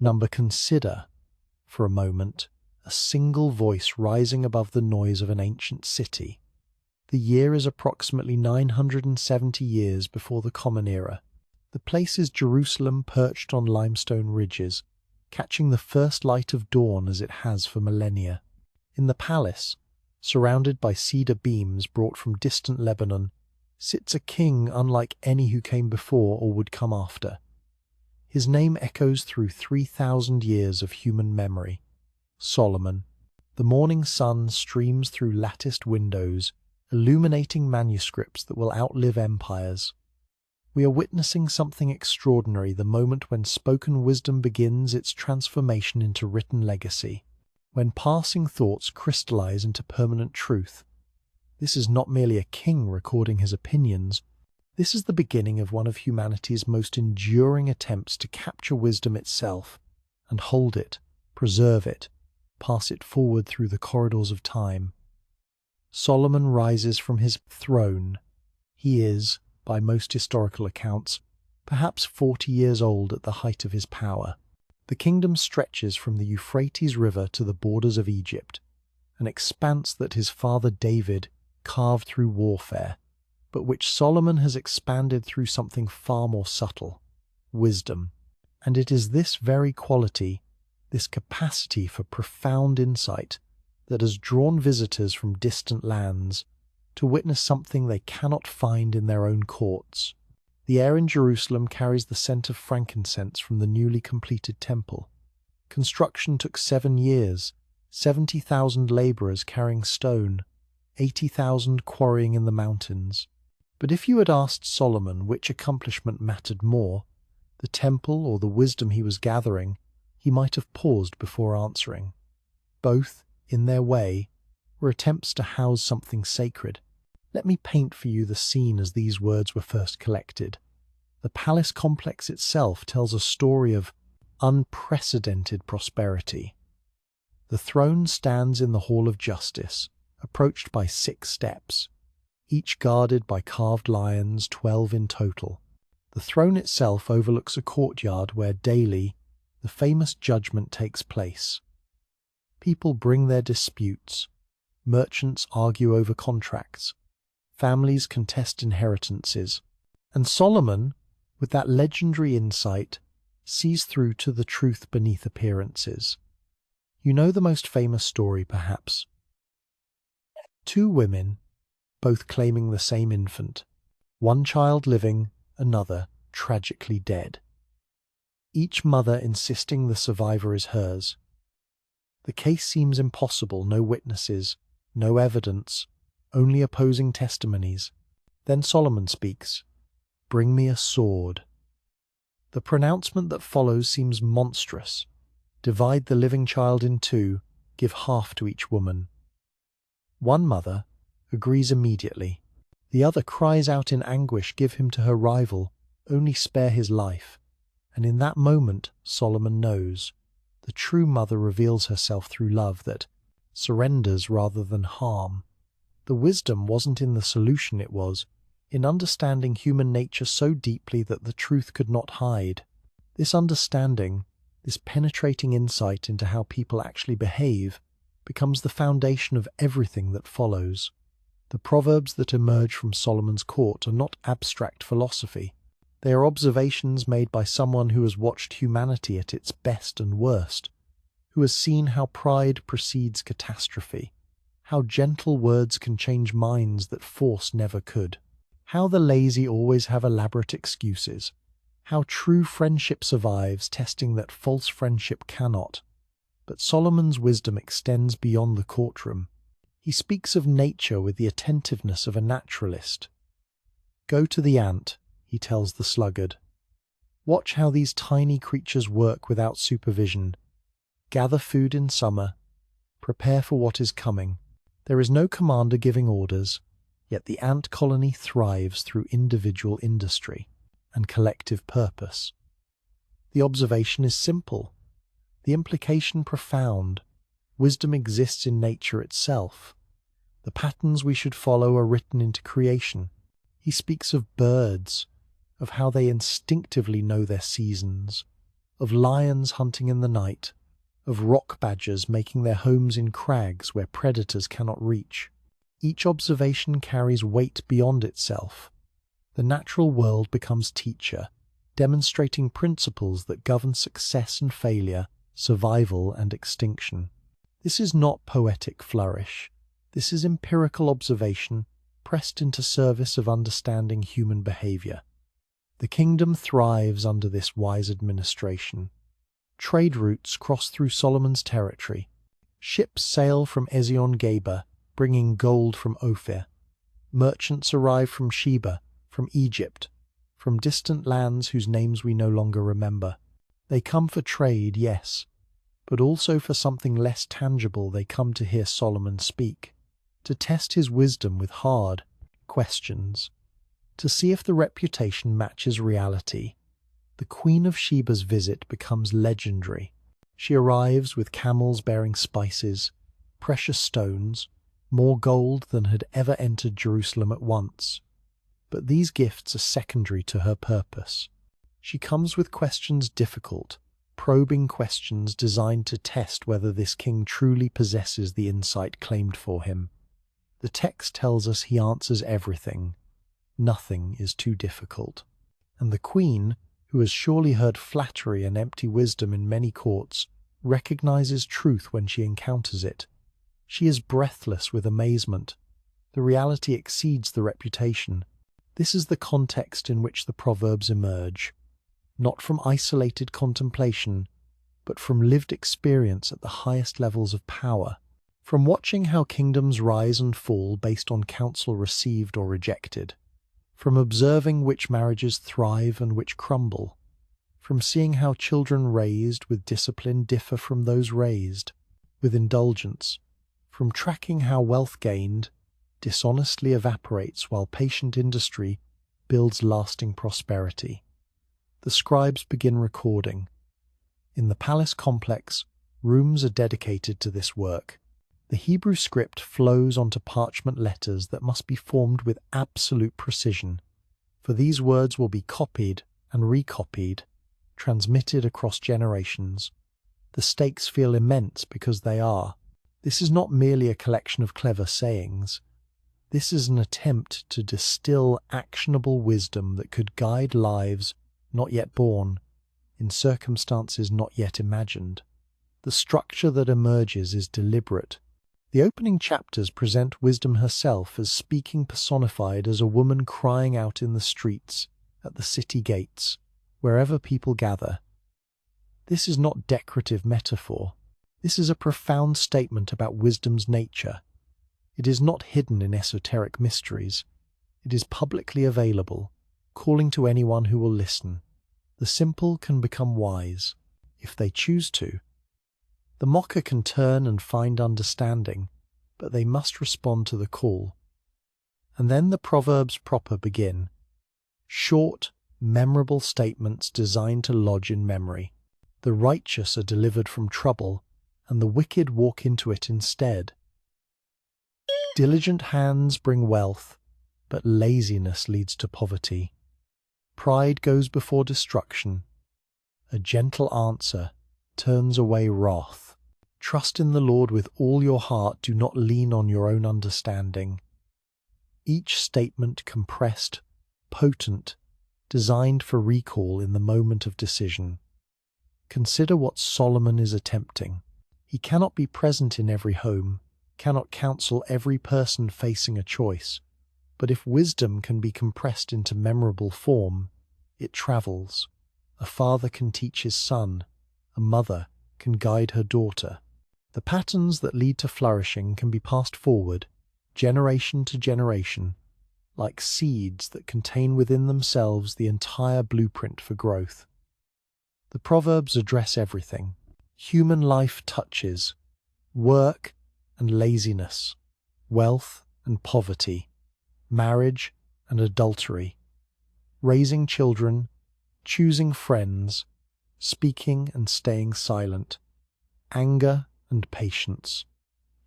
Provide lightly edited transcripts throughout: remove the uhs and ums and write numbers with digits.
Number, consider, for a moment, a single voice rising above the noise of an ancient city. The year is approximately 970 years before the Common Era. The place is Jerusalem, perched on limestone ridges, catching the first light of dawn as it has for millennia. In the palace, surrounded by cedar beams brought from distant Lebanon, sits a king unlike any who came before or would come after. His name echoes through 3,000 years of human memory. Solomon. The morning sun streams through latticed windows, illuminating manuscripts that will outlive empires. We are witnessing something extraordinary the moment when spoken wisdom begins its transformation into written legacy, when passing thoughts crystallize into permanent truth. This is not merely a king recording his opinions. This is the beginning of one of humanity's most enduring attempts to capture wisdom itself and hold it, preserve it, pass it forward through the corridors of time. Solomon rises from his throne. He is, by most historical accounts, perhaps 40 years old at the height of his power. The kingdom stretches from the Euphrates River to the borders of Egypt, an expanse that his father David carved through warfare, but which Solomon has expanded through something far more subtle, wisdom. And it is this very quality, this capacity for profound insight, that has drawn visitors from distant lands to witness something they cannot find in their own courts. The air in Jerusalem carries the scent of frankincense from the newly completed temple. Construction took 7 years, 70,000 laborers carrying stone, 80,000 quarrying in the mountains. But if you had asked Solomon which accomplishment mattered more, the temple or the wisdom he was gathering, he might have paused before answering. Both, in their way, were attempts to house something sacred. Let me paint for you the scene as these words were first collected. The palace complex itself tells a story of unprecedented prosperity. The throne stands in the Hall of Justice, approached by 6 steps, each guarded by carved lions, 12 in total. The throne itself overlooks a courtyard where daily the famous judgment takes place. People bring their disputes. Merchants argue over contracts. Families contest inheritances. And Solomon, with that legendary insight, sees through to the truth beneath appearances. You know the most famous story, perhaps. 2 women, both claiming the same infant. One child living, another tragically dead. Each mother insisting the survivor is hers. The case seems impossible, no witnesses, no evidence, only opposing testimonies. Then Solomon speaks, "Bring me a sword." The pronouncement that follows seems monstrous. Divide the living child in 2, give half to each woman. One mother agrees immediately. The other cries out in anguish, "Give him to her rival, only spare his life." And in that moment, Solomon knows. The true mother reveals herself through love that surrenders rather than harm. The wisdom wasn't in the solution, it was in understanding human nature so deeply that the truth could not hide. This understanding, this penetrating insight into how people actually behave, becomes the foundation of everything that follows. The proverbs that emerge from Solomon's court are not abstract philosophy. They are observations made by someone who has watched humanity at its best and worst, who has seen how pride precedes catastrophe, how gentle words can change minds that force never could, how the lazy always have elaborate excuses, how true friendship survives testing that false friendship cannot. But Solomon's wisdom extends beyond the courtroom. He speaks of nature with the attentiveness of a naturalist. "Go to the ant," he tells the sluggard. "Watch how these tiny creatures work without supervision. Gather food in summer. Prepare for what is coming." There is no commander giving orders, yet the ant colony thrives through individual industry and collective purpose. The observation is simple, the implication profound. Wisdom exists in nature itself. The patterns we should follow are written into creation. He speaks of birds, of how they instinctively know their seasons, of lions hunting in the night, of rock badgers making their homes in crags where predators cannot reach. Each observation carries weight beyond itself. The natural world becomes teacher, demonstrating principles that govern success and failure, survival and extinction. This is not poetic flourish. This is empirical observation pressed into service of understanding human behavior. The kingdom thrives under this wise administration. Trade routes cross through Solomon's territory. Ships sail from Ezion-Geber, bringing gold from Ophir. Merchants arrive from Sheba, from Egypt, from distant lands whose names we no longer remember. They come for trade, yes, but also for something less tangible. They come to hear Solomon speak, to test his wisdom with hard questions, to see if the reputation matches reality. The Queen of Sheba's visit becomes legendary. She arrives with camels bearing spices, precious stones, more gold than had ever entered Jerusalem at once. But these gifts are secondary to her purpose. She comes with questions difficult, probing questions designed to test whether this king truly possesses the insight claimed for him. The text tells us he answers everything. Nothing is too difficult. And the queen, who has surely heard flattery and empty wisdom in many courts, recognizes truth when she encounters it. She is breathless with amazement. The reality exceeds the reputation. This is the context in which the Proverbs emerge, not from isolated contemplation, but from lived experience at the highest levels of power, from watching how kingdoms rise and fall based on counsel received or rejected, from observing which marriages thrive and which crumble, from seeing how children raised with discipline differ from those raised with indulgence, from tracking how wealth gained dishonestly evaporates while patient industry builds lasting prosperity. The scribes begin recording. In the palace complex, rooms are dedicated to this work. The Hebrew script flows onto parchment letters that must be formed with absolute precision, for these words will be copied and recopied, transmitted across generations. The stakes feel immense because they are. This is not merely a collection of clever sayings. This is an attempt to distill actionable wisdom that could guide lives not yet born, in circumstances not yet imagined. The structure that emerges is deliberate. The opening chapters present wisdom herself as speaking personified as a woman crying out in the streets, at the city gates, wherever people gather. This is not decorative metaphor. This is a profound statement about wisdom's nature. It is not hidden in esoteric mysteries. It is publicly available, calling to anyone who will listen. The simple can become wise, if they choose to. The mocker can turn and find understanding, but they must respond to the call. And then the Proverbs proper begin. Short, memorable statements designed to lodge in memory. The righteous are delivered from trouble, and the wicked walk into it instead. Diligent hands bring wealth, but laziness leads to poverty. Pride goes before destruction. A gentle answer turns away wrath. Trust in the Lord with all your heart. Do not lean on your own understanding. Each statement compressed, potent, designed for recall in the moment of decision. Consider what Solomon is attempting. He cannot be present in every home, cannot counsel every person facing a choice, but if wisdom can be compressed into memorable form, it travels. A father can teach his son, a mother can guide her daughter. The patterns that lead to flourishing can be passed forward, generation to generation, like seeds that contain within themselves the entire blueprint for growth. The Proverbs address everything. Human life touches, work and laziness, wealth and poverty, marriage and adultery, raising children, choosing friends, speaking and staying silent, anger and patience,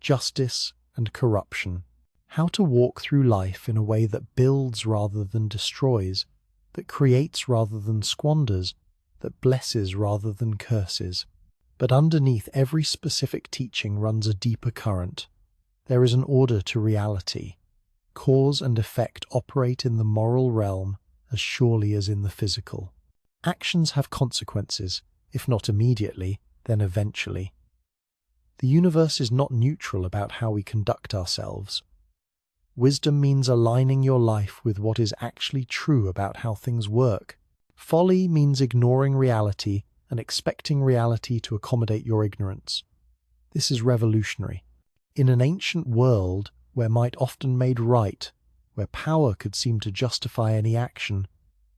justice and corruption. How to walk through life in a way that builds rather than destroys, that creates rather than squanders, that blesses rather than curses. But underneath every specific teaching runs a deeper current. There is an order to reality. Cause and effect operate in the moral realm as surely as in the physical. Actions have consequences, if not immediately, then eventually. The universe is not neutral about how we conduct ourselves. Wisdom means aligning your life with what is actually true about how things work. Folly means ignoring reality and expecting reality to accommodate your ignorance. This is revolutionary. In an ancient world where might often made right, where power could seem to justify any action,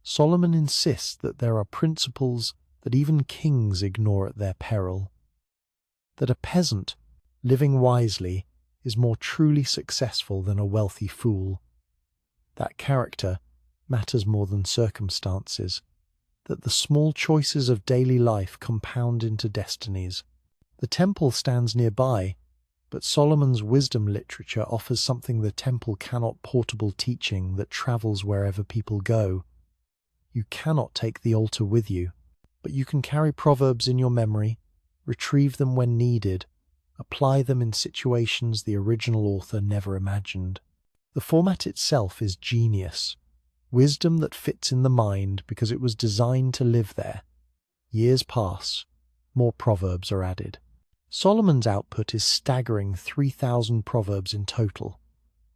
Solomon insists that there are principles that even kings ignore at their peril. That a peasant, living wisely, is more truly successful than a wealthy fool. That character matters more than circumstances. That the small choices of daily life compound into destinies. The temple stands nearby, but Solomon's wisdom literature offers something the temple cannot: portable teaching that travels wherever people go. You cannot take the altar with you, but you can carry Proverbs in your memory, retrieve them when needed, apply them in situations the original author never imagined. The format itself is genius. Wisdom that fits in the mind because it was designed to live there. Years pass, more Proverbs are added. Solomon's output is staggering 3,000 Proverbs in total,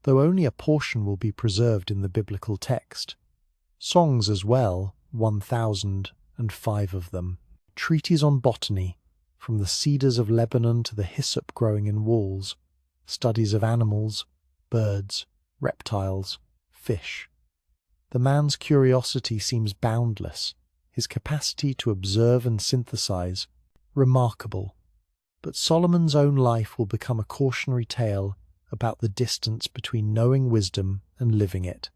though only a portion will be preserved in the biblical text. Songs as well, 1,005 of them. Treatises on botany, from the cedars of Lebanon to the hyssop growing in walls. Studies of animals, birds, reptiles, fish. The man's curiosity seems boundless, his capacity to observe and synthesize, remarkable. But Solomon's own life will become a cautionary tale about the distance between knowing wisdom and living it.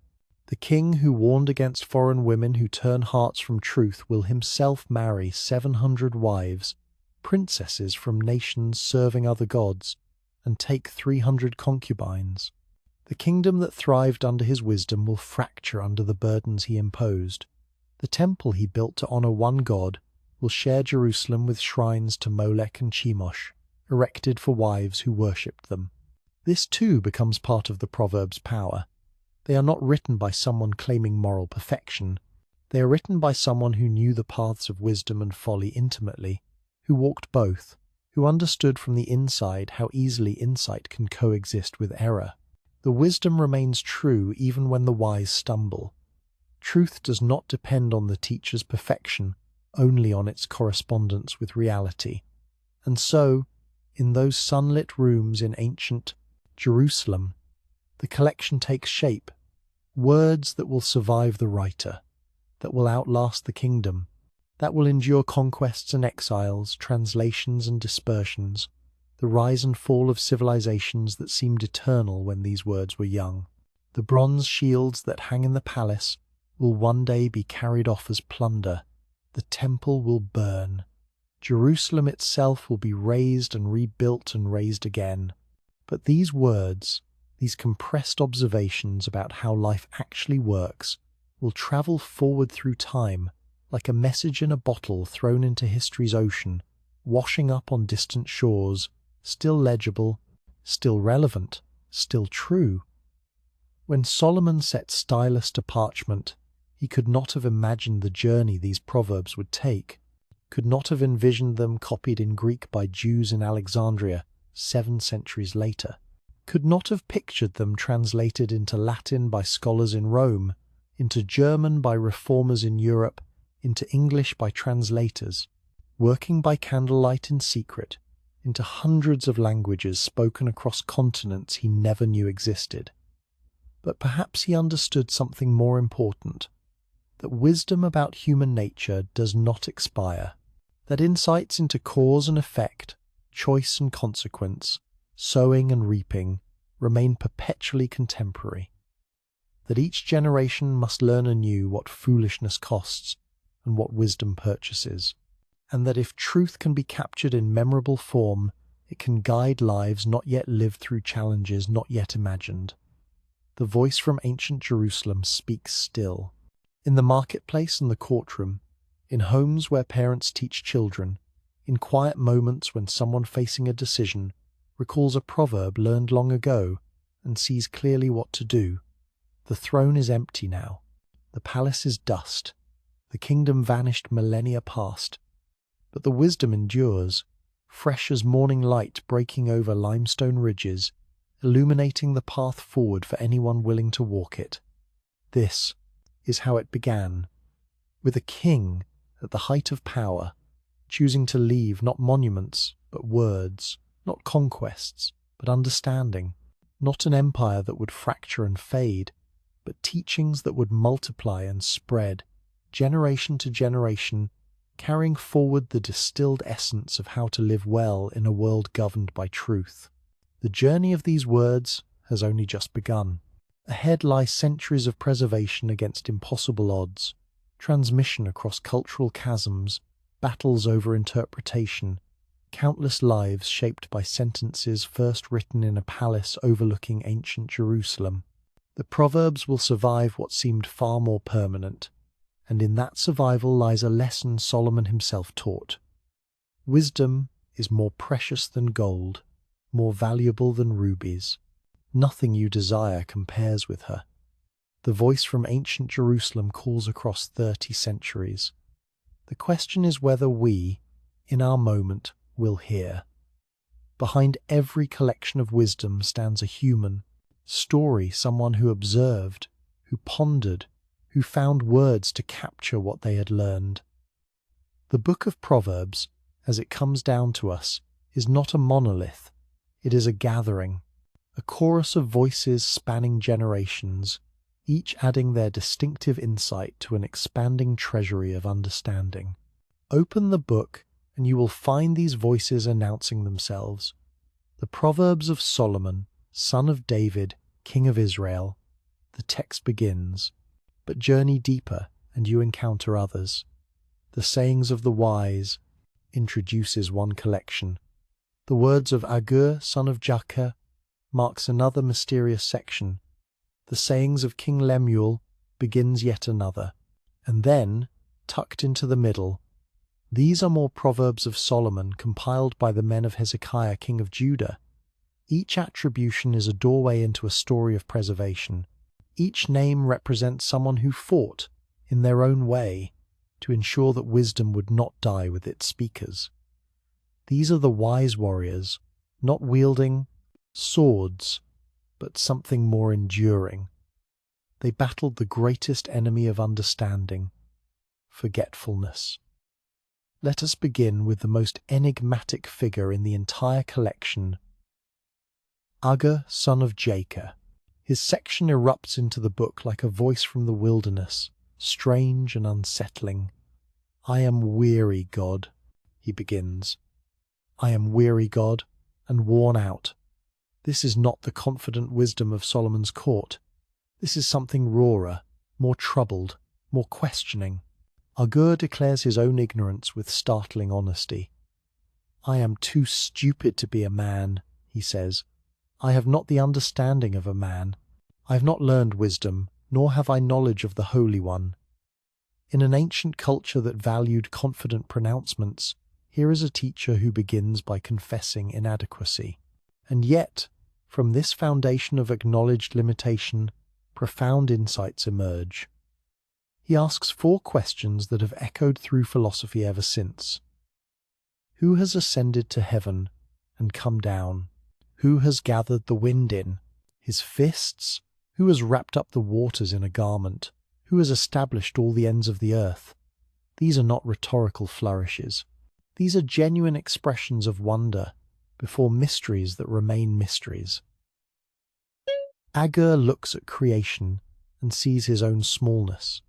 The king who warned against foreign women who turn hearts from truth will himself marry 700 wives, princesses from nations serving other gods, and take 300 concubines. The kingdom that thrived under his wisdom will fracture under the burdens he imposed. The temple he built to honor one god will share Jerusalem with shrines to Molech and Chemosh, erected for wives who worshipped them. This too becomes part of the Proverbs' power. They are not written by someone claiming moral perfection. They are written by someone who knew the paths of wisdom and folly intimately, who walked both, who understood from the inside how easily insight can coexist with error. The wisdom remains true even when the wise stumble. Truth does not depend on the teacher's perfection, only on its correspondence with reality. And so, in those sunlit rooms in ancient Jerusalem, the collection takes shape, words that will survive the writer, that will outlast the kingdom, that will endure conquests and exiles, translations and dispersions, the rise and fall of civilizations that seemed eternal when these words were young. The bronze shields that hang in the palace will one day be carried off as plunder. The temple will burn. Jerusalem itself will be razed and rebuilt and raised again. But these words, these compressed observations about how life actually works, will travel forward through time like a message in a bottle thrown into history's ocean, washing up on distant shores, still legible, still relevant, still true. When Solomon set stylus to parchment, he could not have imagined the journey these proverbs would take, could not have envisioned them copied in Greek by Jews in Alexandria 7 centuries later, could not have pictured them translated into Latin by scholars in Rome, into German by reformers in Europe, into English by translators, working by candlelight in secret, into hundreds of languages spoken across continents he never knew existed. But perhaps he understood something more important, that wisdom about human nature does not expire, that insights into cause and effect, choice and consequence, sowing and reaping, remain perpetually contemporary, that each generation must learn anew what foolishness costs and what wisdom purchases, and that if truth can be captured in memorable form, it can guide lives not yet lived through challenges not yet imagined. The voice from ancient Jerusalem speaks still. In the marketplace and the courtroom, in homes where parents teach children, in quiet moments when someone facing a decision recalls a proverb learned long ago and sees clearly what to do. The throne is empty now. The palace is dust. The kingdom vanished millennia past. But the wisdom endures, fresh as morning light breaking over limestone ridges, illuminating the path forward for anyone willing to walk it. This is how it began, with a king at the height of power, choosing to leave not monuments, but words, not conquests, but understanding, not an empire that would fracture and fade, but teachings that would multiply and spread, generation to generation, carrying forward the distilled essence of how to live well in a world governed by truth. The journey of these words has only just begun. Ahead lie centuries of preservation against impossible odds, transmission across cultural chasms, battles over interpretation, countless lives shaped by sentences first written in a palace overlooking ancient Jerusalem. The Proverbs will survive what seemed far more permanent, and in that survival lies a lesson Solomon himself taught. Wisdom is more precious than gold, more valuable than rubies. Nothing you desire compares with her. The voice from ancient Jerusalem calls across 30 centuries. The question is whether we, in our moment, will hear. Behind every collection of wisdom stands a human story, someone who observed, who pondered, who found words to capture what they had learned. The book of Proverbs, as it comes down to us, is not a monolith. It is a gathering, a chorus of voices spanning generations, each adding their distinctive insight to an expanding treasury of understanding. Open the book, and you will find these voices announcing themselves. The Proverbs of Solomon, son of David, king of Israel. The text begins, but journey deeper, and you encounter others. The sayings of the wise introduces one collection. The words of Agur, son of Jakeh, marks another mysterious section. The sayings of King Lemuel begins yet another. And then, tucked into the middle, these are more Proverbs of Solomon compiled by the men of Hezekiah, king of Judah. Each attribution is a doorway into a story of preservation. Each name represents someone who fought, in their own way, to ensure that wisdom would not die with its speakers. These are the wise warriors, not wielding swords, but something more enduring. They battled the greatest enemy of understanding, forgetfulness. Let us begin with the most enigmatic figure in the entire collection, Agur, son of Jakeh. His section erupts into the book like a voice from the wilderness, strange and unsettling. "I am weary, God," he begins. "I am weary, God, and worn out." This is not the confident wisdom of Solomon's court. This is something rawer, more troubled, more questioning. Agur declares his own ignorance with startling honesty. "I am too stupid to be a man," he says. "I have not the understanding of a man. I have not learned wisdom, nor have I knowledge of the Holy One." In an ancient culture that valued confident pronouncements, here is a teacher who begins by confessing inadequacy. And yet, from this foundation of acknowledged limitation, profound insights emerge. He asks 4 questions that have echoed through philosophy ever since. Who has ascended to heaven and come down? Who has gathered the wind in his fists? Who has wrapped up the waters in a garment? Who has established all the ends of the earth? These are not rhetorical flourishes. These are genuine expressions of wonder before mysteries that remain mysteries. Agur looks at creation and sees his own smallness.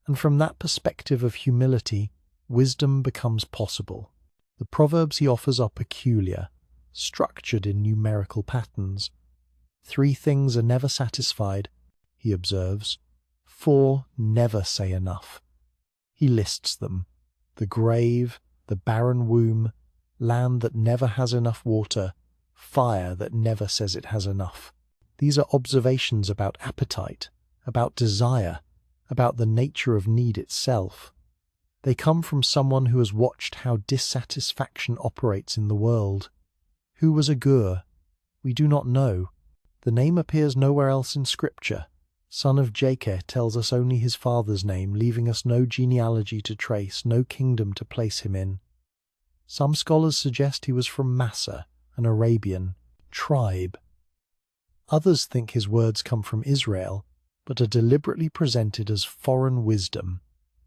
And from that perspective of humility, wisdom becomes possible. The proverbs he offers are peculiar, structured in numerical patterns. 3 things are never satisfied, he observes. 4 never say enough. He lists them: the grave, the barren womb, land that never has enough water, fire that never says it has enough. These are observations about appetite, about desire, about the nature of need itself. They come from someone who has watched how dissatisfaction operates in the world. Who was Agur? We do not know. The name appears nowhere else in Scripture. Son of Jakeh tells us only his father's name, leaving us no genealogy to trace, no kingdom to place him in. Some scholars suggest he was from Massa, an Arabian tribe. Others think his words come from Israel, but are deliberately presented as foreign wisdom,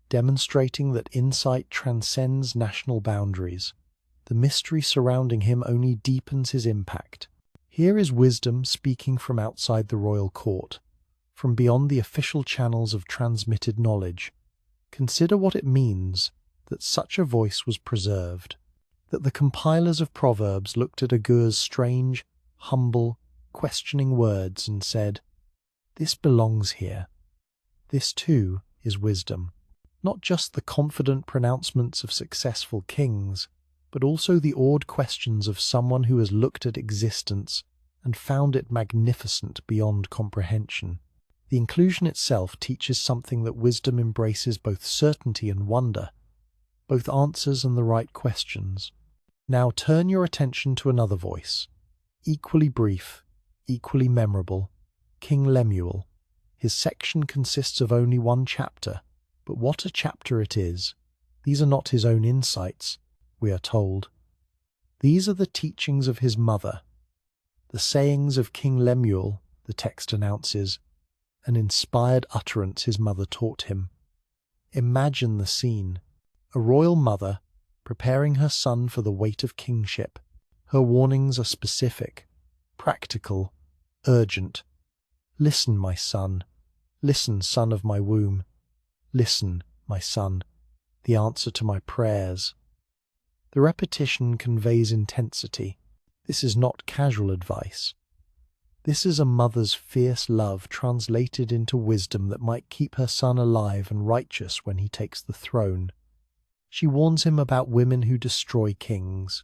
demonstrating that insight transcends national boundaries. The mystery surrounding him only deepens his impact. Here is wisdom speaking from outside the royal court, from beyond the official channels of transmitted knowledge. Consider what it means that such a voice was preserved, that the compilers of Proverbs looked at Agur's strange, humble, questioning words and said, "This belongs here." This too is wisdom. Not just the confident pronouncements of successful kings, but also the awed questions of someone who has looked at existence and found it magnificent beyond comprehension. The inclusion itself teaches something that wisdom embraces both certainty and wonder, both answers and the right questions. Now turn your attention to another voice, equally brief, equally memorable, King Lemuel. His section consists of only one chapter, but what a chapter it is! These are not his own insights, we are told. These are the teachings of his mother. The sayings of King Lemuel, the text announces, an inspired utterance his mother taught him. Imagine the scene. A royal mother, preparing her son for the weight of kingship. Her warnings are specific, practical, urgent. Listen, my son. Listen, son of my womb. Listen, my son, the answer to my prayers. The repetition conveys intensity. This is not casual advice. This is a mother's fierce love translated into wisdom that might keep her son alive and righteous when he takes the throne. She warns him about women who destroy kings,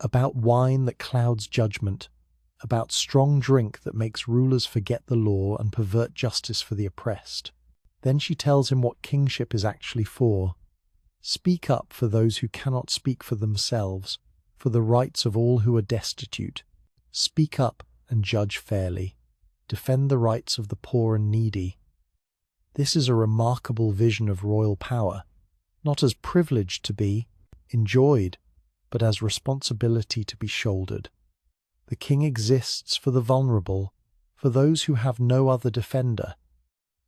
about wine that clouds judgment, about strong drink that makes rulers forget the law and pervert justice for the oppressed. Then she tells him what kingship is actually for. Speak up for those who cannot speak for themselves, for the rights of all who are destitute. Speak up and judge fairly. Defend the rights of the poor and needy. This is a remarkable vision of royal power, not as privilege to be enjoyed, but as responsibility to be shouldered. The king exists for the vulnerable, for those who have no other defender.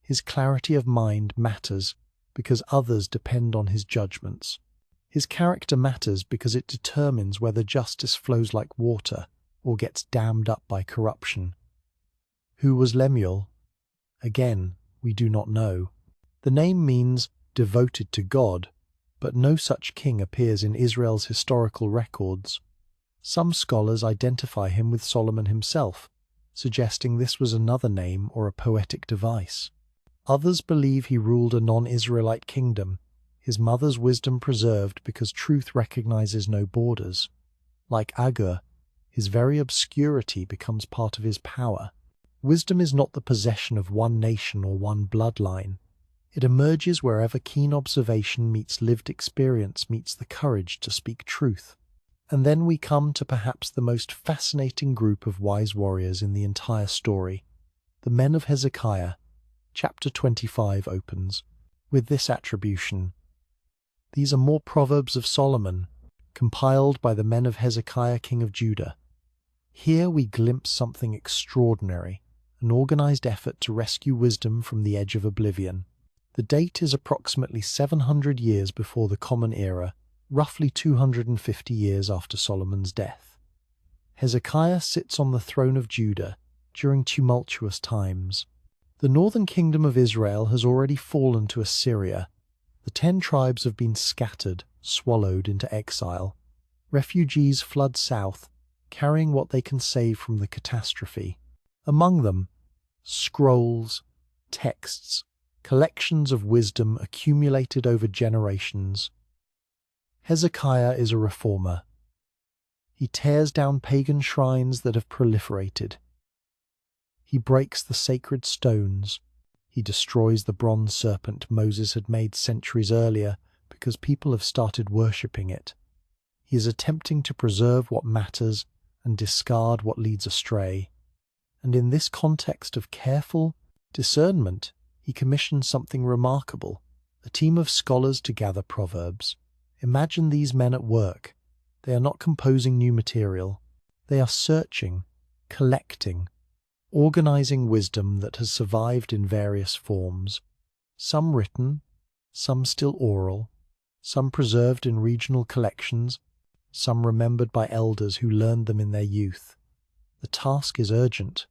His clarity of mind matters because others depend on his judgments. His character matters because it determines whether justice flows like water or gets dammed up by corruption. Who was Lemuel? Again, we do not know. The name means devoted to God, but no such king appears in Israel's historical records. Some scholars identify him with Solomon himself, suggesting this was another name or a poetic device. Others believe he ruled a non-Israelite kingdom, his mother's wisdom preserved because truth recognizes no borders. Like Agur, his very obscurity becomes part of his power. Wisdom is not the possession of one nation or one bloodline. It emerges wherever keen observation meets lived experience meets the courage to speak truth. And then we come to perhaps the most fascinating group of wise warriors in the entire story, the men of Hezekiah. Chapter 25 opens with this attribution. These are more Proverbs of Solomon, compiled by the men of Hezekiah, king of Judah. Here we glimpse something extraordinary, an organized effort to rescue wisdom from the edge of oblivion. The date is approximately 700 years before the Common Era, roughly 250 years after Solomon's death. Hezekiah sits on the throne of Judah during tumultuous times. The northern kingdom of Israel has already fallen to Assyria. The 10 tribes have been scattered, swallowed into exile. Refugees flood south, carrying what they can save from the catastrophe. Among them, scrolls, texts, collections of wisdom accumulated over generations. Hezekiah is a reformer. He tears down pagan shrines that have proliferated. He breaks the sacred stones. He destroys the bronze serpent Moses had made centuries earlier because people have started worshipping it. He is attempting to preserve what matters and discard what leads astray. And in this context of careful discernment, he commissions something remarkable, a team of scholars to gather Proverbs. Imagine these men at work. They are not composing new material. They are searching, collecting, organizing wisdom that has survived in various forms, some written, some still oral, some preserved in regional collections, some remembered by elders who learned them in their youth. The task is urgent.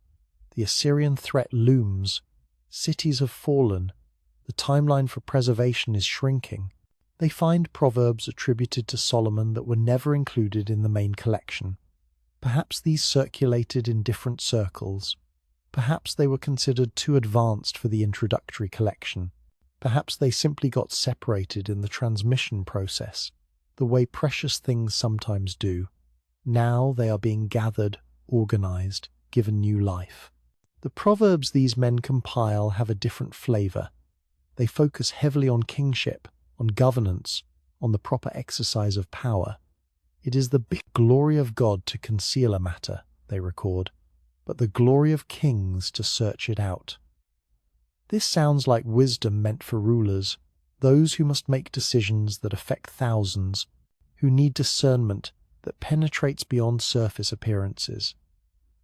The Assyrian threat looms. Cities have fallen. The timeline for preservation is shrinking. They find proverbs attributed to Solomon that were never included in the main collection. Perhaps these circulated in different circles. Perhaps they were considered too advanced for the introductory collection. Perhaps they simply got separated in the transmission process, the way precious things sometimes do. Now they are being gathered, organized, given new life. The proverbs these men compile have a different flavor. They focus heavily on kingship, on governance, on the proper exercise of power. It is the big glory of God to conceal a matter, they record, but the glory of kings to search it out. This sounds like wisdom meant for rulers, those who must make decisions that affect thousands, who need discernment that penetrates beyond surface appearances.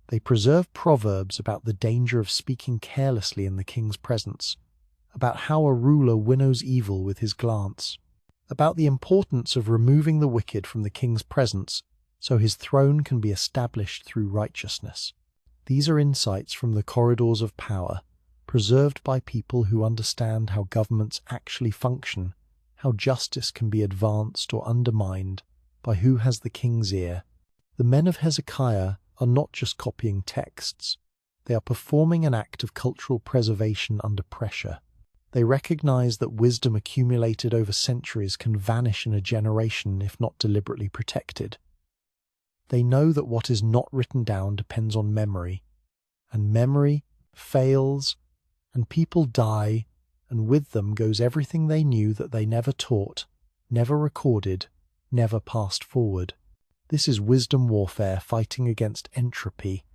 They preserve proverbs about the danger of speaking carelessly in the king's presence, about how a ruler winnows evil with his glance, about the importance of removing the wicked from the king's presence so his throne can be established through righteousness. These are insights from the corridors of power, preserved by people who understand how governments actually function, how justice can be advanced or undermined by who has the king's ear. The men of Hezekiah are not just copying texts. They are performing an act of cultural preservation under pressure. They recognize that wisdom accumulated over centuries can vanish in a generation if not deliberately protected. They know that what is not written down depends on memory, and memory fails, and people die, and with them goes everything they knew that they never taught, never recorded, never passed forward. This is wisdom warfare fighting against entropy,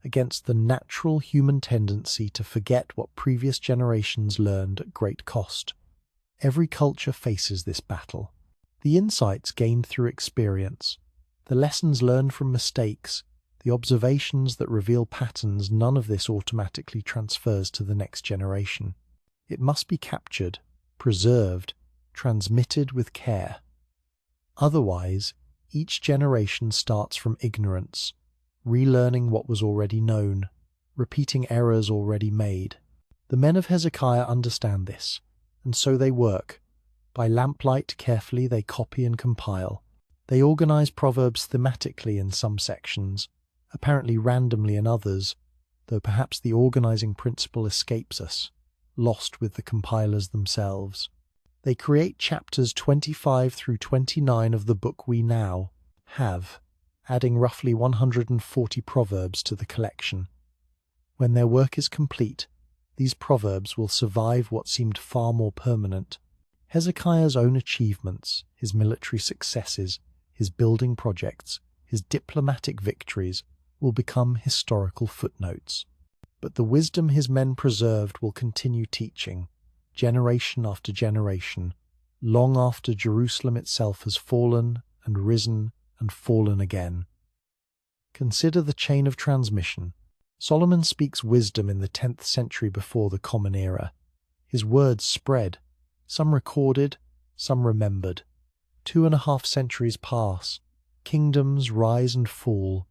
against the natural human tendency to forget what previous generations learned at great cost. Every culture faces this battle. The insights gained through experience, the lessons learned from mistakes, the observations that reveal patterns, none of this automatically transfers to the next generation. It must be captured, preserved, transmitted with care. Otherwise, each generation starts from ignorance, relearning what was already known, repeating errors already made. The men of Hezekiah understand this, and so they work. By lamplight carefully they copy and compile. They organize proverbs thematically in some sections, apparently randomly in others, though perhaps the organizing principle escapes us, lost with the compilers themselves. They create chapters 25 through 29 of the book we now have, adding roughly 140 proverbs to the collection. When their work is complete, these proverbs will survive what seemed far more permanent. Hezekiah's own achievements, his military successes, his building projects, his diplomatic victories, will become historical footnotes. But the wisdom his men preserved will continue teaching, generation after generation, long after Jerusalem itself has fallen and risen and fallen again. Consider the chain of transmission. Solomon speaks wisdom in the 10th century before the Common Era. His words spread, some recorded, some remembered. 2.5 centuries pass, kingdoms rise and fall,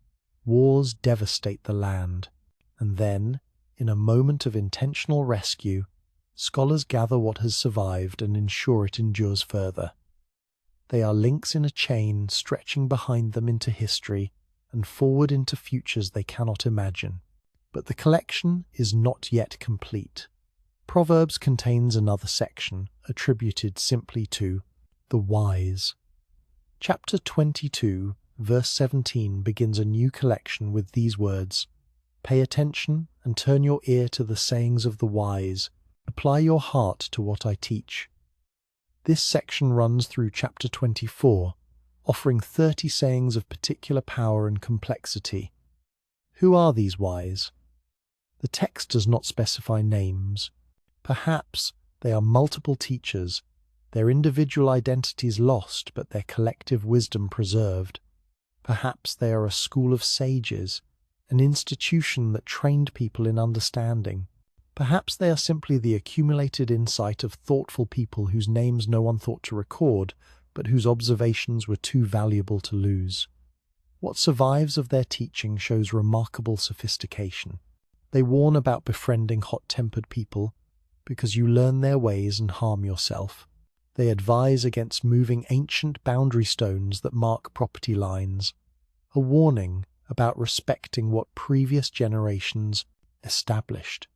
wars devastate the land, and then, in a moment of intentional rescue, scholars gather what has survived and ensure it endures further. They are links in a chain stretching behind them into history and forward into futures they cannot imagine. But the collection is not yet complete. Proverbs contains another section, attributed simply to the wise. Chapter 22, verse 17 begins a new collection with these words: "Pay attention and turn your ear to the sayings of the wise. Apply your heart to what I teach." This section runs through chapter 24, offering 30 sayings of particular power and complexity. Who are these wise? The text does not specify names. Perhaps they are multiple teachers, their individual identities lost but their collective wisdom preserved. Perhaps they are a school of sages, an institution that trained people in understanding. Perhaps they are simply the accumulated insight of thoughtful people whose names no one thought to record, but whose observations were too valuable to lose. What survives of their teaching shows remarkable sophistication. They warn about befriending hot-tempered people, because you learn their ways and harm yourself. They advise against moving ancient boundary stones that mark property lines, a warning about respecting what previous generations established.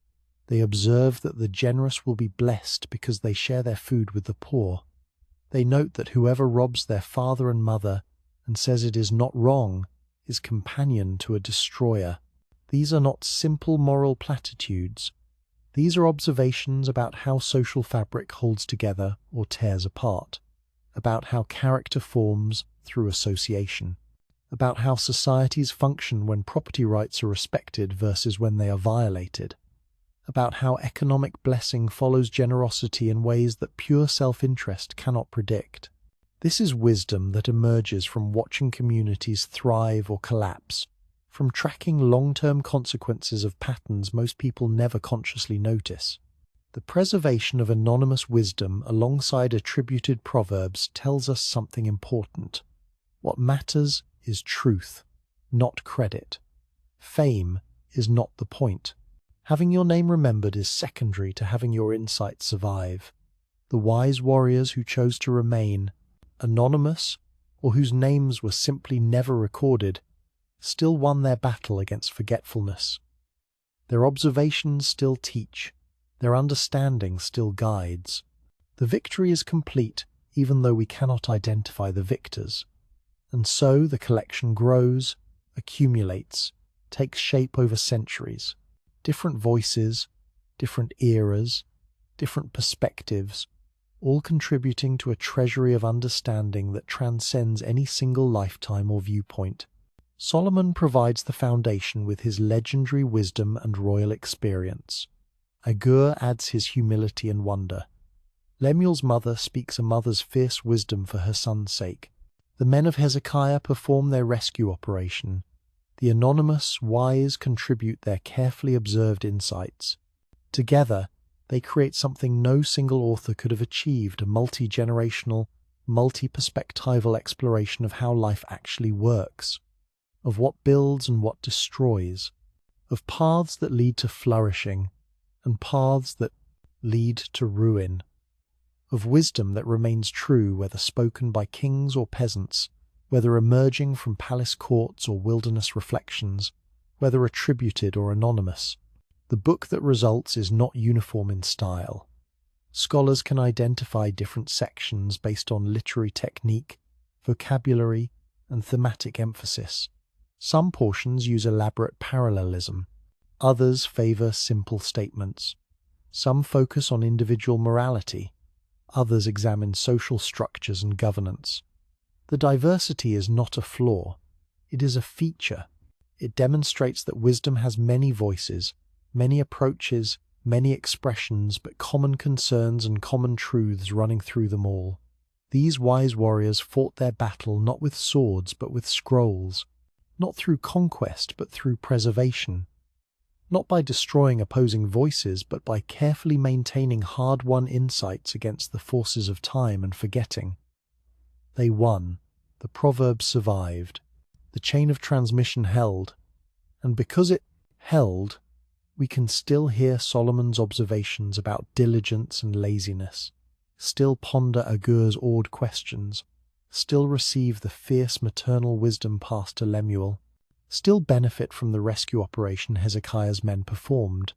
They observe that the generous will be blessed because they share their food with the poor. They note that whoever robs their father and mother and says it is not wrong is companion to a destroyer. These are not simple moral platitudes. These are observations about how social fabric holds together or tears apart, about how character forms through association, about how societies function when property rights are respected versus when they are violated, about how economic blessing follows generosity in ways that pure self-interest cannot predict. This is wisdom that emerges from watching communities thrive or collapse, from tracking long-term consequences of patterns most people never consciously notice. The preservation of anonymous wisdom alongside attributed proverbs tells us something important. What matters is truth, not credit. Fame is not the point. Having your name remembered is secondary to having your insights survive. The wise warriors who chose to remain anonymous, or whose names were simply never recorded, still won their battle against forgetfulness. Their observations still teach, their understanding still guides. The victory is complete, even though we cannot identify the victors. And so the collection grows, accumulates, takes shape over centuries. Different voices, different eras, different perspectives, all contributing to a treasury of understanding that transcends any single lifetime or viewpoint. Solomon provides the foundation with his legendary wisdom and royal experience. Agur adds his humility and wonder. Lemuel's mother speaks a mother's fierce wisdom for her son's sake. The men of Hezekiah perform their rescue operation. The anonymous wise contribute their carefully observed insights. Together, they create something no single author could have achieved, a multi-generational, multi-perspectival exploration of how life actually works, of what builds and what destroys, of paths that lead to flourishing and paths that lead to ruin, of wisdom that remains true whether spoken by kings or peasants, whether emerging from palace courts or wilderness reflections, whether attributed or anonymous. The book that results is not uniform in style. Scholars can identify different sections based on literary technique, vocabulary, and thematic emphasis. Some portions use elaborate parallelism. Others favor simple statements. Some focus on individual morality. Others examine social structures and governance. The diversity is not a flaw. It is a feature. It demonstrates that wisdom has many voices, many approaches, many expressions, but common concerns and common truths running through them all. These wise warriors fought their battle not with swords but with scrolls, not through conquest but through preservation, not by destroying opposing voices but by carefully maintaining hard-won insights against the forces of time and forgetting. They won. The proverb survived. The chain of transmission held. And because it held, we can still hear Solomon's observations about diligence and laziness, still ponder Agur's awed questions, still receive the fierce maternal wisdom passed to Lemuel, still benefit from the rescue operation Hezekiah's men performed,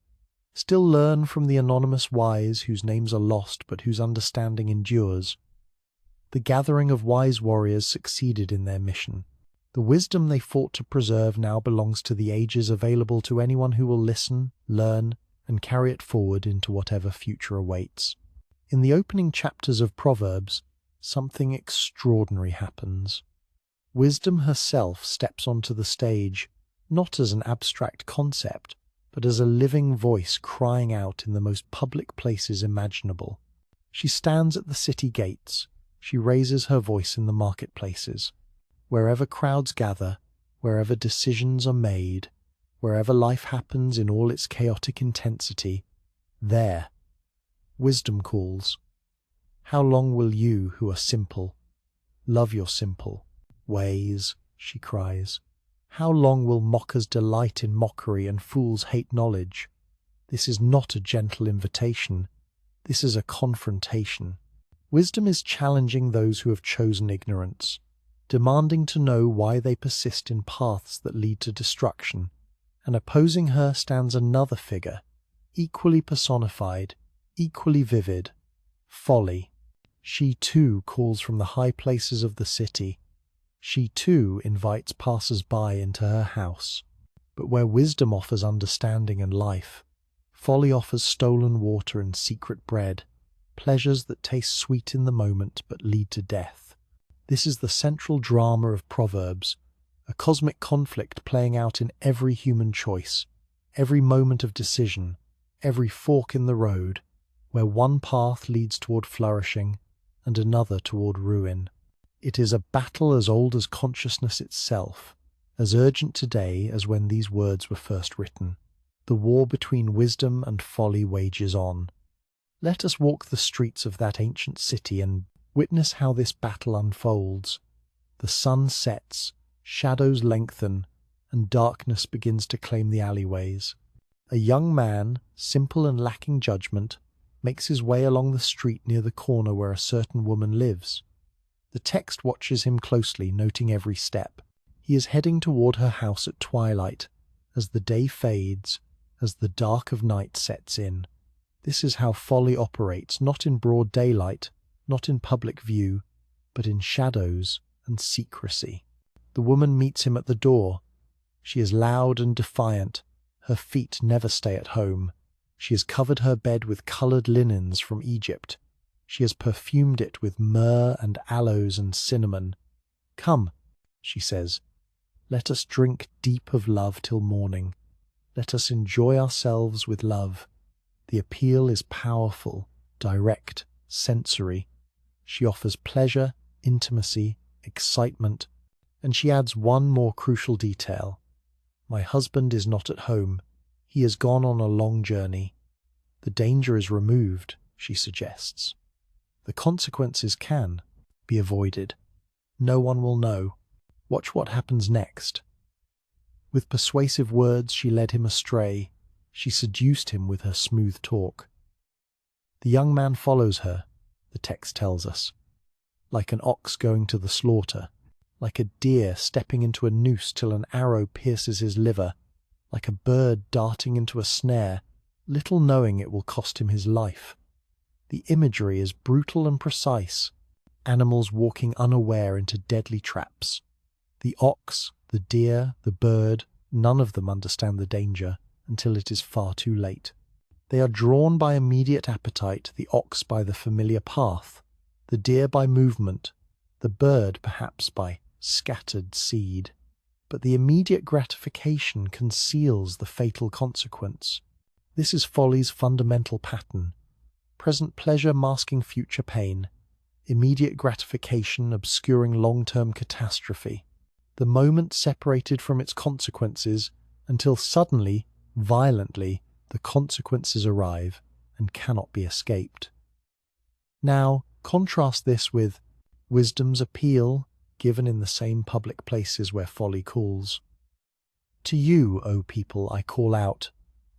still learn from the anonymous wise whose names are lost but whose understanding endures. The gathering of wise warriors succeeded in their mission. The wisdom they fought to preserve now belongs to the ages, available to anyone who will listen, learn, and carry it forward into whatever future awaits. In the opening chapters of Proverbs, something extraordinary happens. Wisdom herself steps onto the stage, not as an abstract concept, but as a living voice crying out in the most public places imaginable. She stands at the city gates. She raises her voice in the marketplaces. Wherever crowds gather, wherever decisions are made, wherever life happens in all its chaotic intensity, there, wisdom calls. How long will you, who are simple, love your simple ways, she cries. How long will mockers delight in mockery and fools hate knowledge? This is not a gentle invitation. This is a confrontation. Wisdom is challenging those who have chosen ignorance, demanding to know why they persist in paths that lead to destruction. And opposing her stands another figure, equally personified, equally vivid, Folly. She too calls from the high places of the city. She too invites passers-by into her house. But where wisdom offers understanding and life, folly offers stolen water and secret bread, pleasures that taste sweet in the moment but lead to death. This is the central drama of Proverbs, a cosmic conflict playing out in every human choice, every moment of decision, every fork in the road, where one path leads toward flourishing and another toward ruin. It is a battle as old as consciousness itself, as urgent today as when these words were first written. The war between wisdom and folly wages on. Let us walk the streets of that ancient city and witness how this battle unfolds. The sun sets, shadows lengthen, and darkness begins to claim the alleyways. A young man, simple and lacking judgment, makes his way along the street near the corner where a certain woman lives. The text watches him closely, noting every step. He is heading toward her house at twilight, as the day fades, as the dark of night sets in. This is how folly operates, not in broad daylight, not in public view, but in shadows and secrecy. The woman meets him at the door. She is loud and defiant. Her feet never stay at home. She has covered her bed with coloured linens from Egypt. She has perfumed it with myrrh and aloes and cinnamon. Come, she says, let us drink deep of love till morning. Let us enjoy ourselves with love. The appeal is powerful, direct, sensory. She offers pleasure, intimacy, excitement, and she adds one more crucial detail. My husband is not at home. He has gone on a long journey. The danger is removed, she suggests. The consequences can be avoided. No one will know. Watch what happens next. With persuasive words she led him astray. She seduced him with her smooth talk. The young man follows her, the text tells us, like an ox going to the slaughter, like a deer stepping into a noose till an arrow pierces his liver, like a bird darting into a snare, little knowing it will cost him his life. The imagery is brutal and precise, animals walking unaware into deadly traps. The ox, the deer, the bird, none of them understand the danger until it is far too late. They are drawn by immediate appetite, the ox by the familiar path, the deer by movement, the bird perhaps by scattered seed. But the immediate gratification conceals the fatal consequence. This is folly's fundamental pattern. Present pleasure masking future pain, immediate gratification obscuring long-term catastrophe. The moment separated from its consequences until suddenly, violently, the consequences arrive and cannot be escaped. Now, contrast this with wisdom's appeal given in the same public places where folly calls. To you, O people, I call out.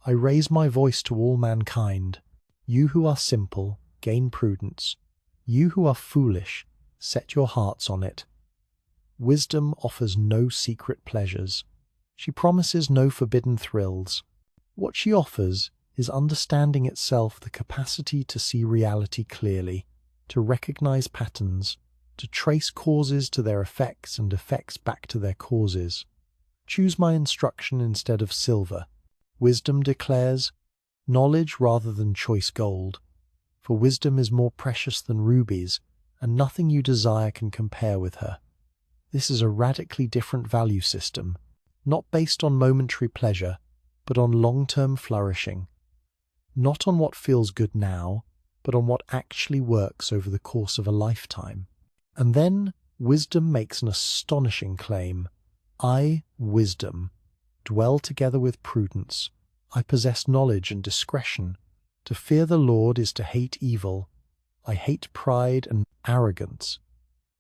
I raise my voice to all mankind. You who are simple, gain prudence. You who are foolish, set your hearts on it. Wisdom offers no secret pleasures. She promises no forbidden thrills. What she offers is understanding itself, the capacity to see reality clearly, to recognize patterns, to trace causes to their effects and effects back to their causes. Choose my instruction instead of silver. Wisdom declares, knowledge rather than choice gold. for wisdom is more precious than rubies, and nothing you desire can compare with her. This is a radically different value system, not based on momentary pleasure, but on long-term flourishing. Not on what feels good now, but on what actually works over the course of a lifetime. And then wisdom makes an astonishing claim. I, wisdom, dwell together with prudence. I possess knowledge and discretion. To fear the Lord is to hate evil. I hate pride and arrogance,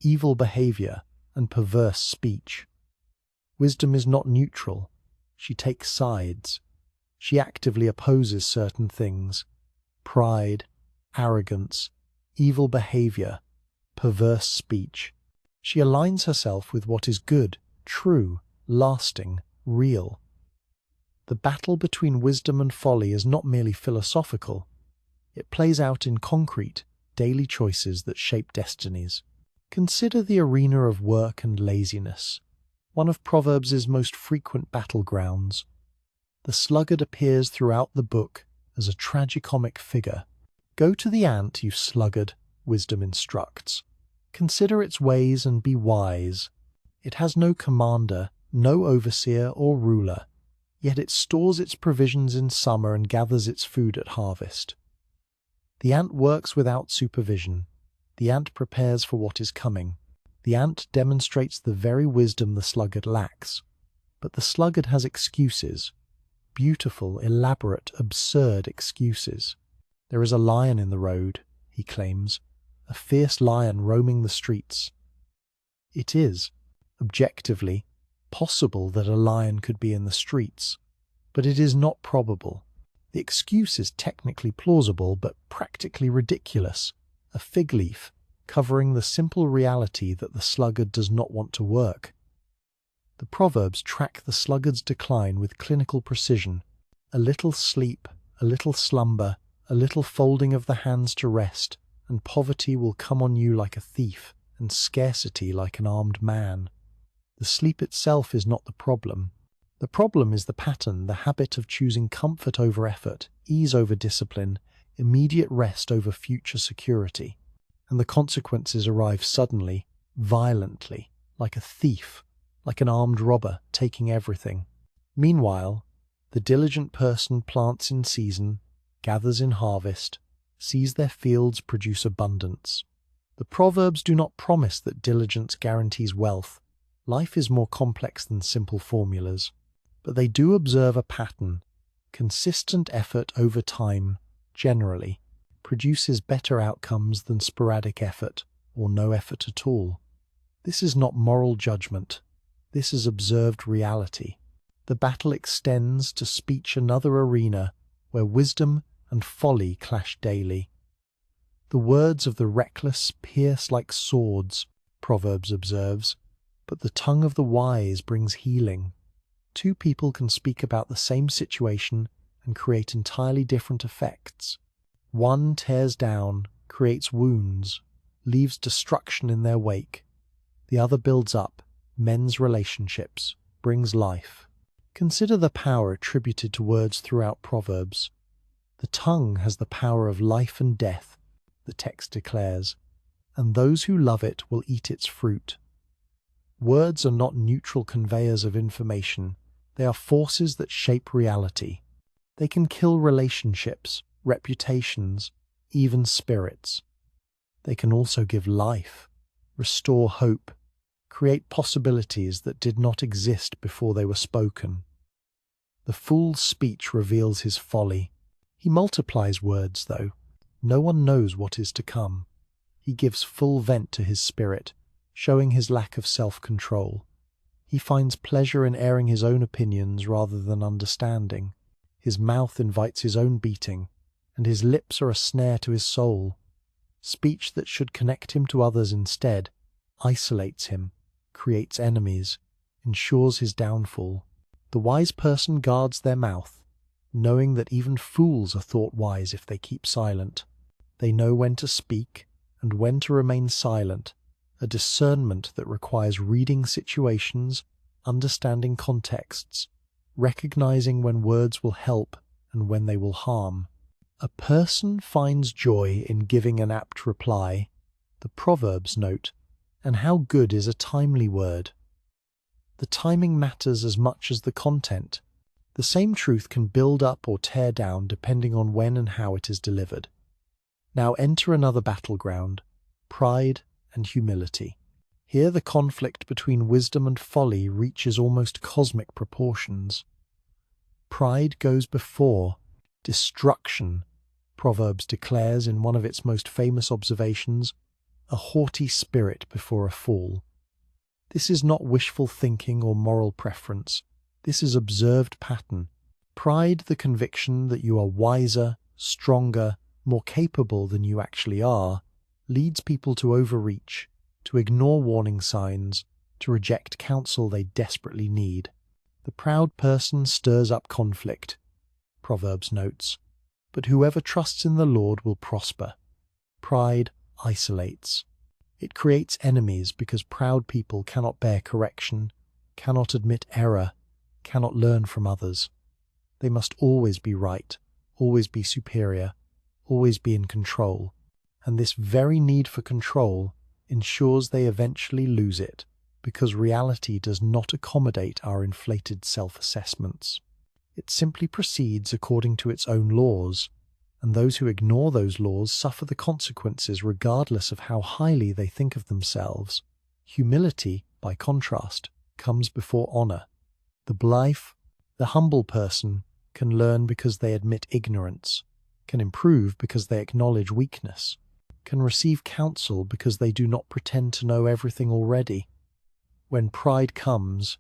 evil behavior and perverse speech. Wisdom is not neutral. She takes sides. She actively opposes certain things. Pride, arrogance, evil behavior, perverse speech. She aligns herself with what is good, true, lasting, real. The battle between wisdom and folly is not merely philosophical. It plays out in concrete, daily choices that shape destinies. Consider the arena of work and laziness, one of Proverbs' most frequent battlegrounds. The sluggard appears throughout the book as a tragicomic figure. Go to the ant, you sluggard, wisdom instructs. Consider its ways and be wise. It has no commander, no overseer or ruler, yet it stores its provisions in summer and gathers its food at harvest. The ant works without supervision. The ant prepares for what is coming. The ant demonstrates the very wisdom the sluggard lacks. But the sluggard has excuses. Beautiful, elaborate, absurd excuses. There is a lion in the road, he claims, a fierce lion roaming the streets. It is, objectively, possible that a lion could be in the streets, but it is not probable. The excuse is technically plausible, but practically ridiculous, a fig leaf covering the simple reality that the sluggard does not want to work. The Proverbs track the sluggard's decline with clinical precision. A little sleep, a little slumber, a little folding of the hands to rest, and poverty will come on you like a thief, and scarcity like an armed man. The sleep itself is not the problem. The problem is the pattern, the habit of choosing comfort over effort, ease over discipline, immediate rest over future security. And the consequences arrive suddenly, violently, like a thief, like an armed robber taking everything. Meanwhile, the diligent person plants in season, gathers in harvest, sees their fields produce abundance. The Proverbs do not promise that diligence guarantees wealth. Life is more complex than simple formulas. But they do observe a pattern. Consistent effort over time, generally, produces better outcomes than sporadic effort or no effort at all. This is not moral judgment. This is observed reality. The battle extends to speech, another arena where wisdom and folly clash daily. The words of the reckless pierce like swords, Proverbs observes, but the tongue of the wise brings healing. Two people can speak about the same situation and create entirely different effects. One tears down, creates wounds, leaves destruction in their wake. The other builds up, mends relationships, brings life. Consider the power attributed to words throughout Proverbs. The tongue has the power of life and death, the text declares, and those who love it will eat its fruit. Words are not neutral conveyors of information. They are forces that shape reality. They can kill relationships, reputations, even spirits. They can also give life, restore hope, create possibilities that did not exist before they were spoken. The fool's speech reveals his folly. He multiplies words, though. No one knows what is to come. He gives full vent to his spirit, showing his lack of self-control. He finds pleasure in airing his own opinions rather than understanding. His mouth invites his own beating, and his lips are a snare to his soul. Speech that should connect him to others instead isolates him, creates enemies, ensures his downfall. The wise person guards their mouth, knowing that even fools are thought wise if they keep silent. They know when to speak and when to remain silent, a discernment that requires reading situations, understanding contexts, recognizing when words will help and when they will harm. A person finds joy in giving an apt reply, the Proverbs note, and how good is a timely word. The timing matters as much as the content. The same truth can build up or tear down depending on when and how it is delivered. Now enter another battleground, pride and humility. Here the conflict between wisdom and folly reaches almost cosmic proportions. Pride goes before destruction, Proverbs declares in one of its most famous observations, a haughty spirit before a fall. This is not wishful thinking or moral preference. This is observed pattern. Pride, the conviction that you are wiser, stronger, more capable than you actually are, leads people to overreach, to ignore warning signs, to reject counsel they desperately need. The proud person stirs up conflict, Proverbs notes, but whoever trusts in the Lord will prosper. Pride isolates. It creates enemies because proud people cannot bear correction, cannot admit error, cannot learn from others. They must always be right, always be superior, always be in control, and this very need for control ensures they eventually lose it, because reality does not accommodate our inflated self-assessments. It simply proceeds according to its own laws, and those who ignore those laws suffer the consequences regardless of how highly they think of themselves. Humility, by contrast, comes before honor. The blithe, the humble person can learn because they admit ignorance, can improve because they acknowledge weakness, can receive counsel because they do not pretend to know everything already. When pride comes,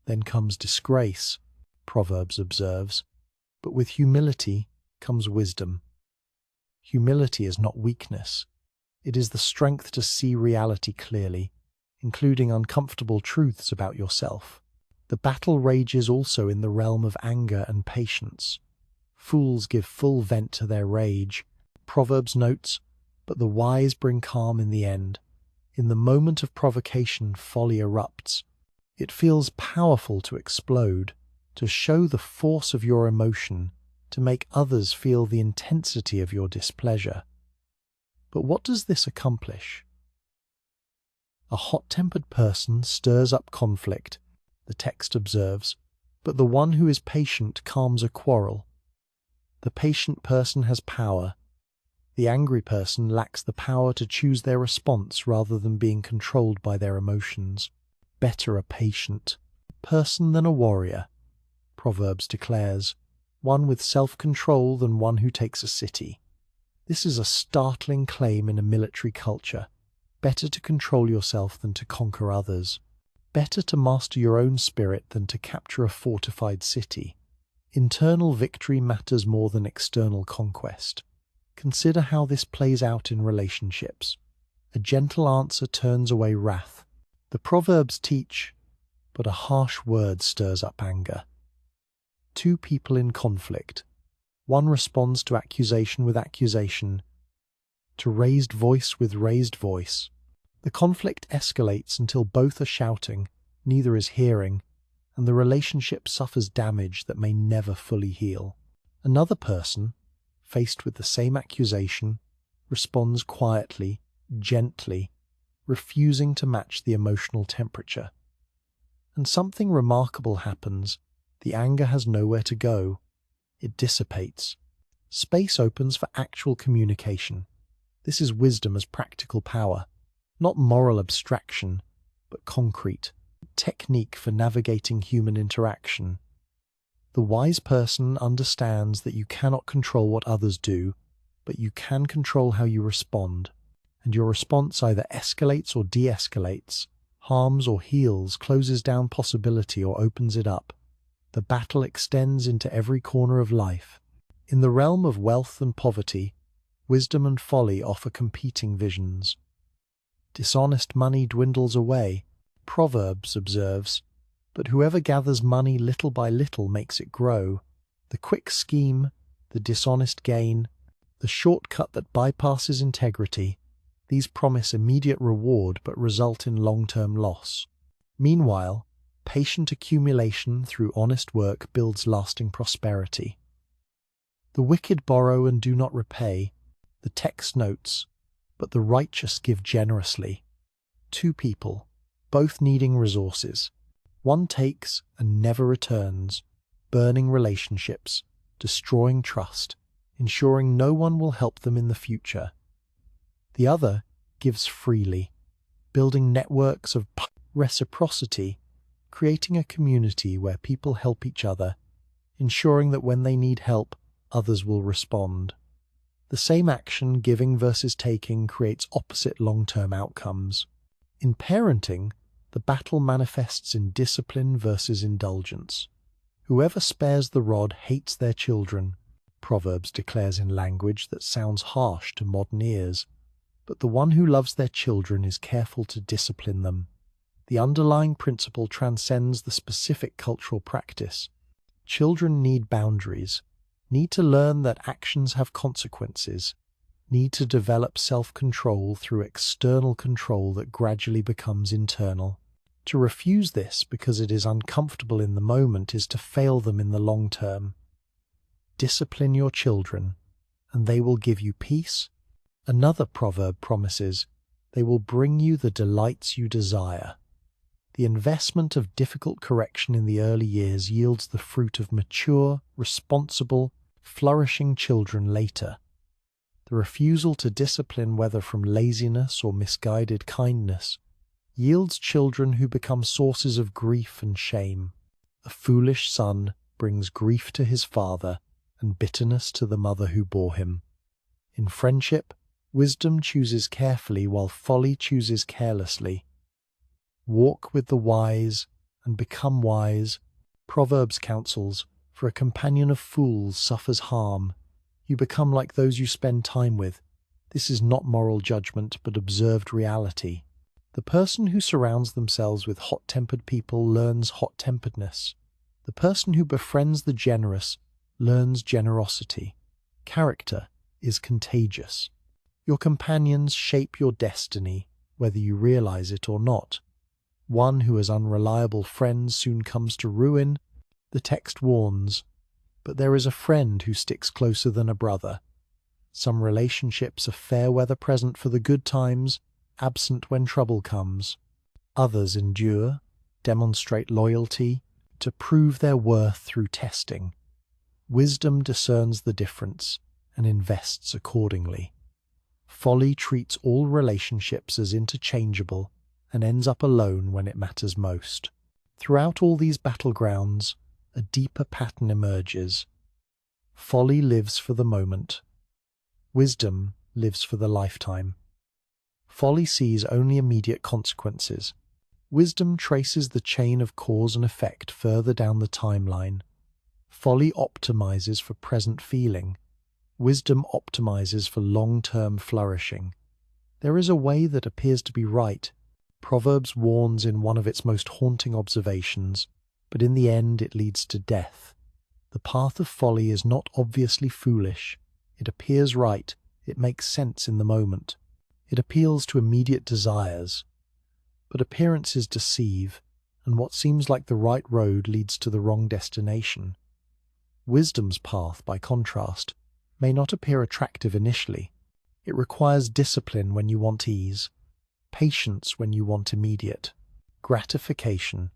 then comes disgrace, Proverbs observes, but with humility comes wisdom. Humility is not weakness. It is the strength to see reality clearly, including uncomfortable truths about yourself. The battle rages also in the realm of anger and patience. Fools give full vent to their rage, Proverbs notes, but the wise bring calm in the end. In the moment of provocation, folly erupts. It feels powerful to explode, to show the force of your emotion, to make others feel the intensity of your displeasure. But what does this accomplish? A hot-tempered person stirs up conflict, the text observes, but the one who is patient calms a quarrel. The patient person has power. The angry person lacks the power to choose their response rather than being controlled by their emotions. Better a patient person than a warrior, Proverbs declares, one with self-control than one who takes a city. This is a startling claim in a military culture. Better to control yourself than to conquer others. Better to master your own spirit than to capture a fortified city. Internal victory matters more than external conquest. Consider how this plays out in relationships. A gentle answer turns away wrath. The Proverbs teach, but a harsh word stirs up anger. Two people in conflict. One responds to accusation with accusation, to raised voice with raised voice. The conflict escalates until both are shouting, neither is hearing, and the relationship suffers damage that may never fully heal. Another person, faced with the same accusation, responds quietly, gently, refusing to match the emotional temperature. And something remarkable happens. The anger has nowhere to go. It dissipates. Space opens for actual communication. This is wisdom as practical power, not moral abstraction, but concrete technique for navigating human interaction. The wise person understands that you cannot control what others do, but you can control how you respond, and your response either escalates or de-escalates, harms or heals, closes down possibility or opens it up. The battle extends into every corner of life. In the realm of wealth and poverty, wisdom and folly offer competing visions. Dishonest money dwindles away, Proverbs observes, but whoever gathers money little by little makes it grow. The quick scheme, the dishonest gain, the shortcut that bypasses integrity, these promise immediate reward but result in long-term loss. Meanwhile, patient accumulation through honest work builds lasting prosperity. The wicked borrow and do not repay. The text notes, but the righteous give generously. Two people, both needing resources. One takes and never returns, burning relationships, destroying trust, ensuring no one will help them in the future. The other gives freely, building networks of reciprocity, creating a community where people help each other, ensuring that when they need help, others will respond. The same action, giving versus taking, creates opposite long-term outcomes. In parenting, the battle manifests in discipline versus indulgence. Whoever spares the rod hates their children, Proverbs declares in language that sounds harsh to modern ears. But the one who loves their children is careful to discipline them. The underlying principle transcends the specific cultural practice. Children need boundaries, need to learn that actions have consequences, need to develop self-control through external control that gradually becomes internal. To refuse this because it is uncomfortable in the moment is to fail them in the long term. Discipline your children, and they will give you peace. Another proverb promises, they will bring you the delights you desire. The investment of difficult correction in the early years yields the fruit of mature, responsible, flourishing children later. The refusal to discipline, whether from laziness or misguided kindness, yields children who become sources of grief and shame. A foolish son brings grief to his father and bitterness to the mother who bore him. In friendship, wisdom chooses carefully while folly chooses carelessly. Walk with the wise and become wise. Proverbs counsels, for a companion of fools suffers harm. You become like those you spend time with. This is not moral judgment, but observed reality. The person who surrounds themselves with hot-tempered people learns hot-temperedness. The person who befriends the generous learns generosity. Character is contagious. Your companions shape your destiny, whether you realize it or not. One who has unreliable friends soon comes to ruin, the text warns, but there is a friend who sticks closer than a brother. Some relationships are fair weather present for the good times, absent when trouble comes. Others endure, demonstrate loyalty, to prove their worth through testing. Wisdom discerns the difference and invests accordingly. Folly treats all relationships as interchangeable and ends up alone when it matters most. Throughout all these battlegrounds, a deeper pattern emerges. Folly lives for the moment. Wisdom lives for the lifetime. Folly sees only immediate consequences. Wisdom traces the chain of cause and effect further down the timeline. Folly optimizes for present feeling. Wisdom optimizes for long-term flourishing. There is a way that appears to be right. Proverbs warns in one of its most haunting observations, but in the end it leads to death. The path of folly is not obviously foolish. It appears right. It makes sense in the moment. It appeals to immediate desires. But appearances deceive, and what seems like the right road leads to the wrong destination. Wisdom's path, by contrast, may not appear attractive initially. It requires discipline when you want ease, patience when you want immediate gratification,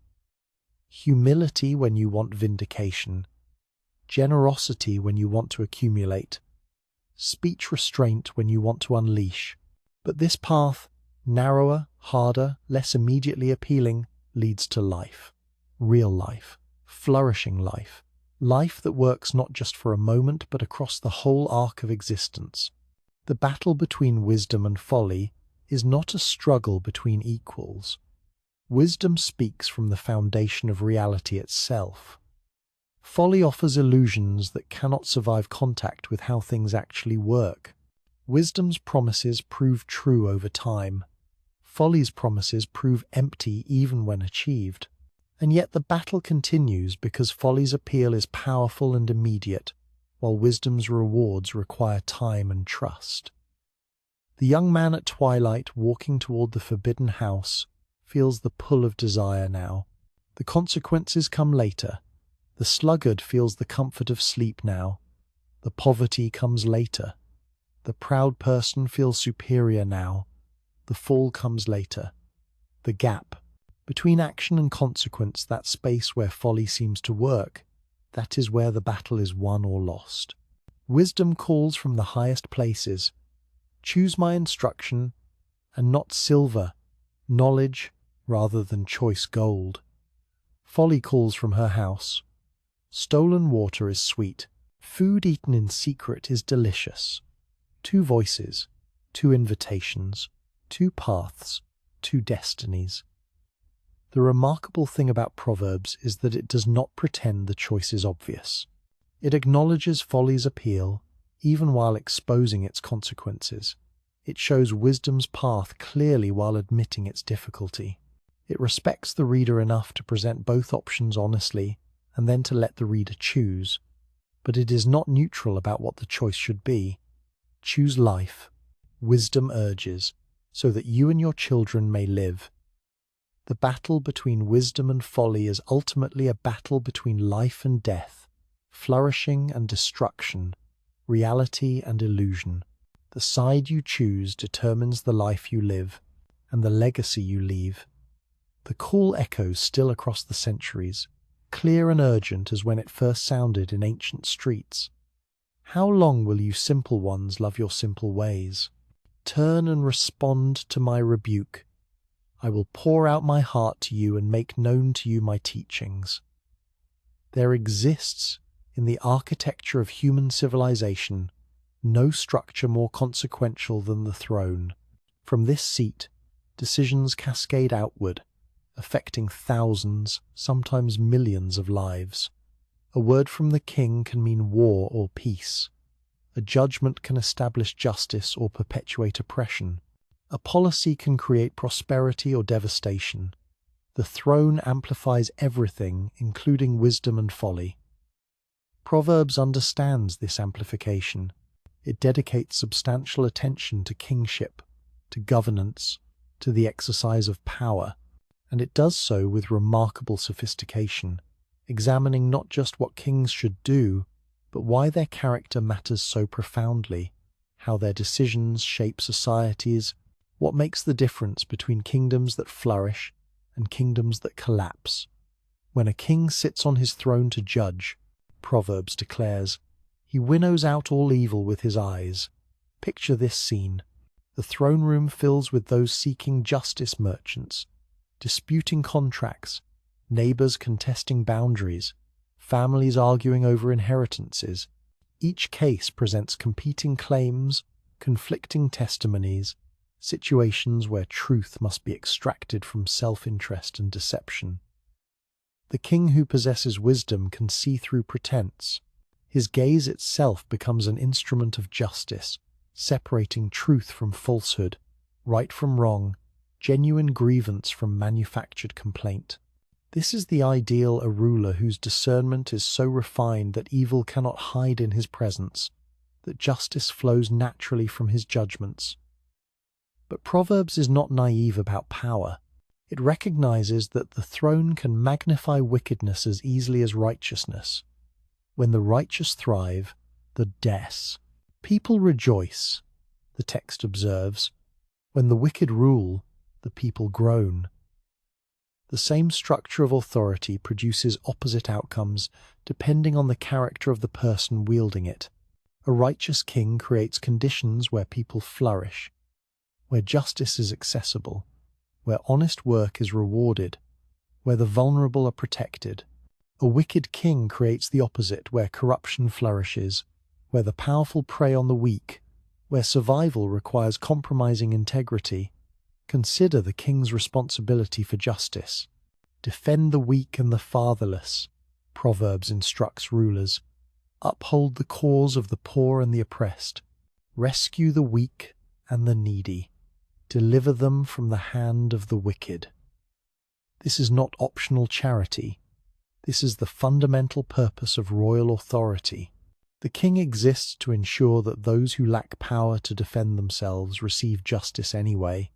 humility when you want vindication, generosity when you want to accumulate, speech restraint when you want to unleash. But this path, narrower, harder, less immediately appealing, leads to life, real life, flourishing life, life that works not just for a moment but across the whole arc of existence. The battle between wisdom and folly is not a struggle between equals. Wisdom speaks from the foundation of reality itself. Folly offers illusions that cannot survive contact with how things actually work. Wisdom's promises prove true over time. Folly's promises prove empty even when achieved. And yet the battle continues because folly's appeal is powerful and immediate, while wisdom's rewards require time and trust. The young man at twilight walking toward the forbidden house feels the pull of desire now. The consequences come later. The sluggard feels the comfort of sleep now. The poverty comes later. The proud person feels superior now. The fall comes later. The gap between action and consequence, that space where folly seems to work, that is where the battle is won or lost. Wisdom calls from the highest places. Choose my instruction, and not silver, knowledge rather than choice gold. Folly calls from her house. Stolen water is sweet. Food eaten in secret is delicious. Two voices, two invitations, two paths, two destinies. The remarkable thing about Proverbs is that it does not pretend the choice is obvious. It acknowledges folly's appeal, even while exposing its consequences. It shows wisdom's path clearly while admitting its difficulty. It respects the reader enough to present both options honestly and then to let the reader choose. But it is not neutral about what the choice should be. Choose life, wisdom urges, so that you and your children may live. The battle between wisdom and folly is ultimately a battle between life and death, flourishing and destruction, reality and illusion. The side you choose determines the life you live and the legacy you leave. The call echoes still across the centuries, clear and urgent as when it first sounded in ancient streets. How long will you simple ones love your simple ways? Turn and respond to my rebuke. I will pour out my heart to you and make known to you my teachings. There exists, in the architecture of human civilization, no structure more consequential than the throne. From this seat, decisions cascade outward, affecting thousands, sometimes millions of lives. A word from the king can mean war or peace. A judgment can establish justice or perpetuate oppression. A policy can create prosperity or devastation. The throne amplifies everything, including wisdom and folly. Proverbs understands this amplification. It dedicates substantial attention to kingship, to governance, to the exercise of power, and it does so with remarkable sophistication, examining not just what kings should do, but why their character matters so profoundly, how their decisions shape societies, what makes the difference between kingdoms that flourish and kingdoms that collapse. When a king sits on his throne to judge, Proverbs declares, he winnows out all evil with his eyes. Picture this scene. The throne room fills with those seeking justice merchants, disputing contracts, neighbors contesting boundaries, families arguing over inheritances. Each case presents competing claims, conflicting testimonies, situations where truth must be extracted from self-interest and deception. The king who possesses wisdom can see through pretense. His gaze itself becomes an instrument of justice, separating truth from falsehood, right from wrong, genuine grievance from manufactured complaint. This is the ideal a ruler whose discernment is so refined that evil cannot hide in his presence, that justice flows naturally from his judgments. But Proverbs is not naive about power. It recognizes that the throne can magnify wickedness as easily as righteousness. When the righteous thrive, the des. People rejoice, the text observes. When the wicked rule, the people groan. The same structure of authority produces opposite outcomes depending on the character of the person wielding it. A righteous king creates conditions where people flourish, where justice is accessible, where honest work is rewarded, where the vulnerable are protected. A wicked king creates the opposite, where corruption flourishes, where the powerful prey on the weak, where survival requires compromising integrity. Consider the king's responsibility for justice. Defend the weak and the fatherless, Proverbs instructs rulers. Uphold the cause of the poor and the oppressed. Rescue the weak and the needy. Deliver them from the hand of the wicked. This is not optional charity. This is the fundamental purpose of royal authority. The king exists to ensure that those who lack power to defend themselves receive justice anyway,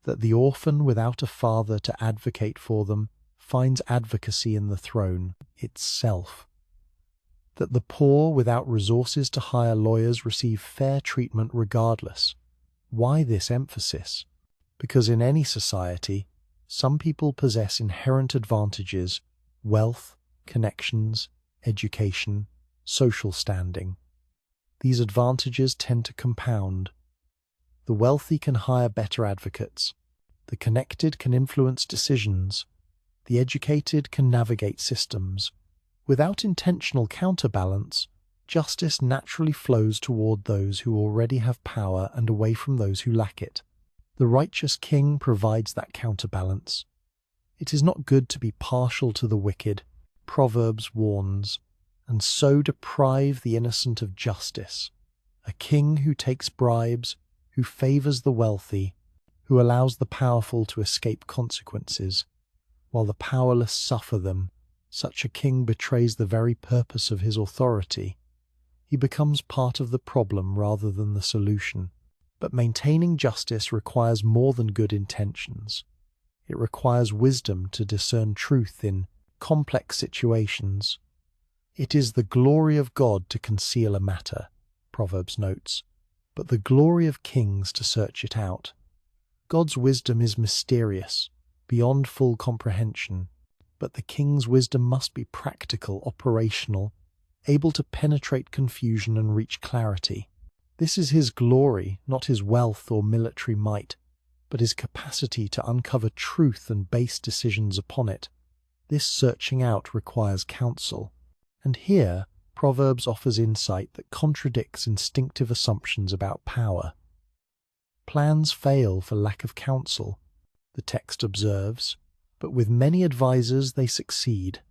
that the orphan without a father to advocate for them finds advocacy in the throne itself. that the poor without resources to hire lawyers receive fair treatment regardless. Why this emphasis? Because in any society, some people possess inherent advantages: wealth, connections, education, social standing. These advantages tend to compound. The wealthy can hire better advocates. The connected can influence decisions. The educated can navigate systems. Without intentional counterbalance, justice naturally flows toward those who already have power and away from those who lack it. The righteous king provides that counterbalance. It is not good to be partial to the wicked, Proverbs warns, and so deprive the innocent of justice. A king who takes bribes, who favors the wealthy, who allows the powerful to escape consequences, while the powerless suffer them, such a king betrays the very purpose of his authority. He becomes part of the problem rather than the solution. But maintaining justice requires more than good intentions. It requires wisdom to discern truth in complex situations. It is the glory of God to conceal a matter, Proverbs notes, but the glory of kings to search it out. God's wisdom is mysterious, beyond full comprehension, but the king's wisdom must be practical, operational, able to penetrate confusion and reach clarity. This is his glory, not his wealth or military might, but his capacity to uncover truth and base decisions upon it. This searching out requires counsel, and here Proverbs offers insight that contradicts instinctive assumptions about power. Plans fail for lack of counsel, the text observes, but with many advisers they succeed.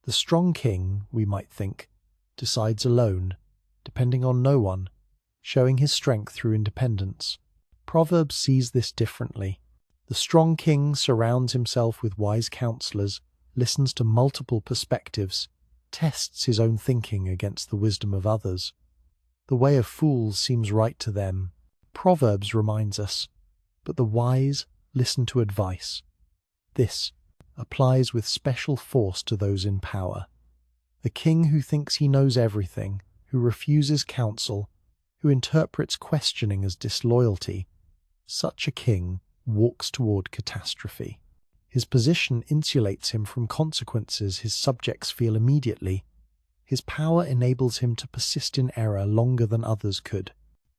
The strong king, we might think, decides alone, depending on no one, showing his strength through independence. Proverbs sees this differently. The strong king surrounds himself with wise counselors, listens to multiple perspectives, tests his own thinking against the wisdom of others. The way of fools seems right to them, Proverbs reminds us, but the wise listen to advice. This applies with special force to those in power. The king who thinks he knows everything, who refuses counsel, who interprets questioning as disloyalty, such a king walks toward catastrophe. His position insulates him from consequences his subjects feel immediately. His power enables him to persist in error longer than others could,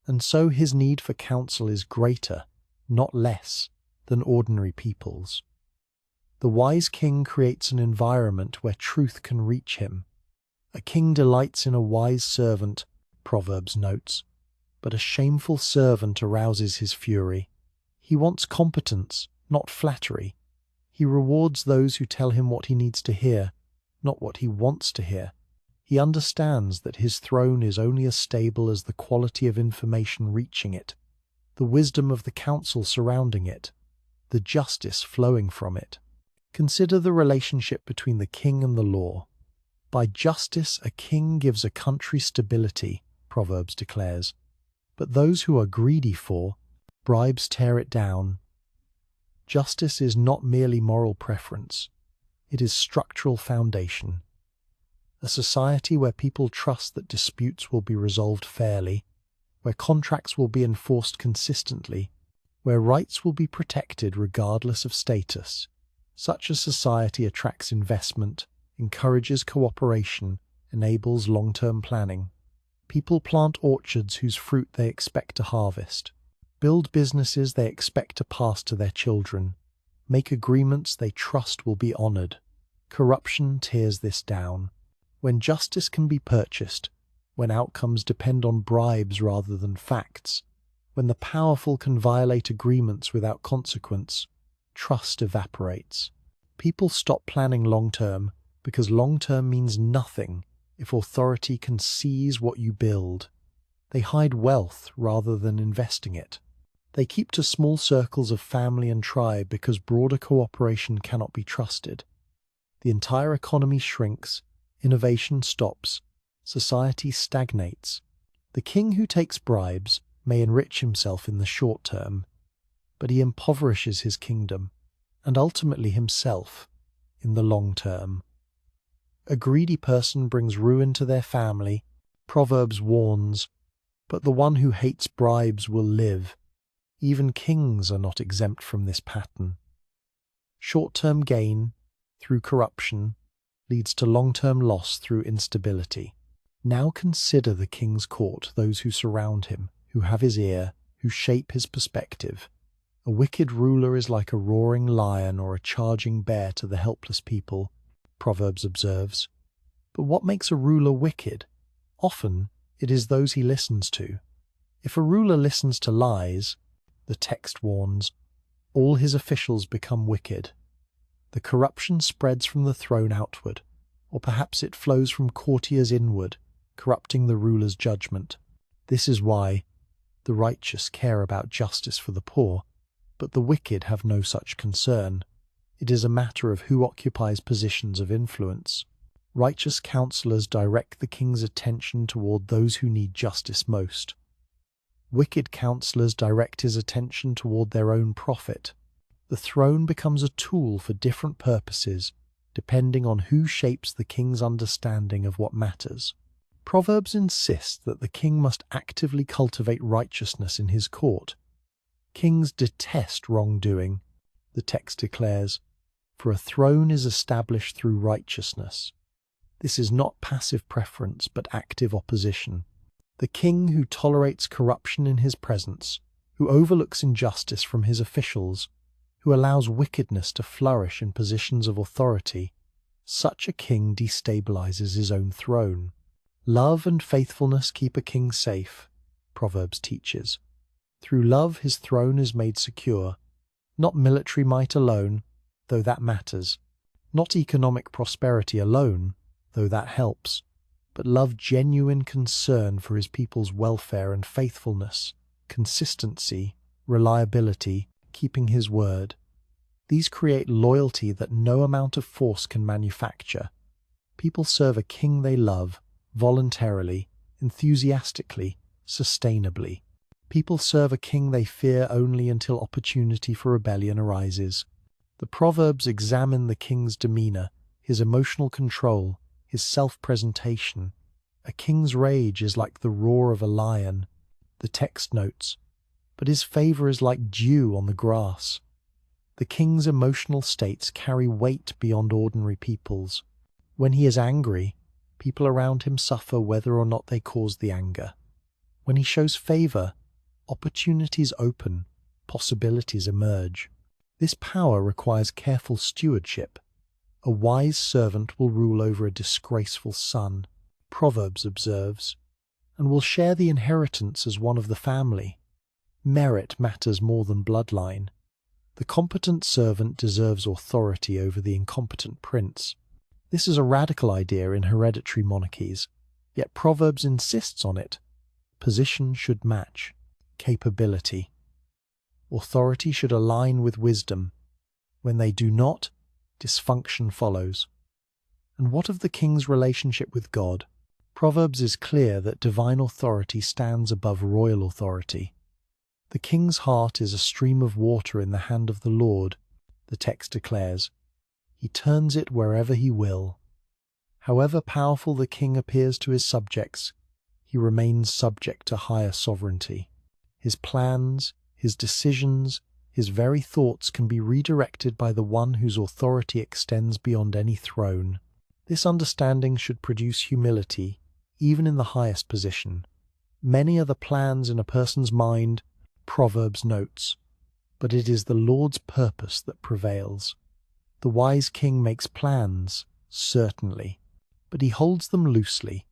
and so his need for counsel is greater, not less, than ordinary people's. The wise king creates an environment where truth can reach him. A king delights in a wise servant, Proverbs notes, but a shameful servant arouses his fury. He wants competence, not flattery. He rewards those who tell him what he needs to hear, not what he wants to hear. He understands that his throne is only as stable as the quality of information reaching it, the wisdom of the counsel surrounding it, the justice flowing from it. Consider the relationship between the king and the law. By justice a king gives a country stability, Proverbs declares, but those who are greedy for bribes tear it down. Justice is not merely moral preference, it is structural foundation. A society where people trust that disputes will be resolved fairly, where contracts will be enforced consistently, where rights will be protected regardless of status. Such a society attracts investment, encourages cooperation, enables long-term planning. People plant orchards whose fruit they expect to harvest, build businesses they expect to pass to their children, make agreements they trust will be honored. Corruption tears this down. When justice can be purchased, when outcomes depend on bribes rather than facts, when the powerful can violate agreements without consequence, trust evaporates. People stop planning long-term because long-term means nothing if authority can seize what you build. They hide wealth rather than investing it. They keep to small circles of family and tribe because broader cooperation cannot be trusted. The entire economy shrinks, innovation stops, society stagnates. The king who takes bribes may enrich himself in the short term, but he impoverishes his kingdom, and ultimately himself, in the long term. A greedy person brings ruin to their family, Proverbs warns, but the one who hates bribes will live. Even kings are not exempt from this pattern. Short-term gain through corruption leads to long-term loss through instability. Now consider the king's court, those who surround him, who have his ear, who shape his perspective. A wicked ruler is like a roaring lion or a charging bear to the helpless people, Proverbs observes. But what makes a ruler wicked? Often it is those he listens to. If a ruler listens to lies, the text warns, all his officials become wicked. The corruption spreads from the throne outward, or perhaps it flows from courtiers inward, corrupting the ruler's judgment. This is why the righteous care about justice for the poor, but the wicked have no such concern. It is a matter of who occupies positions of influence. Righteous counselors direct the king's attention toward those who need justice most. Wicked counselors direct his attention toward their own profit. The throne becomes a tool for different purposes, depending on who shapes the king's understanding of what matters. Proverbs insist that the king must actively cultivate righteousness in his court. Kings detest wrongdoing, the text declares, for a throne is established through righteousness. This is not passive preference, but active opposition. The king who tolerates corruption in his presence, who overlooks injustice from his officials, who allows wickedness to flourish in positions of authority, such a king destabilizes his own throne. Love and faithfulness keep a king safe, Proverbs teaches. Through love his throne is made secure, not military might alone, though that matters, not economic prosperity alone, though that helps, but love, genuine concern for his people's welfare and faithfulness, consistency, reliability, keeping his word. These create loyalty that no amount of force can manufacture. People serve a king they love, voluntarily, enthusiastically, sustainably. People serve a king they fear only until opportunity for rebellion arises. The Proverbs examine the king's demeanor, his emotional control, his self-presentation. A king's rage is like the roar of a lion, the text notes, but his favor is like dew on the grass. The king's emotional states carry weight beyond ordinary people's. When he is angry, people around him suffer whether or not they cause the anger. When he shows favor, opportunities open, possibilities emerge. This power requires careful stewardship. A wise servant will rule over a disgraceful son, Proverbs observes, and will share the inheritance as one of the family. Merit matters more than bloodline. The competent servant deserves authority over the incompetent prince. This is a radical idea in hereditary monarchies, yet Proverbs insists on it. Position should match capability. Authority should align with wisdom. When they do not, dysfunction follows. And what of the king's relationship with God? Proverbs is clear that divine authority stands above royal authority. The king's heart is a stream of water in the hand of the Lord, the text declares. He turns it wherever he will. However powerful the king appears to his subjects, he remains subject to higher sovereignty. His plans, his decisions, his very thoughts can be redirected by the one whose authority extends beyond any throne. This understanding should produce humility, even in the highest position. Many are the plans in a person's mind, Proverbs notes, but it is the Lord's purpose that prevails. The wise king makes plans, certainly, but he holds them loosely,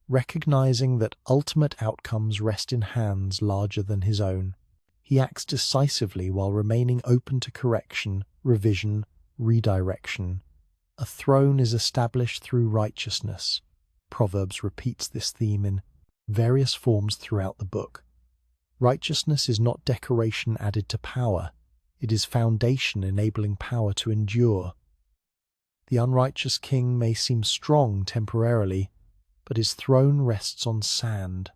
recognizing that ultimate outcomes rest in hands larger than his own. He acts decisively while remaining open to correction, revision, redirection. A throne is established through righteousness. Proverbs repeats this theme in various forms throughout the book. Righteousness is not decoration added to power. It is foundation enabling power to endure. The unrighteous king may seem strong temporarily, but his throne rests on sand.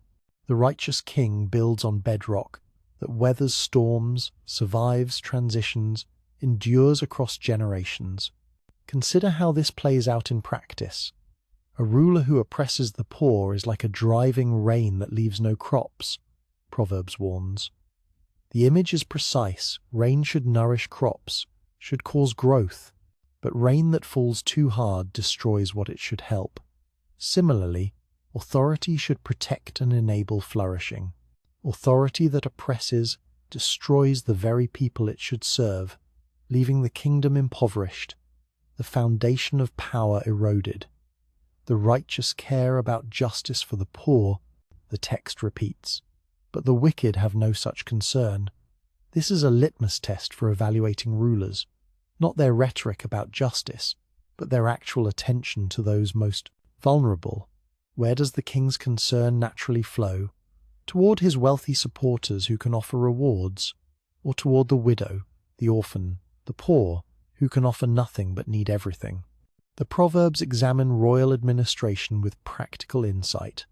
The righteous king builds on bedrock that weathers storms, survives transitions, endures across generations. Consider how this plays out in practice. A ruler who oppresses the poor is like a driving rain that leaves no crops, Proverbs warns. The image is precise. Rain should nourish crops, should cause growth, but rain that falls too hard destroys what it should help. Similarly, authority should protect and enable flourishing. Authority that oppresses destroys the very people it should serve, leaving the kingdom impoverished, the foundation of power eroded. The righteous care about justice for the poor, the text repeats, but the wicked have no such concern. This is a litmus test for evaluating rulers, not their rhetoric about justice, but their actual attention to those most vulnerable. Where does the king's concern naturally flow? Toward his wealthy supporters who can offer rewards, or toward the widow, the orphan, the poor, who can offer nothing but need everything? The Proverbs examine royal administration with practical insight.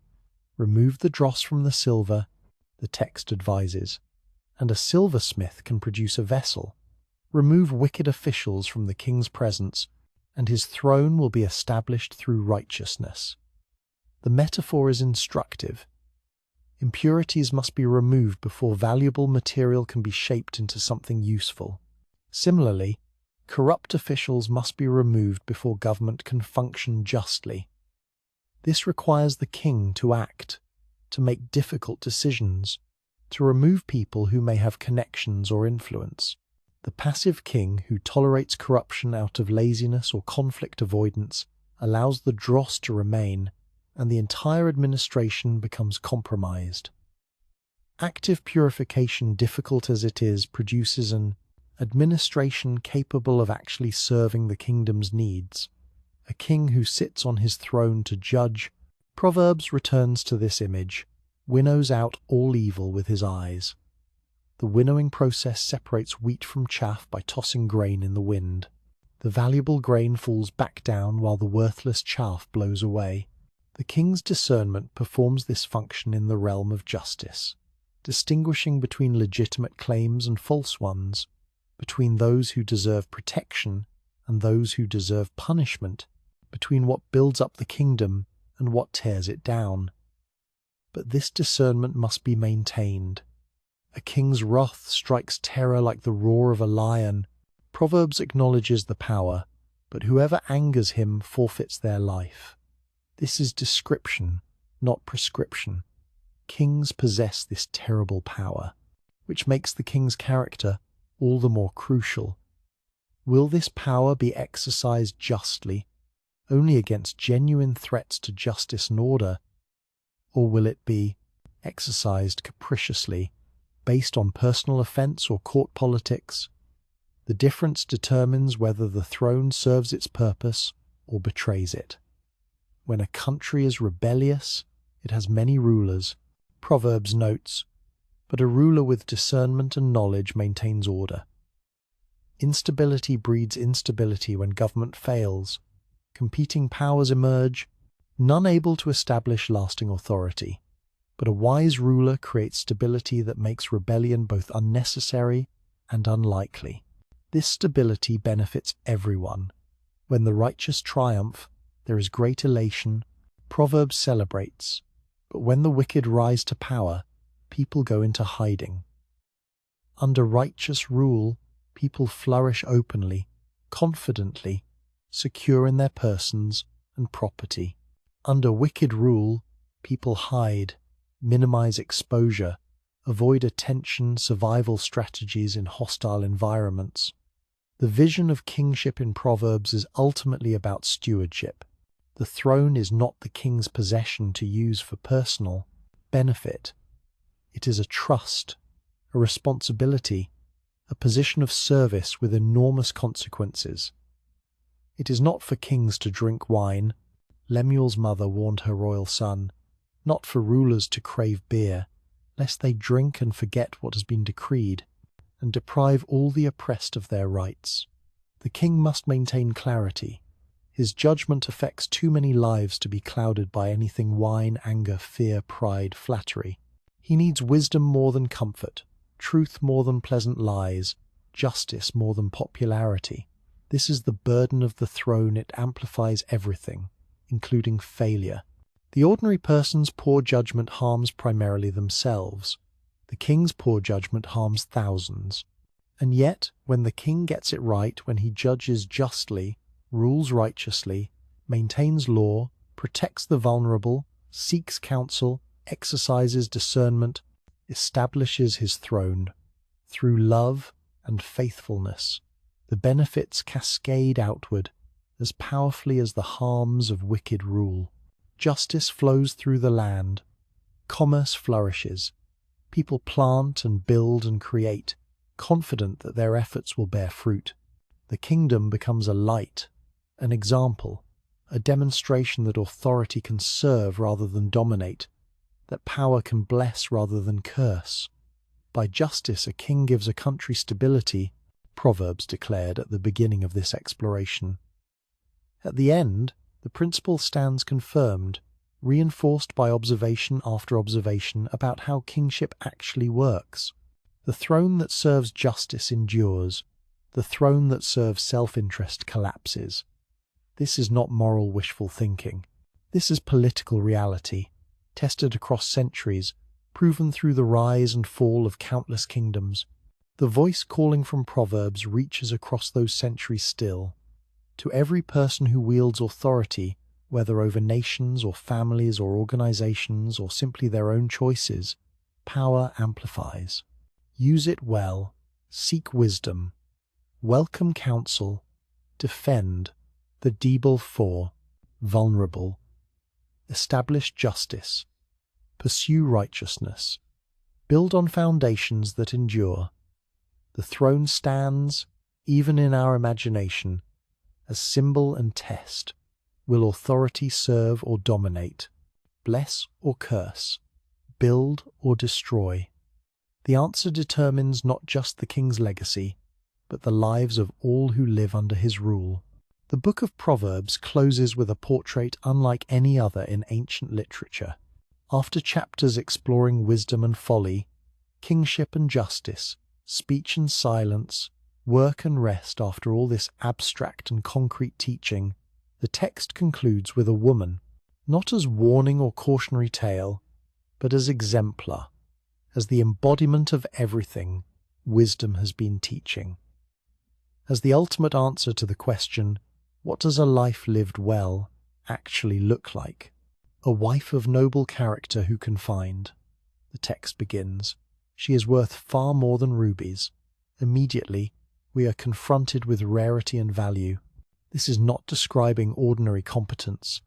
Remove the dross from the silver, the text advises, and a silversmith can produce a vessel. Remove wicked officials from the king's presence, and his throne will be established through righteousness. The metaphor is instructive. Impurities must be removed before valuable material can be shaped into something useful. Similarly, corrupt officials must be removed before government can function justly. This requires the king to act, to make difficult decisions, to remove people who may have connections or influence. The passive king who tolerates corruption out of laziness or conflict avoidance allows the dross to remain, and the entire administration becomes compromised. Active purification, difficult as it is, produces an administration capable of actually serving the kingdom's needs. A king who sits on his throne to judge. Proverbs returns to this image, winnows out all evil with his eyes. The winnowing process separates wheat from chaff by tossing grain in the wind. The valuable grain falls back down while the worthless chaff blows away. The king's discernment performs this function in the realm of justice, distinguishing between legitimate claims and false ones, between those who deserve protection and those who deserve punishment, between what builds up the kingdom and what tears it down. But this discernment must be maintained. A king's wrath strikes terror like the roar of a lion. Proverbs acknowledges the power, but whoever angers him forfeits their life. This is description, not prescription. Kings possess this terrible power, which makes the king's character all the more crucial. Will this power be exercised justly, only against genuine threats to justice and order, or will it be exercised capriciously, based on personal offense or court politics? The difference determines whether the throne serves its purpose or betrays it. When a country is rebellious, it has many rulers, Proverbs notes, but a ruler with discernment and knowledge maintains order. Instability breeds instability when government fails. Competing powers emerge, none able to establish lasting authority. But a wise ruler creates stability that makes rebellion both unnecessary and unlikely. This stability benefits everyone. When the righteous triumph, there is great elation. Proverbs celebrates. But when the wicked rise to power, people go into hiding. Under righteous rule, people flourish openly, confidently, secure in their persons and property. Under wicked rule, people hide, minimize exposure, avoid attention, survival strategies in hostile environments. The vision of kingship in Proverbs is ultimately about stewardship. The throne is not the king's possession to use for personal benefit. It is a trust, a responsibility, a position of service with enormous consequences. It is not for kings to drink wine, Lemuel's mother warned her royal son, not for rulers to crave beer, lest they drink and forget what has been decreed, and deprive all the oppressed of their rights. The king must maintain clarity. His judgment affects too many lives to be clouded by anything wine, anger, fear, pride, flattery. He needs wisdom more than comfort, truth more than pleasant lies, justice more than popularity. This is the burden of the throne. It amplifies everything. including failure. The ordinary person's poor judgment harms primarily themselves. The king's poor judgment harms thousands. And yet, when the king gets it right, when he judges justly, rules righteously, maintains law, protects the vulnerable, seeks counsel, exercises discernment, establishes his throne, through love and faithfulness, the benefits cascade outward as powerfully as the harms of wicked rule. Justice flows through the land. Commerce flourishes. People plant and build and create, confident that their efforts will bear fruit. The kingdom becomes a light, an example, a demonstration that authority can serve rather than dominate, that power can bless rather than curse. By justice a king gives a country stability, Proverbs declared at the beginning of this exploration. At the end, the principle stands confirmed, reinforced by observation after observation about how kingship actually works. The throne that serves justice endures. The throne that serves self-interest collapses. This is not moral wishful thinking. This is political reality, tested across centuries, proven through the rise and fall of countless kingdoms. The voice calling from Proverbs reaches across those centuries still. To every person who wields authority, whether over nations or families or organizations or simply their own choices, power amplifies. Use it well, seek wisdom, welcome counsel, defend the deeble for, vulnerable, establish justice, pursue righteousness, build on foundations that endure. The throne stands, even in our imagination, as symbol and test. Will authority serve or dominate, bless or curse, build or destroy? The answer determines not just the king's legacy, but the lives of all who live under his rule. The book of Proverbs closes with a portrait unlike any other in ancient literature. After chapters exploring wisdom and folly, kingship and justice, speech and silence, work and rest, after all this abstract and concrete teaching, the text concludes with a woman, not as warning or cautionary tale, but as exemplar, as the embodiment of everything wisdom has been teaching. As the ultimate answer to the question, what does a life lived well actually look like? A wife of noble character who can find, the text begins, she is worth far more than rubies. Immediately, we are confronted with rarity and value. This is not describing ordinary competence.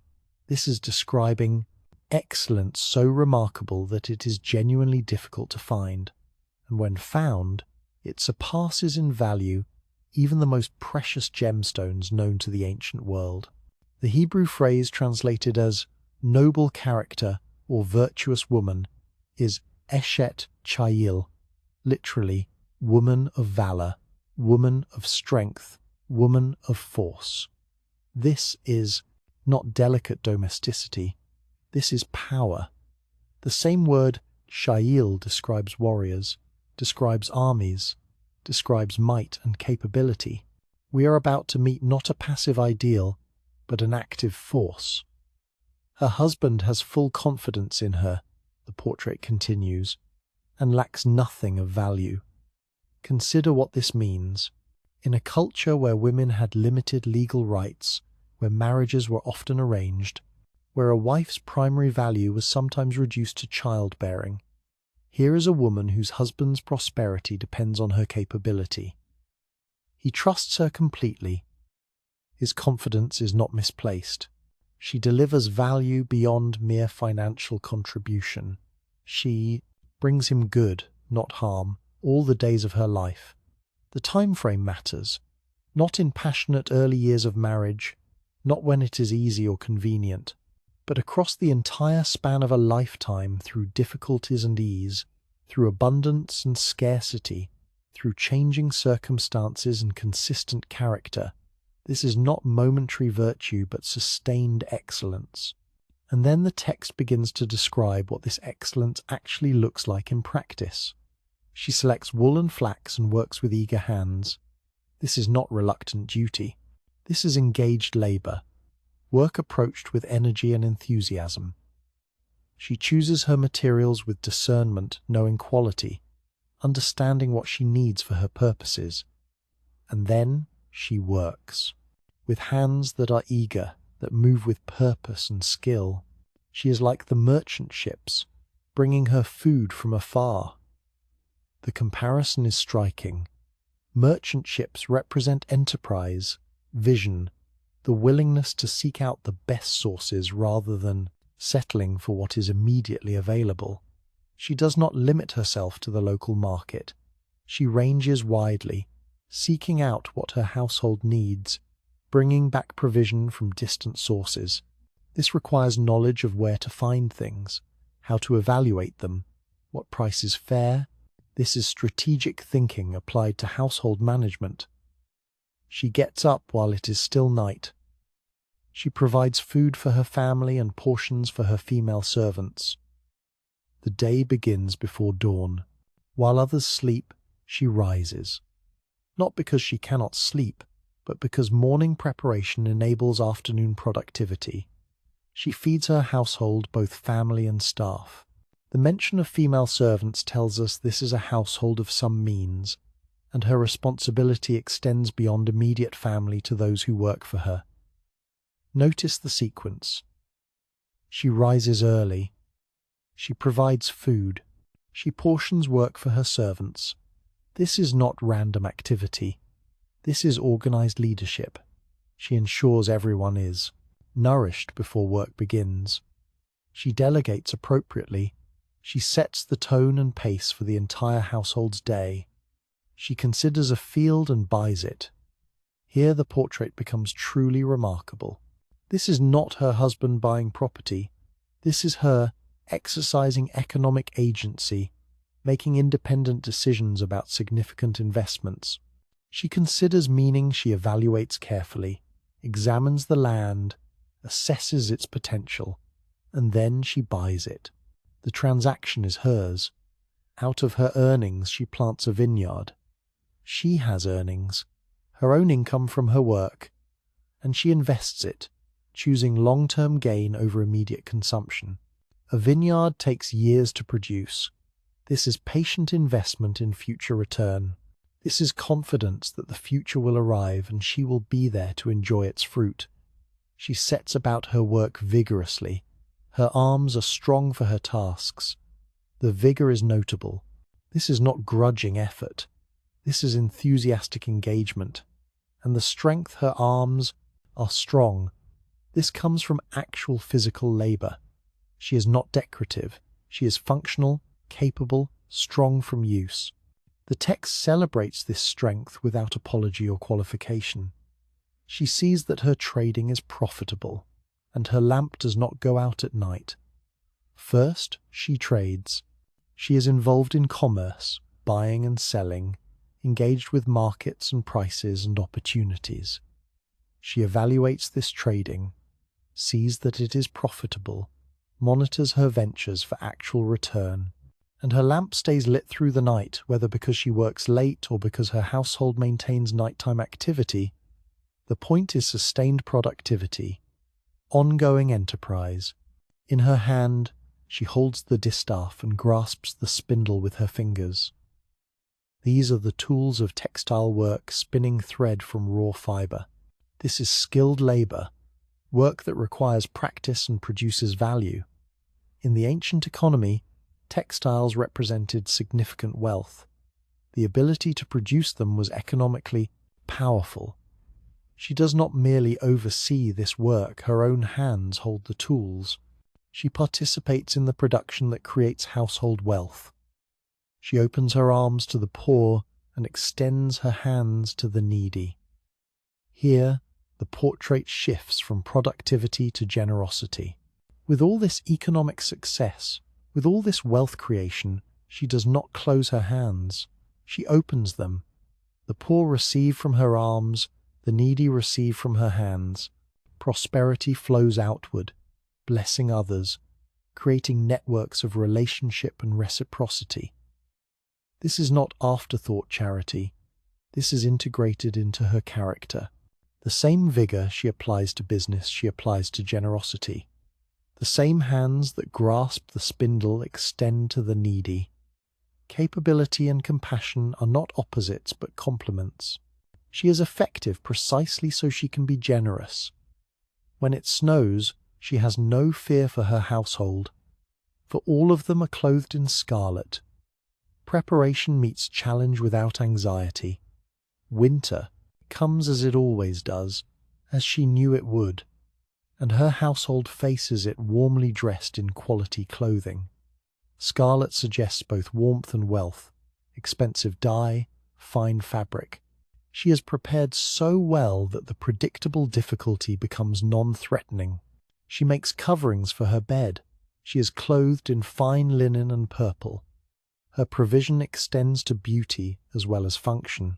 This is describing excellence so remarkable that it is genuinely difficult to find, and when found, it surpasses in value even the most precious gemstones known to the ancient world. The Hebrew phrase translated as noble character or virtuous woman is eshet chayil, literally woman of valor, woman of strength, woman of force. This is not delicate domesticity. This is power. The same word chayil describes warriors, describes armies, describes might and capability. We are about to meet not a passive ideal, but an active force. Her husband has full confidence in her, the portrait continues, and lacks nothing of value. Consider what this means. In a culture where women had limited legal rights, where marriages were often arranged, where a wife's primary value was sometimes reduced to childbearing, here is a woman whose husband's prosperity depends on her capability. He trusts her completely. His confidence is not misplaced. She delivers value beyond mere financial contribution. She brings him good, not harm, all the days of her life. The time frame matters, not in passionate early years of marriage, not when it is easy or convenient, but across the entire span of a lifetime, through difficulties and ease, through abundance and scarcity, through changing circumstances and consistent character. This is not momentary virtue but sustained excellence. And then the text begins to describe what this excellence actually looks like in practice. She selects wool and flax and works with eager hands. This is not reluctant duty. This is engaged labor. work approached with energy and enthusiasm. She chooses her materials with discernment, knowing quality, understanding what she needs for her purposes. And then she works. With hands that are eager, that move with purpose and skill. She is like the merchant ships, bringing her food from afar. The comparison is striking. Merchant ships represent enterprise, vision, the willingness to seek out the best sources rather than settling for what is immediately available. She does not limit herself to the local market. She ranges widely, seeking out what her household needs, bringing back provision from distant sources. This requires knowledge of where to find things, how to evaluate them, what price is fair. This is strategic thinking applied to household management. She gets up while it is still night. She provides food for her family and portions for her female servants. The day begins before dawn. While others sleep, she rises. Not because she cannot sleep, but because morning preparation enables afternoon productivity. She feeds her household, both family and staff. The mention of female servants tells us this is a household of some means, and her responsibility extends beyond immediate family to those who work for her. Notice the sequence. She rises early. She provides food. She portions work for her servants. This is not random activity. This is organized leadership. She ensures everyone is nourished before work begins. She delegates appropriately. She sets the tone and pace for the entire household's day. She considers a field and buys it. Here the portrait becomes truly remarkable. This is not her husband buying property. This is her exercising economic agency, making independent decisions about significant investments. She considers meaning, she evaluates carefully, examines the land, assesses its potential, and then she buys it. The transaction is hers. Out of her earnings she plants a vineyard. She has earnings, her own income from her work, and she invests it, choosing long-term gain over immediate consumption. A vineyard takes years to produce. This is patient investment in future return. This is confidence that the future will arrive and she will be there to enjoy its fruit. She sets about her work vigorously. Her arms are strong for her tasks. The vigor is notable. This is not grudging effort. This is enthusiastic engagement. And the strength her arms are strong. This comes from actual physical labor. She is not decorative. She is functional, capable, strong from use. The text celebrates this strength without apology or qualification. She sees that her trading is profitable, and her lamp does not go out at night. First, she trades. She is involved in commerce, buying and selling, engaged with markets and prices and opportunities. She evaluates this trading, sees that it is profitable, monitors her ventures for actual return, and her lamp stays lit through the night, whether because she works late or because her household maintains nighttime activity. The point is sustained productivity, ongoing enterprise. In her hand, she holds the distaff and grasps the spindle with her fingers. These are the tools of textile work, spinning thread from raw fiber. This is skilled labor, work that requires practice and produces value. In the ancient economy, textiles represented significant wealth. The ability to produce them was economically powerful. She does not merely oversee this work, her own hands hold the tools. She participates in the production that creates household wealth. She opens her arms to the poor and extends her hands to the needy. Here, the portrait shifts from productivity to generosity. With all this economic success, with all this wealth creation, she does not close her hands. She opens them. The poor receive from her arms, the needy receive from her hands. Prosperity flows outward, blessing others, creating networks of relationship and reciprocity. This is not afterthought charity. This is integrated into her character. The same vigor she applies to business she applies to generosity. The same hands that grasp the spindle extend to the needy. Capability and compassion are not opposites but complements. She is effective precisely so she can be generous. When it snows, she has no fear for her household, for all of them are clothed in scarlet. Preparation meets challenge without anxiety. Winter comes as it always does, as she knew it would, and her household faces it warmly dressed in quality clothing. Scarlet suggests both warmth and wealth, expensive dye, fine fabric. She is prepared so well that the predictable difficulty becomes non-threatening. She makes coverings for her bed. She is clothed in fine linen and purple. Her provision extends to beauty as well as function.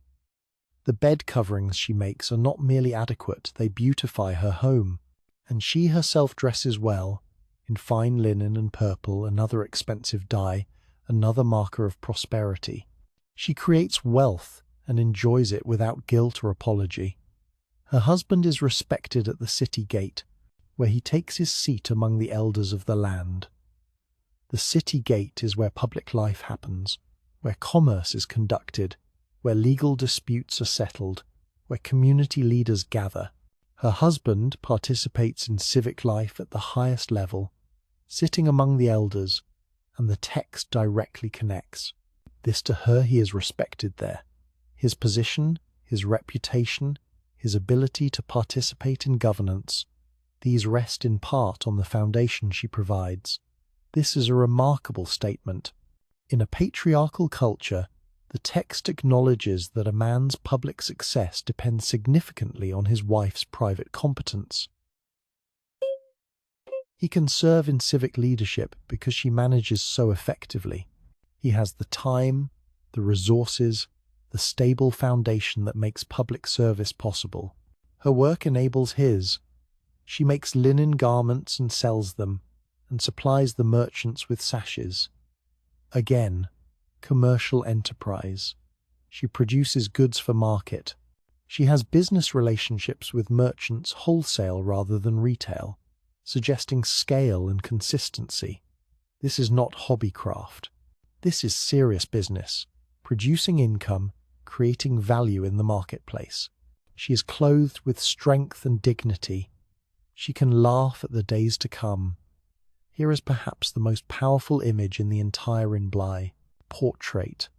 The bed coverings she makes are not merely adequate, they beautify her home. And she herself dresses well, in fine linen and purple, another expensive dye, another marker of prosperity. She creates wealth and enjoys it without guilt or apology. Her husband is respected at the city gate, where he takes his seat among the elders of the land. The city gate is where public life happens, where commerce is conducted, where legal disputes are settled, where community leaders gather. Her husband participates in civic life at the highest level, sitting among the elders, and the text directly connects. This to her he is respected there. His position, his reputation, his ability to participate in governance, these rest in part on the foundation she provides. This is a remarkable statement. In a patriarchal culture, the text acknowledges that a man's public success depends significantly on his wife's private competence. He can serve in civic leadership because she manages so effectively. He has the time, the resources, the stable foundation that makes public service possible. Her work enables his. She makes linen garments and sells them, and supplies the merchants with sashes. Again, commercial enterprise. She produces goods for market. She has business relationships with merchants wholesale rather than retail, suggesting scale and consistency. This is not hobbycraft. This is serious business, producing income, creating value in the marketplace. She is clothed with strength and dignity. She can laugh at the days to come. Here is perhaps the most powerful image in the entire Inbly portrait.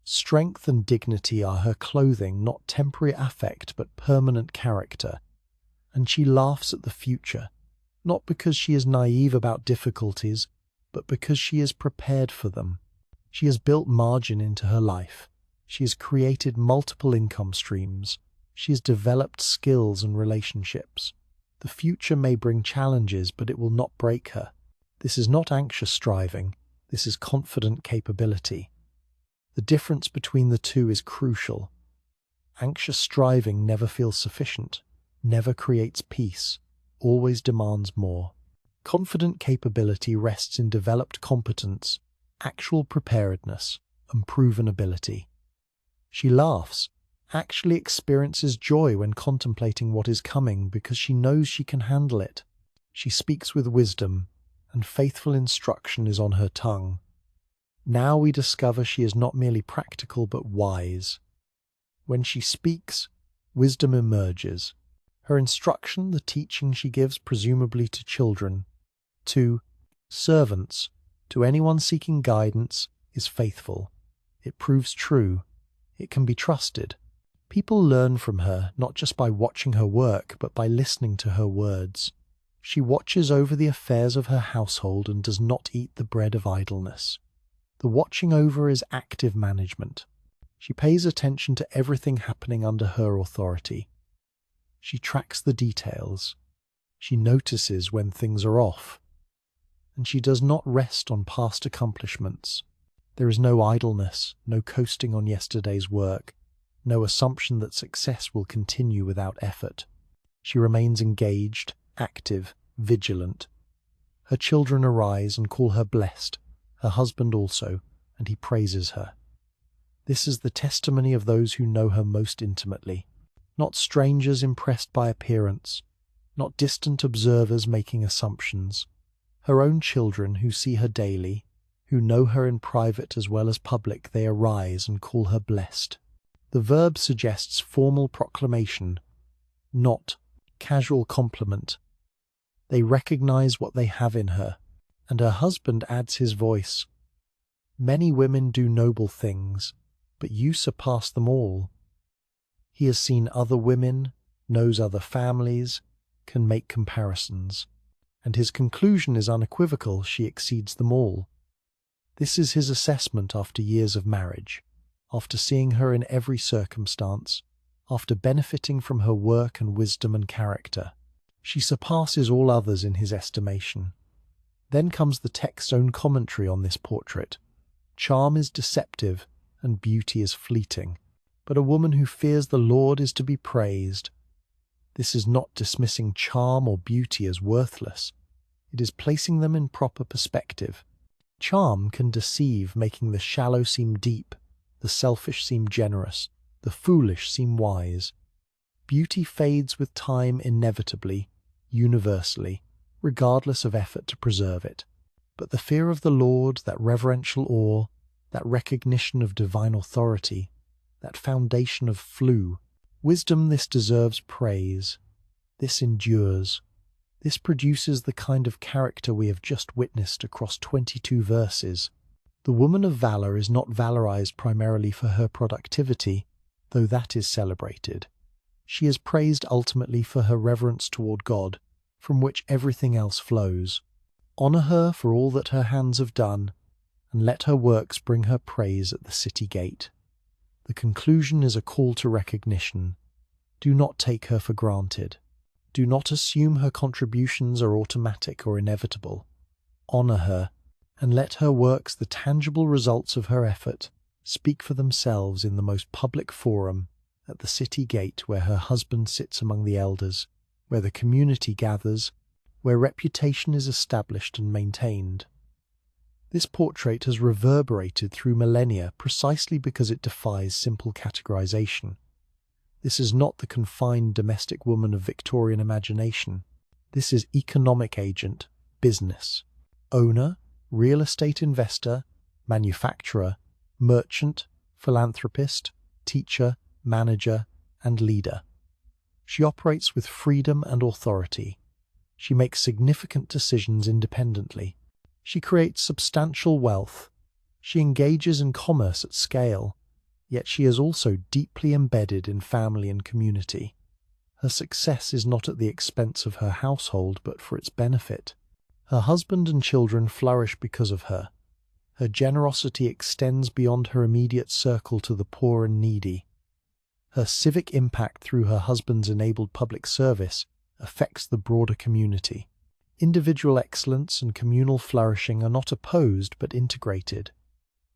Strength and dignity are her clothing, not temporary affect but permanent character. And she laughs at the future, not because she is naive about difficulties, but because she is prepared for them. She has built margin into her life. She has created multiple income streams. She has developed skills and relationships. The future may bring challenges, but it will not break her. This is not anxious striving. This is confident capability. The difference between the two is crucial. Anxious striving never feels sufficient, never creates peace, always demands more. Confident capability rests in developed competence, actual preparedness, and proven ability. She laughs, actually experiences joy when contemplating what is coming because she knows she can handle it. She speaks with wisdom, and faithful instruction is on her tongue. Now we discover she is not merely practical but wise. When she speaks, wisdom emerges. Her instruction, the teaching she gives presumably to children, to servants, to anyone seeking guidance, is faithful. It proves true. It can be trusted. People learn from her not just by watching her work, but by listening to her words. She watches over the affairs of her household and does not eat the bread of idleness. The watching over is active management. She pays attention to everything happening under her authority. She tracks the details. She notices when things are off. And she does not rest on past accomplishments. There is no idleness, no coasting on yesterday's work, no assumption that success will continue without effort. She remains engaged, active, vigilant. Her children arise and call her blessed, her husband also, and he praises her. This is the testimony of those who know her most intimately. not strangers impressed by appearance, not distant observers making assumptions. Her own children who see her daily, who know her in private as well as public, they arise and call her blessed. The verb suggests formal proclamation, not casual compliment. They recognize what they have in her, and her husband adds his voice. Many women do noble things, but you surpass them all. He has seen other women, knows other families, can make comparisons, and his conclusion is unequivocal: she exceeds them all. This is his assessment after years of marriage, after seeing her in every circumstance, after benefiting from her work and wisdom and character. She surpasses all others in his estimation. Then comes the text's own commentary on this portrait. Charm is deceptive and beauty is fleeting, but a woman who fears the Lord is to be praised. This is not dismissing charm or beauty as worthless. It is placing them in proper perspective. Charm can deceive, making the shallow seem deep, the selfish seem generous, the foolish seem wise. Beauty fades with time inevitably, universally, regardless of effort to preserve it. But the fear of the Lord, that reverential awe, that recognition of divine authority, that foundation of wisdom, this deserves praise. This endures. This produces the kind of character we have just witnessed across 22 verses. The woman of valor is not valorized primarily for her productivity, though that is celebrated. She is praised ultimately for her reverence toward God, from which everything else flows. Honor her for all that her hands have done, and let her works bring her praise at the city gate. The conclusion is a call to recognition. Do not take her for granted. Do not assume her contributions are automatic or inevitable. Honor her, and let her works, the tangible results of her effort, speak for themselves in the most public forum, at the city gate where her husband sits among the elders, where the community gathers, where reputation is established and maintained. This portrait has reverberated through millennia precisely because it defies simple categorization. This is not the confined domestic woman of Victorian imagination. This is economic agent, business, owner, real estate investor, manufacturer, merchant, philanthropist, teacher, manager, and leader. She operates with freedom and authority. She makes significant decisions independently. She creates substantial wealth. She engages in commerce at scale. Yet she is also deeply embedded in family and community. Her success is not at the expense of her household, but for its benefit. Her husband and children flourish because of her. Her generosity extends beyond her immediate circle to the poor and needy. Her civic impact through her husband's enabled public service affects the broader community. Individual excellence and communal flourishing are not opposed but integrated.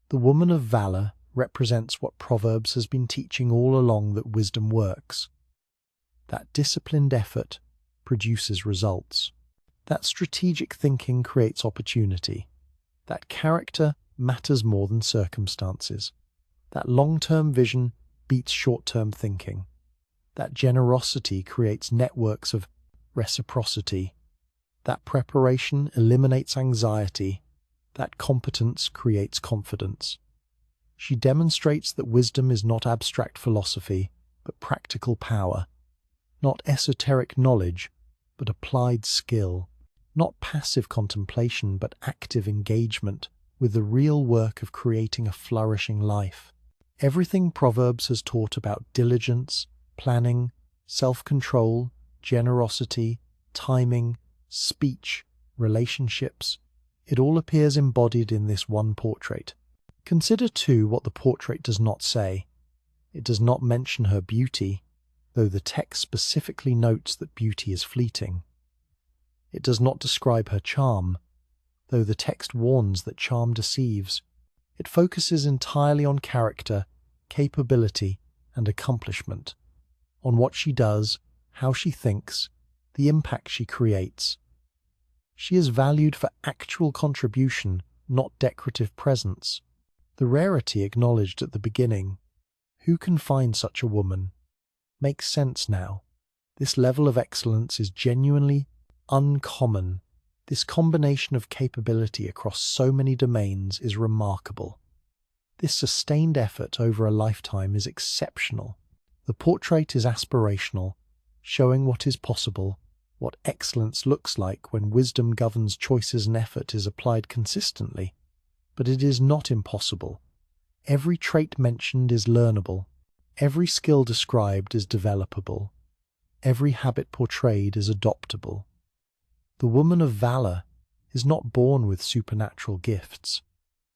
The woman of valor represents what Proverbs has been teaching all along, that wisdom works. That disciplined effort produces results. That strategic thinking creates opportunity. That character matters more than circumstances. That long-term vision beats short-term thinking. That generosity creates networks of reciprocity. That preparation eliminates anxiety. That competence creates confidence. She demonstrates that wisdom is not abstract philosophy, but practical power. Not esoteric knowledge, but applied skill. Not passive contemplation, but active engagement with the real work of creating a flourishing life. Everything Proverbs has taught about diligence, planning, self-control, generosity, timing, speech, relationships, it all appears embodied in this one portrait. Consider too what the portrait does not say. It does not mention her beauty, though the text specifically notes that beauty is fleeting. It does not describe her charm, though the text warns that charm deceives. It focuses entirely on character, capability, and accomplishment, on what she does, how she thinks, the impact she creates. She is valued for actual contribution, not decorative presence. The rarity acknowledged at the beginning. Who can find such a woman? Makes sense now. This level of excellence is genuinely uncommon. This combination of capability across so many domains is remarkable. This sustained effort over a lifetime is exceptional. The portrait is aspirational, showing what is possible, what excellence looks like when wisdom governs choices and effort is applied consistently. But it is not impossible. Every trait mentioned is learnable. Every skill described is developable. Every habit portrayed is adoptable. The woman of valor is not born with supernatural gifts.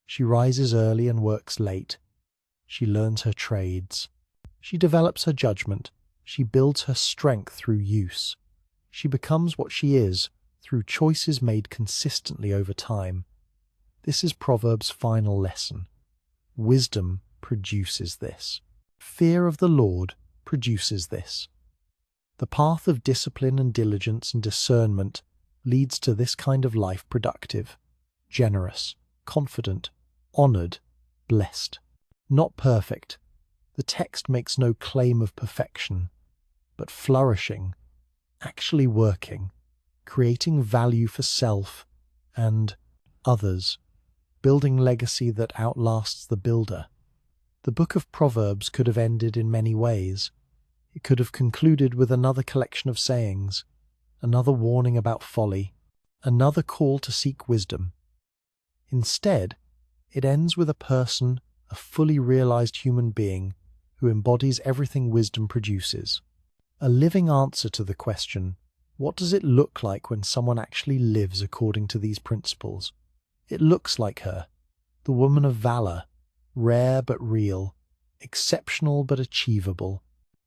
She rises early and works late. She learns her trades. She develops her judgment. She builds her strength through use. She becomes what she is through choices made consistently over time. This is Proverbs' final lesson. Wisdom produces this. Fear of the Lord produces this. The path of discipline and diligence and discernment leads to this kind of life: productive, generous, confident, honored, blessed. Not perfect. The text makes no claim of perfection, but flourishing, actually working, creating value for self and others, building legacy that outlasts the builder. The book of Proverbs could have ended in many ways. It could have concluded with another collection of sayings, another warning about folly, another call to seek wisdom. Instead, it ends with a person, a fully realized human being, who embodies everything wisdom produces. A living answer to the question, what does it look like when someone actually lives according to these principles? It looks like her, the woman of valor, rare but real, exceptional but achievable,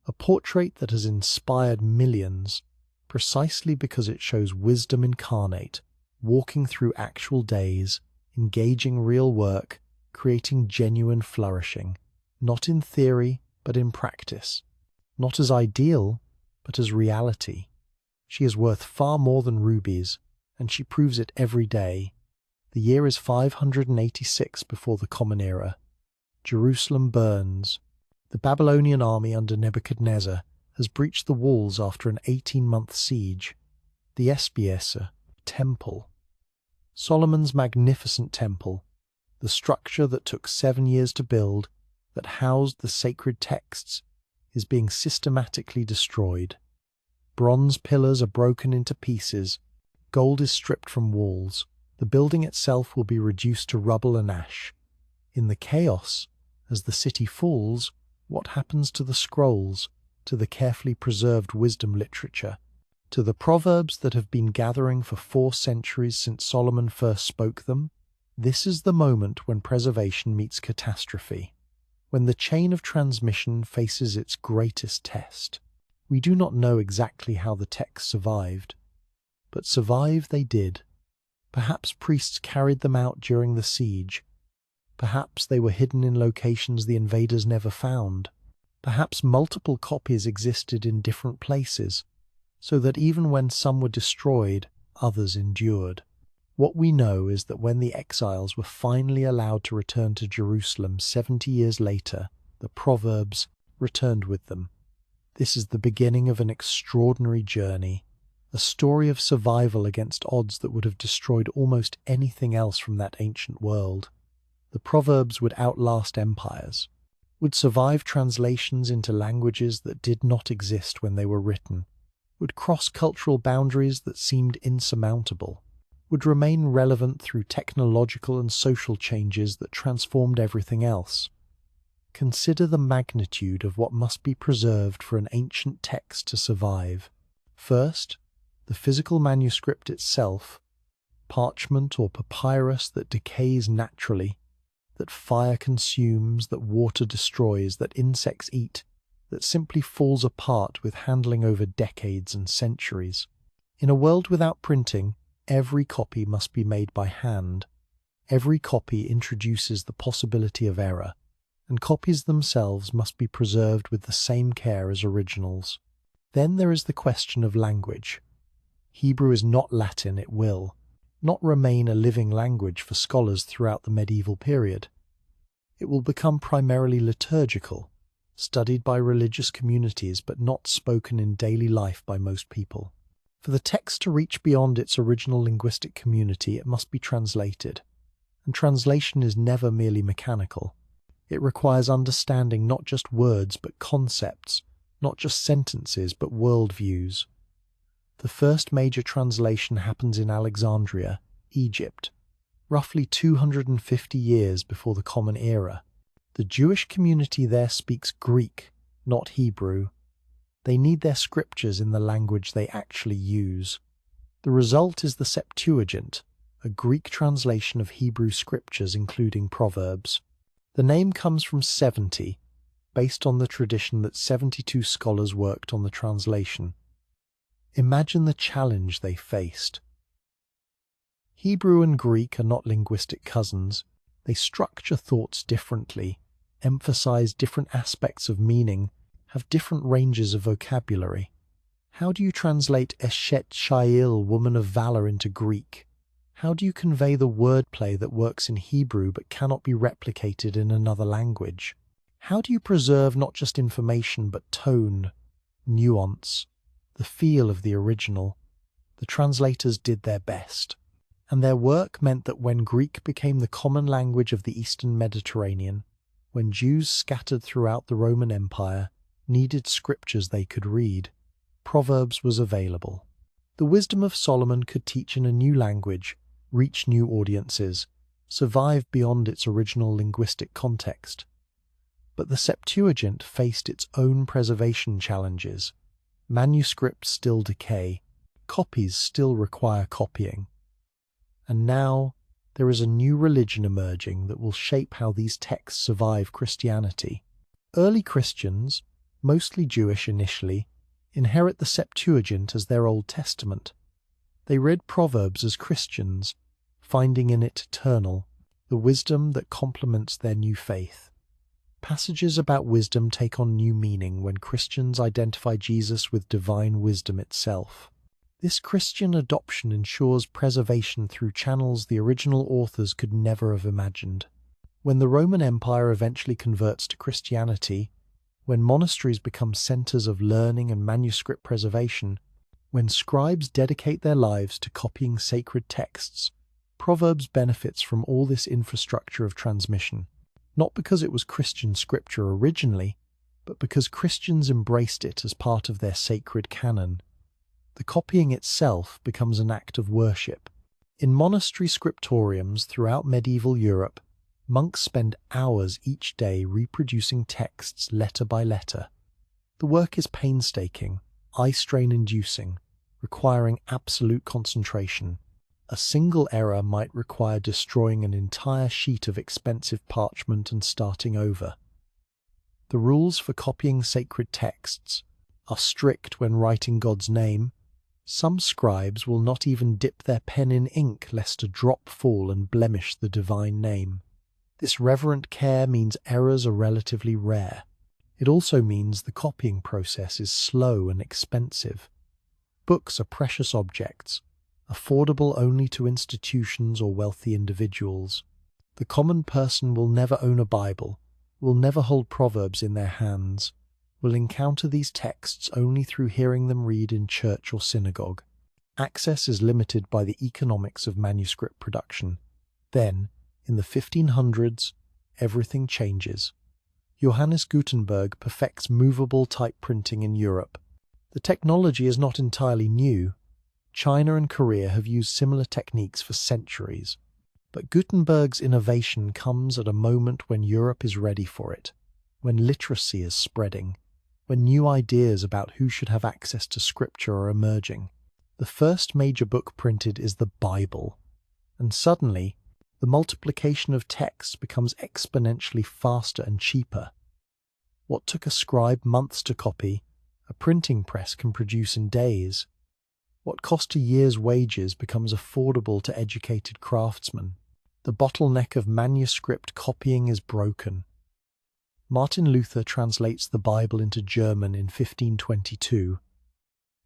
a portrait that has inspired millions, precisely because it shows wisdom incarnate, walking through actual days, engaging real work, creating genuine flourishing, not in theory but in practice, not as ideal but as reality. She is worth far more than rubies, and she proves it every day. The year is 586 before the Common Era. Jerusalem burns. The Babylonian army under Nebuchadnezzar has breached the walls after an 18-month siege. The Esbieser Temple. Solomon's magnificent temple, the structure that took 7 years to build, that housed the sacred texts, is being systematically destroyed. Bronze pillars are broken into pieces. Gold is stripped from walls. The building itself will be reduced to rubble and ash. In the chaos, as the city falls, what happens to the scrolls, to the carefully preserved wisdom literature, to the proverbs that have been gathering for 4 centuries since Solomon first spoke them? This is the moment when preservation meets catastrophe, when the chain of transmission faces its greatest test. We do not know exactly how the texts survived, but survive they did. Perhaps priests carried them out during the siege. Perhaps they were hidden in locations the invaders never found. Perhaps multiple copies existed in different places, so that even when some were destroyed, others endured. What we know is that when the exiles were finally allowed to return to Jerusalem 70 years later, the Proverbs returned with them. This is the beginning of an extraordinary journey, a story of survival against odds that would have destroyed almost anything else from that ancient world. The Proverbs would outlast empires, would survive translations into languages that did not exist when they were written, would cross cultural boundaries that seemed insurmountable, would remain relevant through technological and social changes that transformed everything else. Consider the magnitude of what must be preserved for an ancient text to survive. First, the physical manuscript itself, parchment or papyrus that decays naturally, that fire consumes, that water destroys, that insects eat, that simply falls apart with handling over decades and centuries. In a world without printing, every copy must be made by hand. Every copy introduces the possibility of error, and copies themselves must be preserved with the same care as originals. Then there is the question of language. Hebrew is not Latin, it will not remain a living language for scholars throughout the medieval period. It will become primarily liturgical, studied by religious communities but not spoken in daily life by most people. For the text to reach beyond its original linguistic community, it must be translated. And translation is never merely mechanical. It requires understanding not just words but concepts, not just sentences but worldviews. The first major translation happens in Alexandria, Egypt, roughly 250 years before the Common Era. The Jewish community there speaks Greek, not Hebrew. They need their scriptures in the language they actually use. The result is the Septuagint, a Greek translation of Hebrew scriptures including Proverbs. The name comes from 70, based on the tradition that 72 scholars worked on the translation. Imagine the challenge they faced. Hebrew and Greek are not linguistic cousins. They structure thoughts differently, emphasize different aspects of meaning, have different ranges of vocabulary. How do you translate Eshet Sha'il, woman of valor, into Greek? How do you convey the wordplay that works in Hebrew but cannot be replicated in another language? How do you preserve not just information but tone, nuance, the feel of the original? The translators did their best. And their work meant that when Greek became the common language of the Eastern Mediterranean, when Jews scattered throughout the Roman Empire needed scriptures they could read, Proverbs was available. The wisdom of Solomon could teach in a new language, reach new audiences, survive beyond its original linguistic context. But the Septuagint faced its own preservation challenges. Manuscripts still decay, copies still require copying. And now there is a new religion emerging that will shape how these texts survive Christianity. Early Christians, mostly Jewish initially, inherit the Septuagint as their Old Testament. They read Proverbs as Christians, finding in it eternal, the wisdom that complements their new faith. Passages about wisdom take on new meaning when Christians identify Jesus with divine wisdom itself. This Christian adoption ensures preservation through channels the original authors could never have imagined. When the Roman Empire eventually converts to Christianity, when monasteries become centers of learning and manuscript preservation, when scribes dedicate their lives to copying sacred texts, Proverbs benefits from all this infrastructure of transmission, not because it was Christian scripture originally, but because Christians embraced it as part of their sacred canon. The copying itself becomes an act of worship. In monastery scriptoriums throughout medieval Europe, monks spend hours each day reproducing texts letter by letter. The work is painstaking, eye-strain-inducing, requiring absolute concentration. A single error might require destroying an entire sheet of expensive parchment and starting over. The rules for copying sacred texts are strict when writing God's name. Some scribes will not even dip their pen in ink lest a drop fall and blemish the divine name. This reverent care means errors are relatively rare. It also means the copying process is slow and expensive. Books are precious objects, affordable only to institutions or wealthy individuals. The common person will never own a Bible, will never hold Proverbs in their hands, will encounter these texts only through hearing them read in church or synagogue. Access is limited by the economics of manuscript production. Then, in the 1500s, everything changes. Johannes Gutenberg perfects movable type printing in Europe. The technology is not entirely new. China and Korea have used similar techniques for centuries. But Gutenberg's innovation comes at a moment when Europe is ready for it, when literacy is spreading, when new ideas about who should have access to scripture are emerging. The first major book printed is the Bible, and suddenly the multiplication of texts becomes exponentially faster and cheaper. What took a scribe months to copy, a printing press can produce in days. What cost a year's wages becomes affordable to educated craftsmen. The bottleneck of manuscript copying is broken. Martin Luther translates the Bible into German in 1522.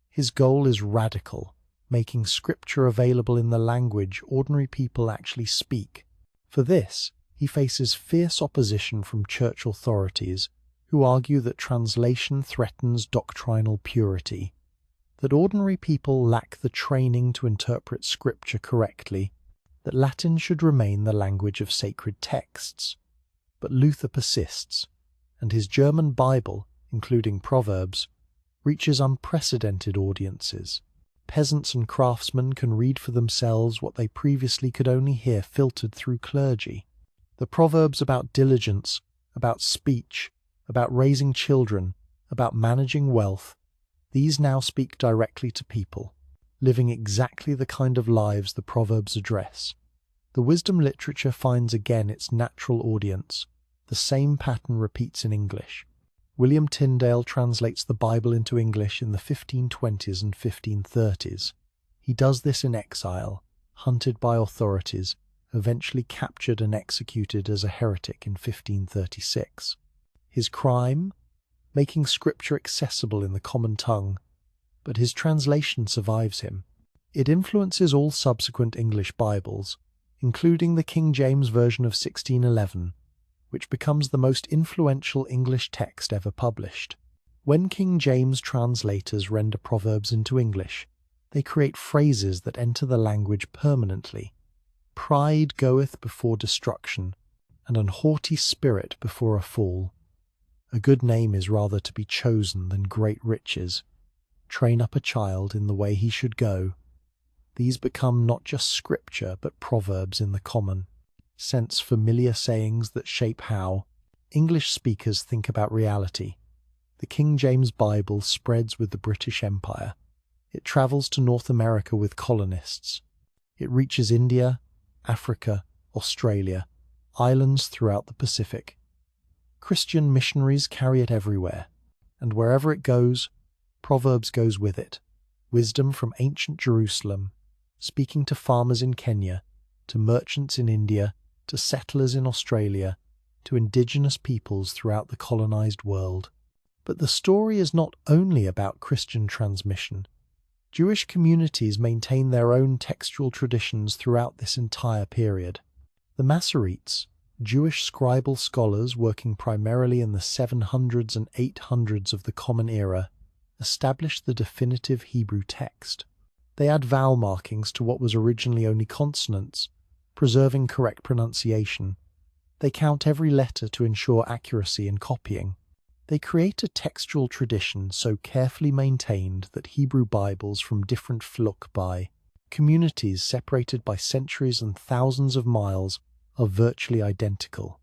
His goal is radical, making scripture available in the language ordinary people actually speak. For this, he faces fierce opposition from church authorities, who argue that translation threatens doctrinal purity, that ordinary people lack the training to interpret Scripture correctly, that Latin should remain the language of sacred texts. But Luther persists, and his German Bible, including Proverbs, reaches unprecedented audiences. Peasants and craftsmen can read for themselves what they previously could only hear filtered through clergy. The Proverbs about diligence, about speech, about raising children, about managing wealth, these now speak directly to people, living exactly the kind of lives the Proverbs address. The wisdom literature finds again its natural audience. The same pattern repeats in English. William Tyndale translates the Bible into English in the 1520s and 1530s. He does this in exile, hunted by authorities, eventually captured and executed as a heretic in 1536. His crime? Making Scripture accessible in the common tongue, but his translation survives him. It influences all subsequent English Bibles, including the King James Version of 1611, which becomes the most influential English text ever published. When King James translators render Proverbs into English, they create phrases that enter the language permanently. Pride goeth before destruction, and an haughty spirit before a fall. A good name is rather to be chosen than great riches. Train up a child in the way he should go. These become not just scripture, but proverbs in the common sense, familiar sayings that shape how English speakers think about reality. The King James Bible spreads with the British Empire. It travels to North America with colonists. It reaches India, Africa, Australia, islands throughout the Pacific. Christian missionaries carry it everywhere, and wherever it goes, Proverbs goes with it. Wisdom from ancient Jerusalem, speaking to farmers in Kenya, to merchants in India, to settlers in Australia, to indigenous peoples throughout the colonized world. But the story is not only about Christian transmission. Jewish communities maintain their own textual traditions throughout this entire period. The Masoretes, Jewish scribal scholars working primarily in the 700s and 800s of the Common Era, established the definitive Hebrew text. They add vowel markings to what was originally only consonants, preserving correct pronunciation. They count every letter to ensure accuracy in copying. They create a textual tradition so carefully maintained that Hebrew Bibles from different Flukbai, communities separated by centuries and thousands of miles, are virtually identical.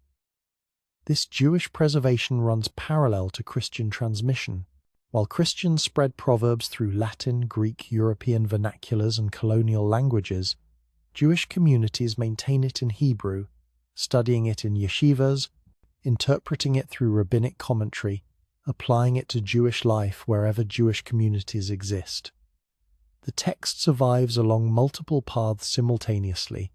This Jewish preservation runs parallel to Christian transmission. While Christians spread Proverbs through Latin, Greek, European vernaculars and colonial languages, Jewish communities maintain it in Hebrew, studying it in yeshivas, interpreting it through rabbinic commentary, applying it to Jewish life wherever Jewish communities exist. The text survives along multiple paths simultaneously,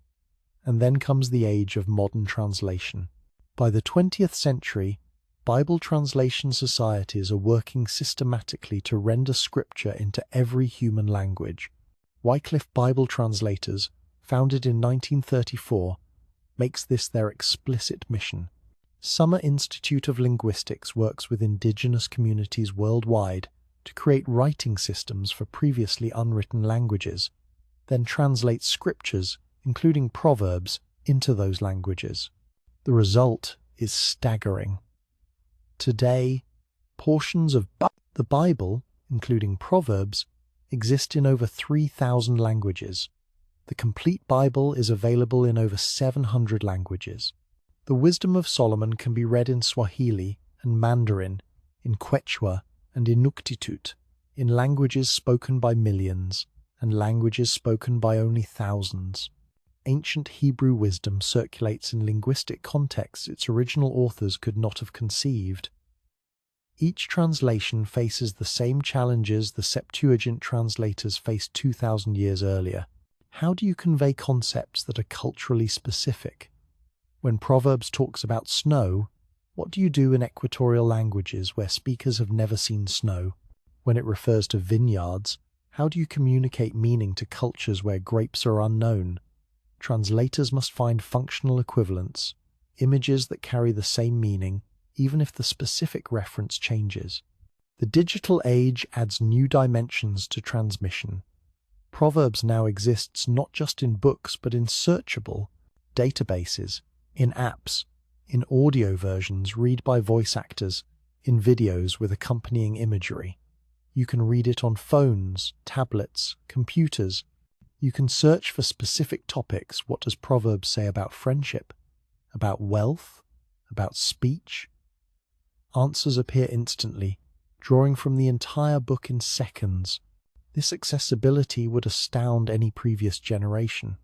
and then comes the age of modern translation. By the 20th century, Bible translation societies are working systematically to render Scripture into every human language. Wycliffe Bible Translators, founded in 1934, makes this their explicit mission. Summer Institute of Linguistics works with indigenous communities worldwide to create writing systems for previously unwritten languages, then translates scriptures, including Proverbs, into those languages. The result is staggering. Today, portions of the Bible, including Proverbs, exist in over 3,000 languages. The complete Bible is available in over 700 languages. The Wisdom of Solomon can be read in Swahili and Mandarin, in Quechua and Inuktitut, in languages spoken by millions and languages spoken by only thousands. Ancient Hebrew wisdom circulates in linguistic contexts its original authors could not have conceived. Each translation faces the same challenges the Septuagint translators faced 2,000 years earlier. How do you convey concepts that are culturally specific? When Proverbs talks about snow, what do you do in equatorial languages where speakers have never seen snow? When it refers to vineyards, how do you communicate meaning to cultures where grapes are unknown? Translators must find functional equivalents, images that carry the same meaning, even if the specific reference changes. The digital age adds new dimensions to transmission. Proverbs now exists not just in books but in searchable databases, in apps, in audio versions read by voice actors, in videos with accompanying imagery. You can read it on phones, tablets, computers. You can search for specific topics. What does Proverbs say about friendship? About wealth? About speech? Answers appear instantly, drawing from the entire book in seconds. This accessibility would astound any previous generation.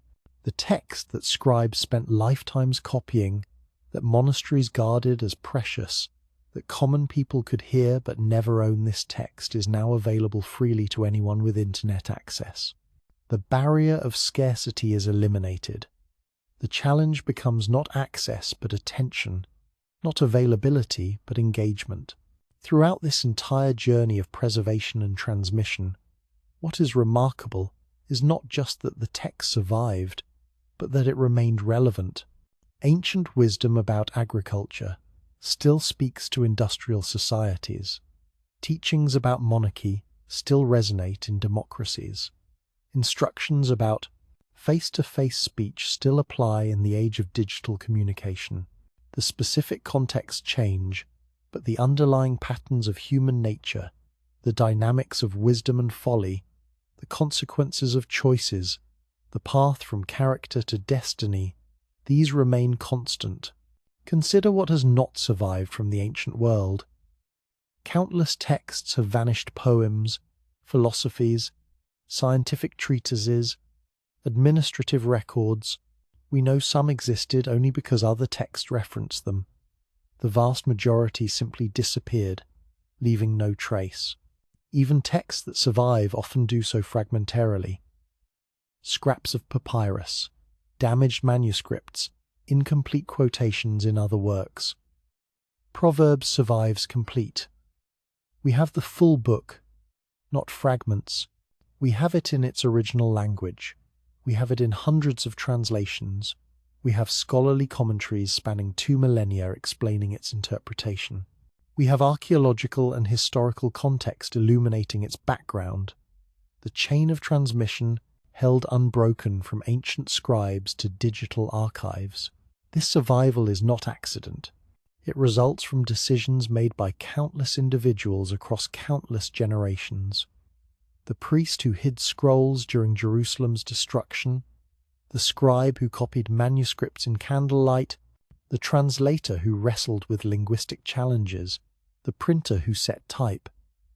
The text that scribes spent lifetimes copying, that monasteries guarded as precious, that common people could hear but never own this text, is now available freely to anyone with internet access. The barrier of scarcity is eliminated. The challenge becomes not access but attention, not availability but engagement. Throughout this entire journey of preservation and transmission, what is remarkable is not just that the text survived, but that it remained relevant. Ancient wisdom about agriculture still speaks to industrial societies. Teachings about monarchy still resonate in democracies. Instructions about face-to-face speech still apply in the age of digital communication. The specific contexts change, but the underlying patterns of human nature, the dynamics of wisdom and folly, the consequences of choices, the path from character to destiny, these remain constant. Consider what has not survived from the ancient world. Countless texts have vanished: poems, philosophies, scientific treatises, administrative records. We know some existed only because other texts referenced them. The vast majority simply disappeared, leaving no trace. Even texts that survive often do so fragmentarily. Scraps of papyrus, damaged manuscripts, incomplete quotations in other works. Proverbs survives complete. We have the full book, not fragments. We have it in its original language. We have it in hundreds of translations. We have scholarly commentaries spanning 2 millennia explaining its interpretation. We have archaeological and historical context illuminating its background. The chain of transmission held unbroken from ancient scribes to digital archives. This survival is not accident. It results from decisions made by countless individuals across countless generations. The priest who hid scrolls during Jerusalem's destruction, the scribe who copied manuscripts in candlelight, the translator who wrestled with linguistic challenges, the printer who set type,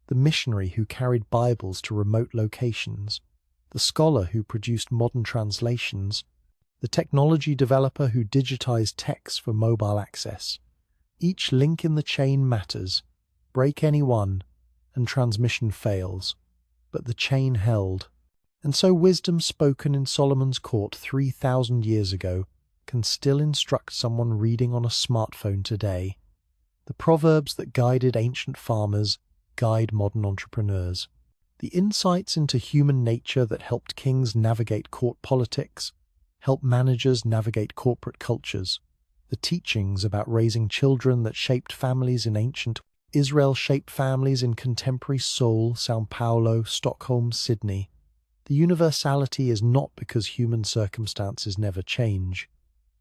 the missionary who carried Bibles to remote locations, the scholar who produced modern translations, the technology developer who digitized text for mobile access. Each link in the chain matters. Break any one, and transmission fails. But the chain held. And so wisdom spoken in Solomon's court 3,000 years ago can still instruct someone reading on a smartphone today. The proverbs that guided ancient farmers guide modern entrepreneurs. The insights into human nature that helped kings navigate court politics help managers navigate corporate cultures. The teachings about raising children that shaped families in ancient Israel shaped families in contemporary Seoul, São Paulo, Stockholm, Sydney. The universality is not because human circumstances never change.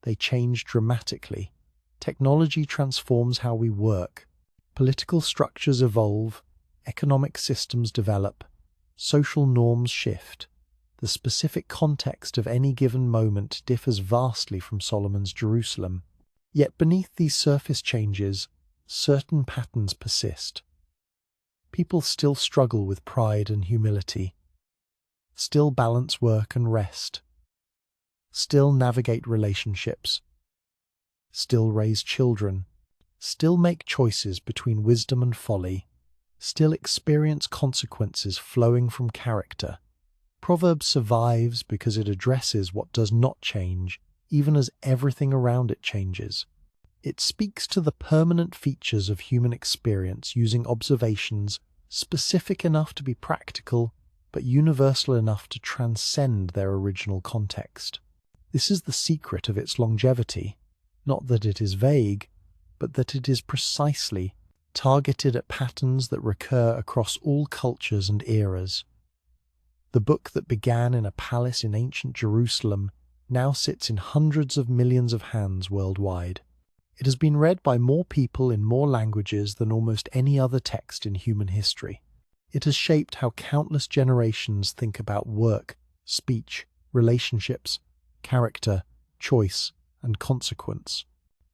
They change dramatically. Technology transforms how we work. Political structures evolve. Economic systems develop. Social norms shift. The specific context of any given moment differs vastly from Solomon's Jerusalem. Yet beneath these surface changes, certain patterns persist. People still struggle with pride and humility, still balance work and rest, still navigate relationships, still raise children, still make choices between wisdom and folly, still experience consequences flowing from character. Proverbs survives because it addresses what does not change, even as everything around it changes. It speaks to the permanent features of human experience using observations specific enough to be practical, but universal enough to transcend their original context. This is the secret of its longevity, not that it is vague, but that it is precisely targeted at patterns that recur across all cultures and eras. The book that began in a palace in ancient Jerusalem now sits in hundreds of millions of hands worldwide. It has been read by more people in more languages than almost any other text in human history. It has shaped how countless generations think about work, speech, relationships, character, choice, and consequence.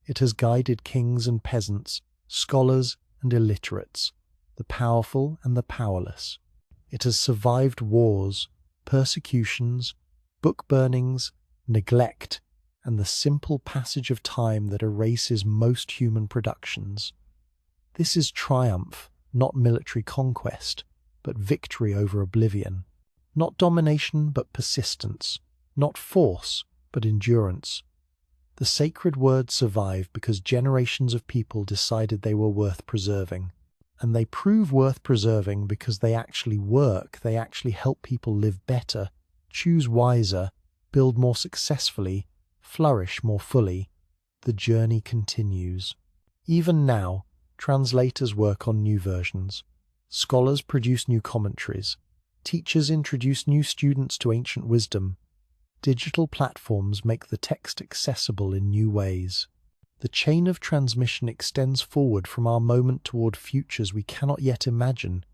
It has guided kings and peasants, scholars and illiterates, the powerful and the powerless. It has survived wars, persecutions, book burnings, neglect, and the simple passage of time that erases most human productions. This is triumph, not military conquest, but victory over oblivion. Not domination, but persistence. Not force, but endurance. The sacred words survive because generations of people decided they were worth preserving. And they prove worth preserving because they actually work, they actually help people live better, choose wiser, build more successfully, flourish more fully. The journey continues. Even now, translators work on new versions. Scholars produce new commentaries. Teachers introduce new students to ancient wisdom. Digital platforms make the text accessible in new ways. The chain of transmission extends forward from our moment toward futures we cannot yet imagine.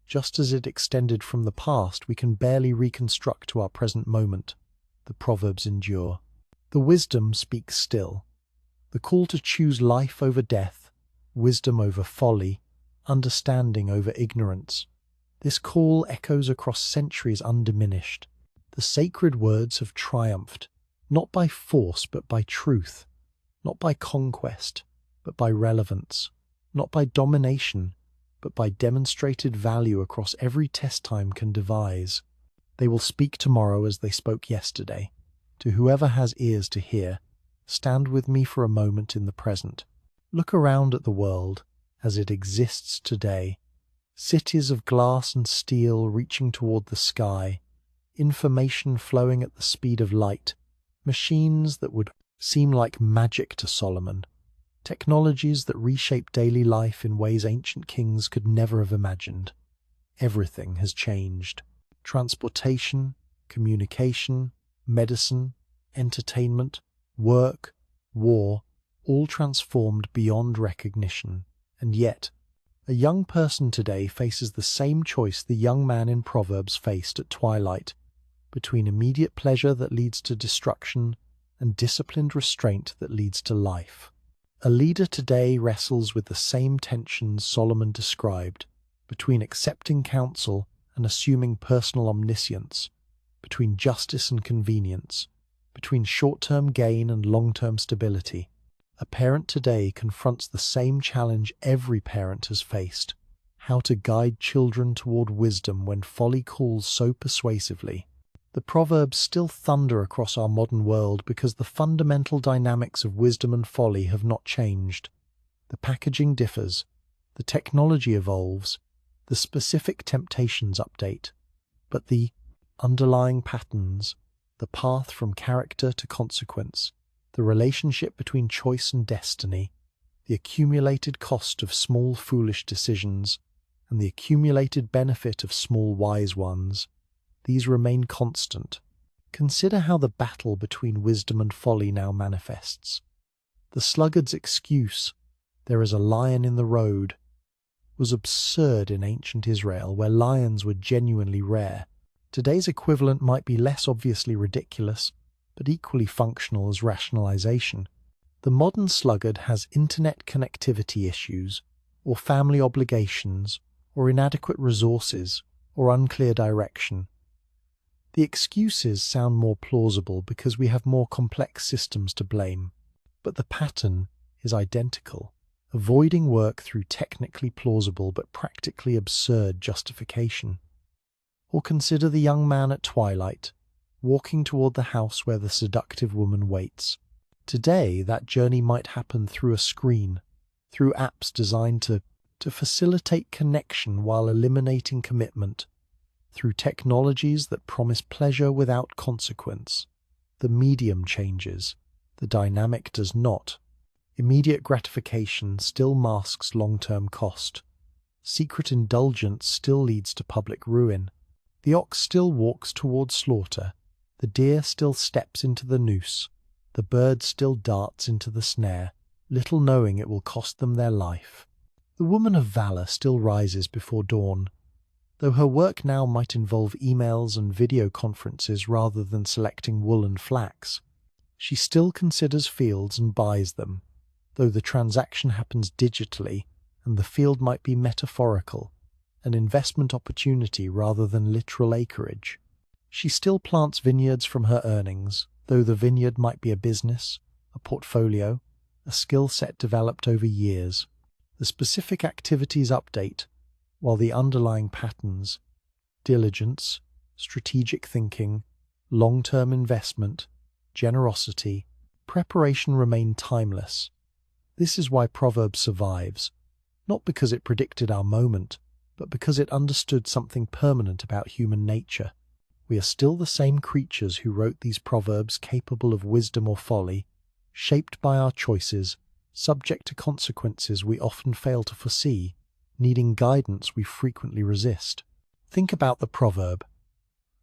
Just as it extended from the past, we can barely reconstruct to our present moment. The Proverbs endure. The wisdom speaks still. The call to choose life over death, wisdom over folly, understanding over ignorance. This call echoes across centuries undiminished. The sacred words have triumphed, not by force but by truth, not by conquest but by relevance, not by domination but by demonstrated value across every test time can devise. They will speak tomorrow as they spoke yesterday. To whoever has ears to hear, stand with me for a moment in the present. Look around at the world as it exists today. Cities of glass and steel reaching toward the sky, information flowing at the speed of light, machines that would seem like magic to Solomon, technologies that reshape daily life in ways ancient kings could never have imagined. Everything has changed. Transportation, communication, medicine, entertainment, work, war, all transformed beyond recognition. And yet, a young person today faces the same choice the young man in Proverbs faced at twilight, between immediate pleasure that leads to destruction and disciplined restraint that leads to life. A leader today wrestles with the same tensions Solomon described, between accepting counsel and assuming personal omniscience, between justice and convenience, between short-term gain and long-term stability. A parent today confronts the same challenge every parent has faced: how to guide children toward wisdom when folly calls so persuasively. The Proverbs still thunder across our modern world because the fundamental dynamics of wisdom and folly have not changed. The packaging differs, the technology evolves, the specific temptations update, but the underlying patterns, the path from character to consequence, the relationship between choice and destiny, the accumulated cost of small foolish decisions, and the accumulated benefit of small wise ones, these remain constant. Consider how the battle between wisdom and folly now manifests. The sluggard's excuse, "There is a lion in the road," was absurd in ancient Israel, where lions were genuinely rare. Today's equivalent might be less obviously ridiculous, but equally functional as rationalization. The modern sluggard has internet connectivity issues, or family obligations, or inadequate resources, or unclear direction. The excuses sound more plausible because we have more complex systems to blame, but the pattern is identical: avoiding work through technically plausible but practically absurd justification. Or consider the young man at twilight, walking toward the house where the seductive woman waits. Today, that journey might happen through a screen, through apps designed to facilitate connection while eliminating commitment, through technologies that promise pleasure without consequence. The medium changes, the dynamic does not. Immediate gratification still masks long-term cost. Secret indulgence still leads to public ruin. The ox still walks towards slaughter. The deer still steps into the noose. The bird still darts into the snare, little knowing it will cost them their life. The woman of valor still rises before dawn. Though her work now might involve emails and video conferences rather than selecting wool and flax, she still considers fields and buys them. Though the transaction happens digitally and the field might be metaphorical, an investment opportunity rather than literal acreage, she still plants vineyards from her earnings, though the vineyard might be a business, a portfolio, a skill set developed over years. The specific activities update, while the underlying patterns, diligence, strategic thinking, long-term investment, generosity, preparation remain timeless. This is why Proverbs survives, not because it predicted our moment, but because it understood something permanent about human nature. We are still the same creatures who wrote these proverbs, capable of wisdom or folly, shaped by our choices, subject to consequences we often fail to foresee, needing guidance we frequently resist. Think about the proverb.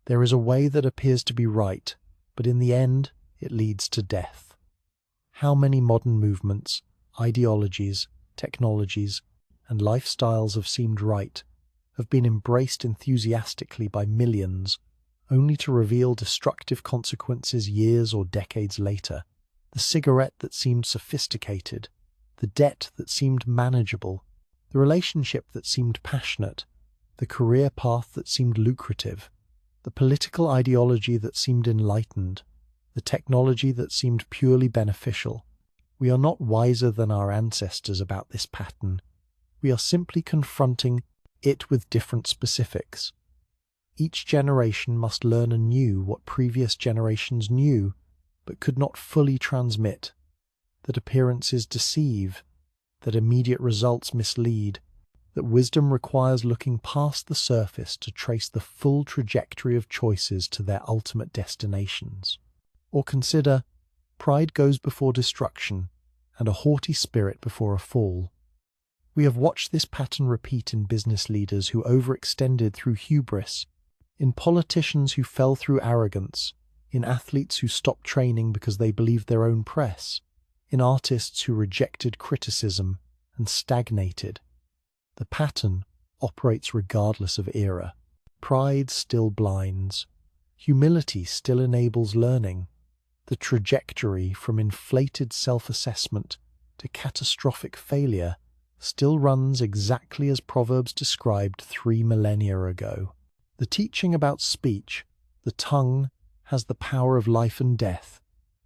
There is a way that appears to be right, but in the end it leads to death. How many modern movements, ideologies, technologies, and lifestyles have seemed right, have been embraced enthusiastically by millions, only to reveal destructive consequences years or decades later. The cigarette that seemed sophisticated, the debt that seemed manageable, the relationship that seemed passionate, the career path that seemed lucrative, the political ideology that seemed enlightened, the technology that seemed purely beneficial. We are not wiser than our ancestors about this pattern. We are simply confronting it with different specifics. Each generation must learn anew what previous generations knew, but could not fully transmit, that appearances deceive, that immediate results mislead, that wisdom requires looking past the surface to trace the full trajectory of choices to their ultimate destinations. Or consider, pride goes before destruction, and a haughty spirit before a fall. We have watched this pattern repeat in business leaders who overextended through hubris, in politicians who fell through arrogance, in athletes who stopped training because they believed their own press, in artists who rejected criticism and stagnated. The pattern operates regardless of era. Pride still blinds. Humility still enables learning. The trajectory from inflated self-assessment to catastrophic failure still runs exactly as Proverbs described 3 millennia ago. The teaching about speech, the tongue, has the power of life and death,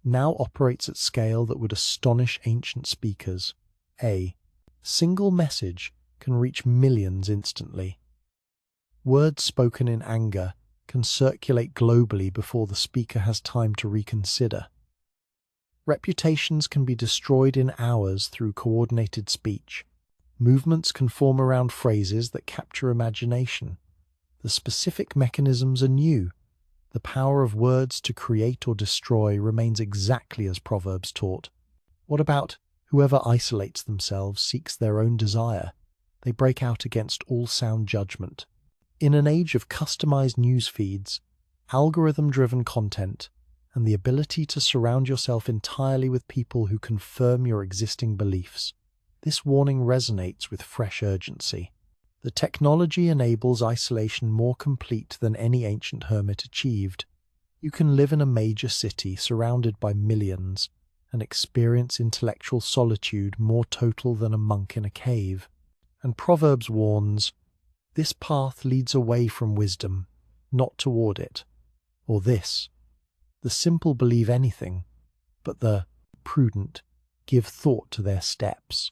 now operates at scale that would astonish ancient speakers. A single message can reach millions instantly. Words spoken in anger can circulate globally before the speaker has time to reconsider. Reputations can be destroyed in hours through coordinated speech. Movements can form around phrases that capture imagination. The specific mechanisms are new. The power of words to create or destroy remains exactly as Proverbs taught. What about whoever isolates themselves seeks their own desire? They break out against all sound judgment. In an age of customized news feeds, algorithm-driven content, and the ability to surround yourself entirely with people who confirm your existing beliefs, this warning resonates with fresh urgency. The technology enables isolation more complete than any ancient hermit achieved. You can live in a major city surrounded by millions and experience intellectual solitude more total than a monk in a cave. And Proverbs warns, this path leads away from wisdom, not toward it. Or this, the simple believe anything, but the prudent give thought to their steps.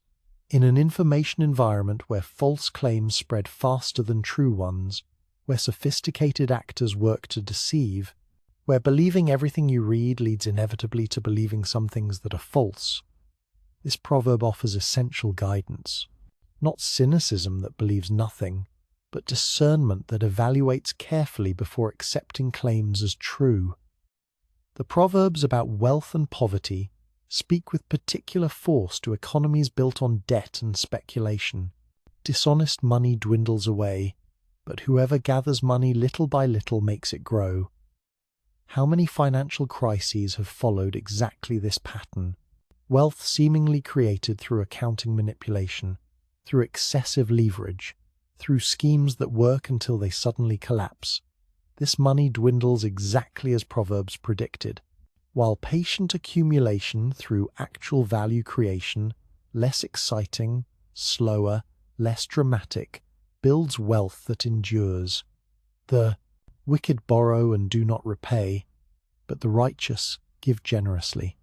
In an information environment where false claims spread faster than true ones, where sophisticated actors work to deceive, where believing everything you read leads inevitably to believing some things that are false, this proverb offers essential guidance. Not cynicism that believes nothing, but discernment that evaluates carefully before accepting claims as true. The proverbs about wealth and poverty speak with particular force to economies built on debt and speculation. Dishonest money dwindles away, but whoever gathers money little by little makes it grow. How many financial crises have followed exactly this pattern? Wealth seemingly created through accounting manipulation, through excessive leverage, through schemes that work until they suddenly collapse. This money dwindles exactly as Proverbs predicted, while patient accumulation through actual value creation, less exciting, slower, less dramatic, builds wealth that endures. The wicked borrow and do not repay, but the righteous give generously.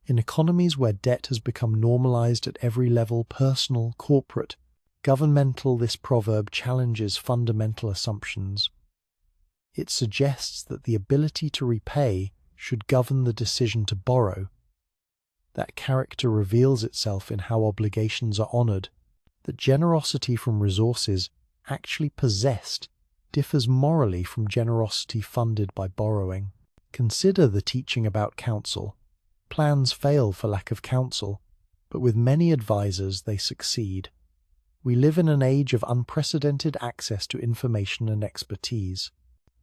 In economies where debt has become normalized at every level, personal, corporate, governmental, this proverb challenges fundamental assumptions. It suggests that the ability to repay should govern the decision to borrow. That character reveals itself in how obligations are honored, that generosity from resources actually possessed differs morally from generosity funded by borrowing. Consider the teaching about counsel. Plans fail for lack of counsel, but with many advisors they succeed. We live in an age of unprecedented access to information and expertise.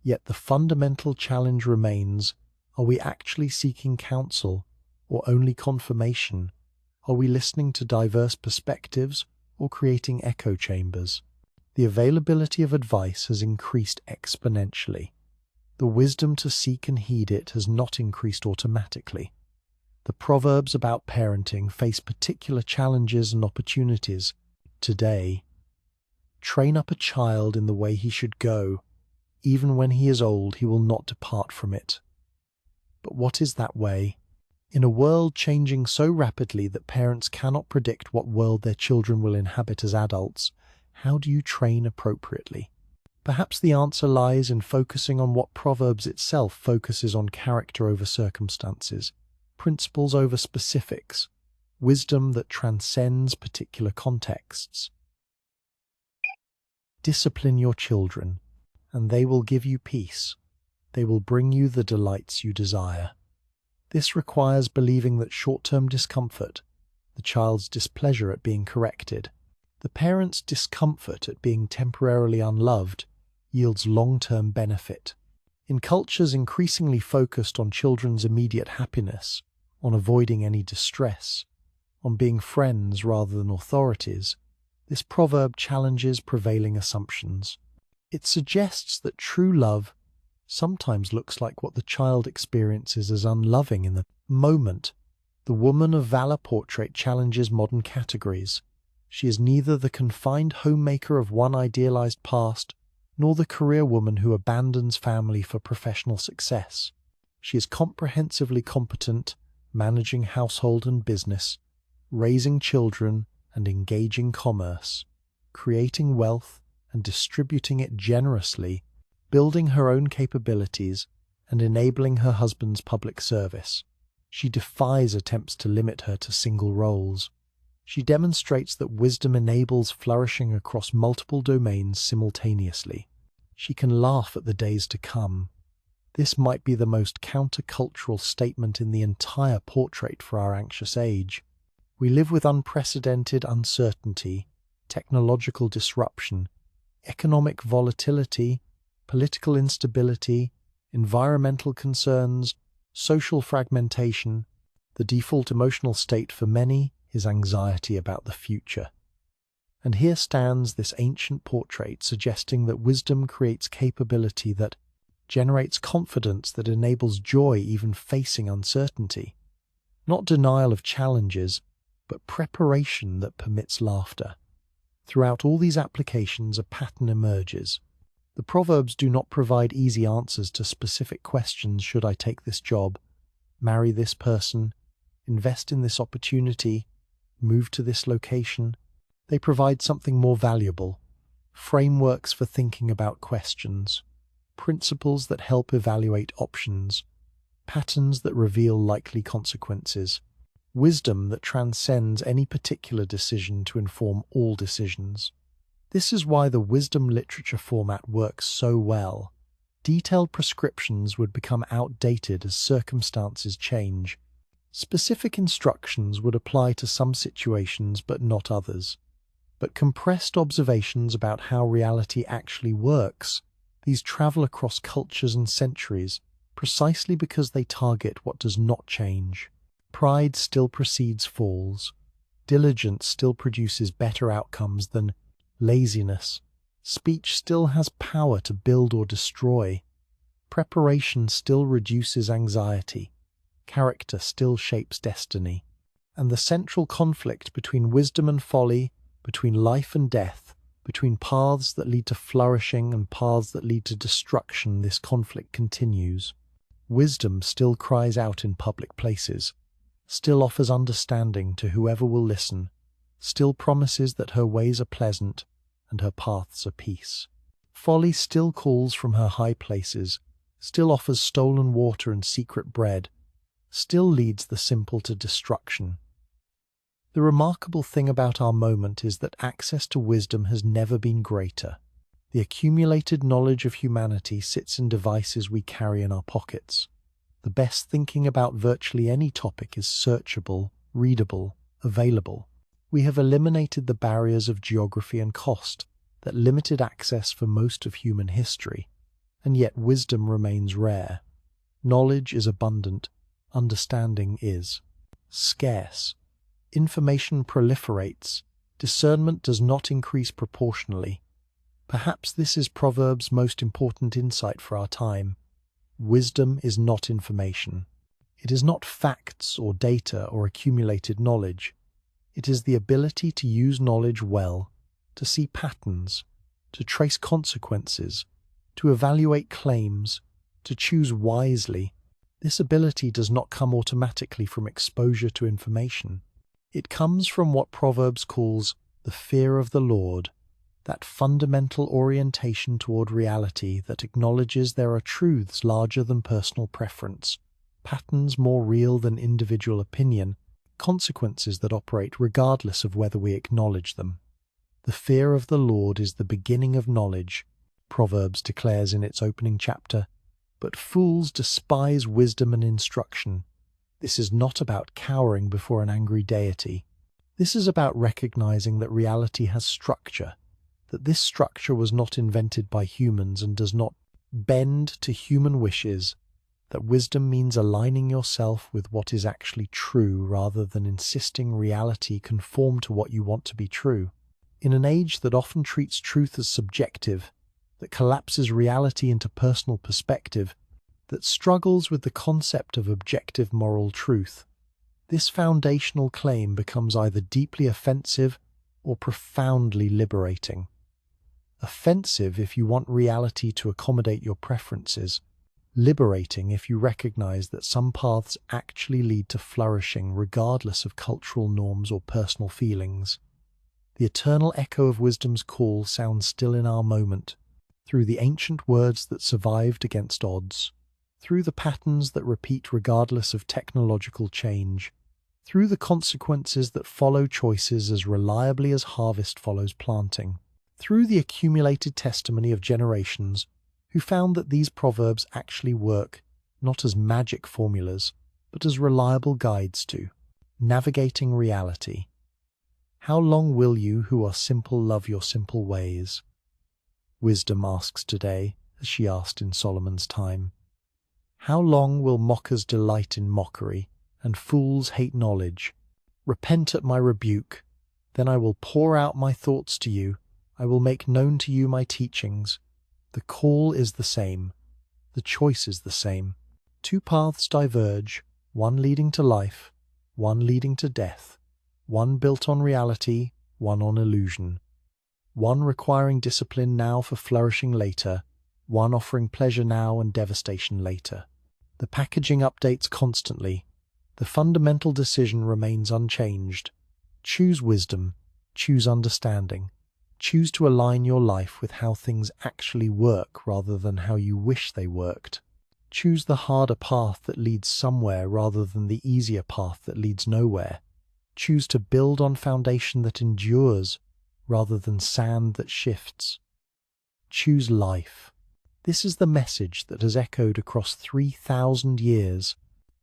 Yet the fundamental challenge remains: are we actually seeking counsel or only confirmation? Are we listening to diverse perspectives or creating echo chambers? The availability of advice has increased exponentially. The wisdom to seek and heed it has not increased automatically. The proverbs about parenting face particular challenges and opportunities today. Train up a child in the way he should go. Even when he is old, he will not depart from it. But what is that way? In a world changing so rapidly that parents cannot predict what world their children will inhabit as adults, how do you train appropriately? Perhaps the answer lies in focusing on what Proverbs itself focuses on: character over circumstances, principles over specifics, wisdom that transcends particular contexts. Discipline your children, and they will give you peace. They will bring you the delights you desire. This requires believing that short-term discomfort, the child's displeasure at being corrected, the parent's discomfort at being temporarily unloved, yields long-term benefit. In cultures increasingly focused on children's immediate happiness, on avoiding any distress, on being friends rather than authorities, this proverb challenges prevailing assumptions. It suggests that true love sometimes looks like what the child experiences as unloving in the moment. The woman of valor portrait challenges modern categories. She is neither the confined homemaker of one idealized past, nor the career woman who abandons family for professional success. She is comprehensively competent, managing household and business, raising children and engaging commerce, creating wealth and distributing it generously, building her own capabilities and enabling her husband's public service. She defies attempts to limit her to single roles. She demonstrates that wisdom enables flourishing across multiple domains simultaneously. She can laugh at the days to come. This might be the most countercultural statement in the entire portrait for our anxious age. We live with unprecedented uncertainty, technological disruption, economic volatility, political instability, environmental concerns, social fragmentation. The default emotional state for many is anxiety about the future. And here stands this ancient portrait suggesting that wisdom creates capability that generates confidence that enables joy even facing uncertainty. Not denial of challenges, but preparation that permits laughter. Throughout all these applications, a pattern emerges. The Proverbs do not provide easy answers to specific questions: should I take this job, marry this person, invest in this opportunity, move to this location. They provide something more valuable: frameworks for thinking about questions, principles that help evaluate options, patterns that reveal likely consequences, wisdom that transcends any particular decision to inform all decisions. This is why the wisdom literature format works so well. Detailed prescriptions would become outdated as circumstances change. Specific instructions would apply to some situations but not others. But compressed observations about how reality actually works, these travel across cultures and centuries, precisely because they target what does not change. Pride still precedes falls. Diligence still produces better outcomes than laziness. Speech still has power to build or destroy. Preparation still reduces anxiety. Character still shapes destiny. And the central conflict between wisdom and folly, between life and death, between paths that lead to flourishing and paths that lead to destruction, this conflict continues. Wisdom still cries out in public places, still offers understanding to whoever will listen, still promises that her ways are pleasant and her paths are peace. Folly still calls from her high places, still offers stolen water and secret bread, still leads the simple to destruction. The remarkable thing about our moment is that access to wisdom has never been greater. The accumulated knowledge of humanity sits in devices we carry in our pockets. The best thinking about virtually any topic is searchable, readable, available. We have eliminated the barriers of geography and cost that limited access for most of human history, and yet wisdom remains rare. Knowledge is abundant, understanding is scarce. Information proliferates, discernment does not increase proportionally. Perhaps this is Proverbs' most important insight for our time. Wisdom is not information. It is not facts or data or accumulated knowledge. It is the ability to use knowledge well, to see patterns, to trace consequences, to evaluate claims, to choose wisely. This ability does not come automatically from exposure to information. It comes from what Proverbs calls the fear of the Lord, that fundamental orientation toward reality that acknowledges there are truths larger than personal preference, patterns more real than individual opinion, consequences that operate regardless of whether we acknowledge them. The fear of the Lord is the beginning of knowledge, Proverbs declares in its opening chapter, but fools despise wisdom and instruction. This is not about cowering before an angry deity. This is about recognizing that reality has structure, that this structure was not invented by humans and does not bend to human wishes, that wisdom means aligning yourself with what is actually true rather than insisting reality conform to what you want to be true. In an age that often treats truth as subjective, that collapses reality into personal perspective, that struggles with the concept of objective moral truth, this foundational claim becomes either deeply offensive or profoundly liberating. Offensive if you want reality to accommodate your preferences, liberating if you recognize that some paths actually lead to flourishing regardless of cultural norms or personal feelings. The eternal echo of wisdom's call sounds still in our moment, through the ancient words that survived against odds, through the patterns that repeat regardless of technological change, through the consequences that follow choices as reliably as harvest follows planting, through the accumulated testimony of generations who found that these proverbs actually work not as magic formulas, but as reliable guides to navigating reality. How long will you who are simple love your simple ways? Wisdom asks today, as she asked in Solomon's time. How long will mockers delight in mockery, and fools hate knowledge? Repent at my rebuke, then I will pour out my thoughts to you, I will make known to you my teachings. The call is the same, the choice is the same. Two paths diverge, one leading to life, one leading to death, one built on reality, one on illusion. One requiring discipline now for flourishing later, one offering pleasure now and devastation later. The packaging updates constantly. The fundamental decision remains unchanged. Choose wisdom, choose understanding. Choose to align your life with how things actually work rather than how you wish they worked. Choose the harder path that leads somewhere rather than the easier path that leads nowhere. Choose to build on foundation that endures rather than sand that shifts. Choose life. This is the message that has echoed across 3,000 years.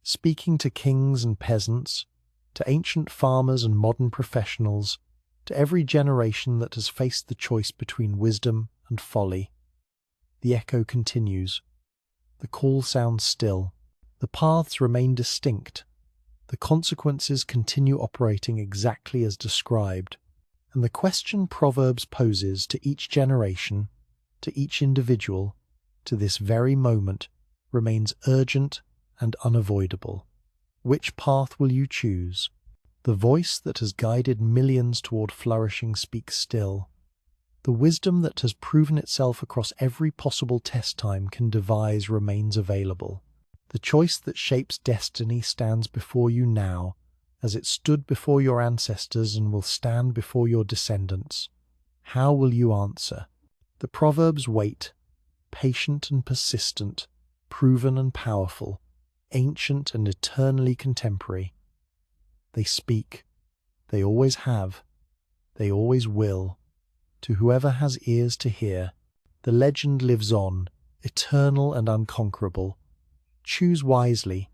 speaking to kings and peasants, to ancient farmers and modern professionals, to every generation that has faced the choice between wisdom and folly. The echo continues. The call sounds still. The paths remain distinct. The consequences continue operating exactly as described. And the question Proverbs poses to each generation, to each individual, to this very moment, remains urgent and unavoidable. Which path will you choose? The voice that has guided millions toward flourishing speaks still. The wisdom that has proven itself across every possible test time can devise remains available. The choice that shapes destiny stands before you now, as it stood before your ancestors and will stand before your descendants. How will you answer? The Proverbs wait, patient and persistent, proven and powerful, ancient and eternally contemporary. They speak. They always have. They always will. To whoever has ears to hear, the legend lives on, eternal and unconquerable. Choose wisely.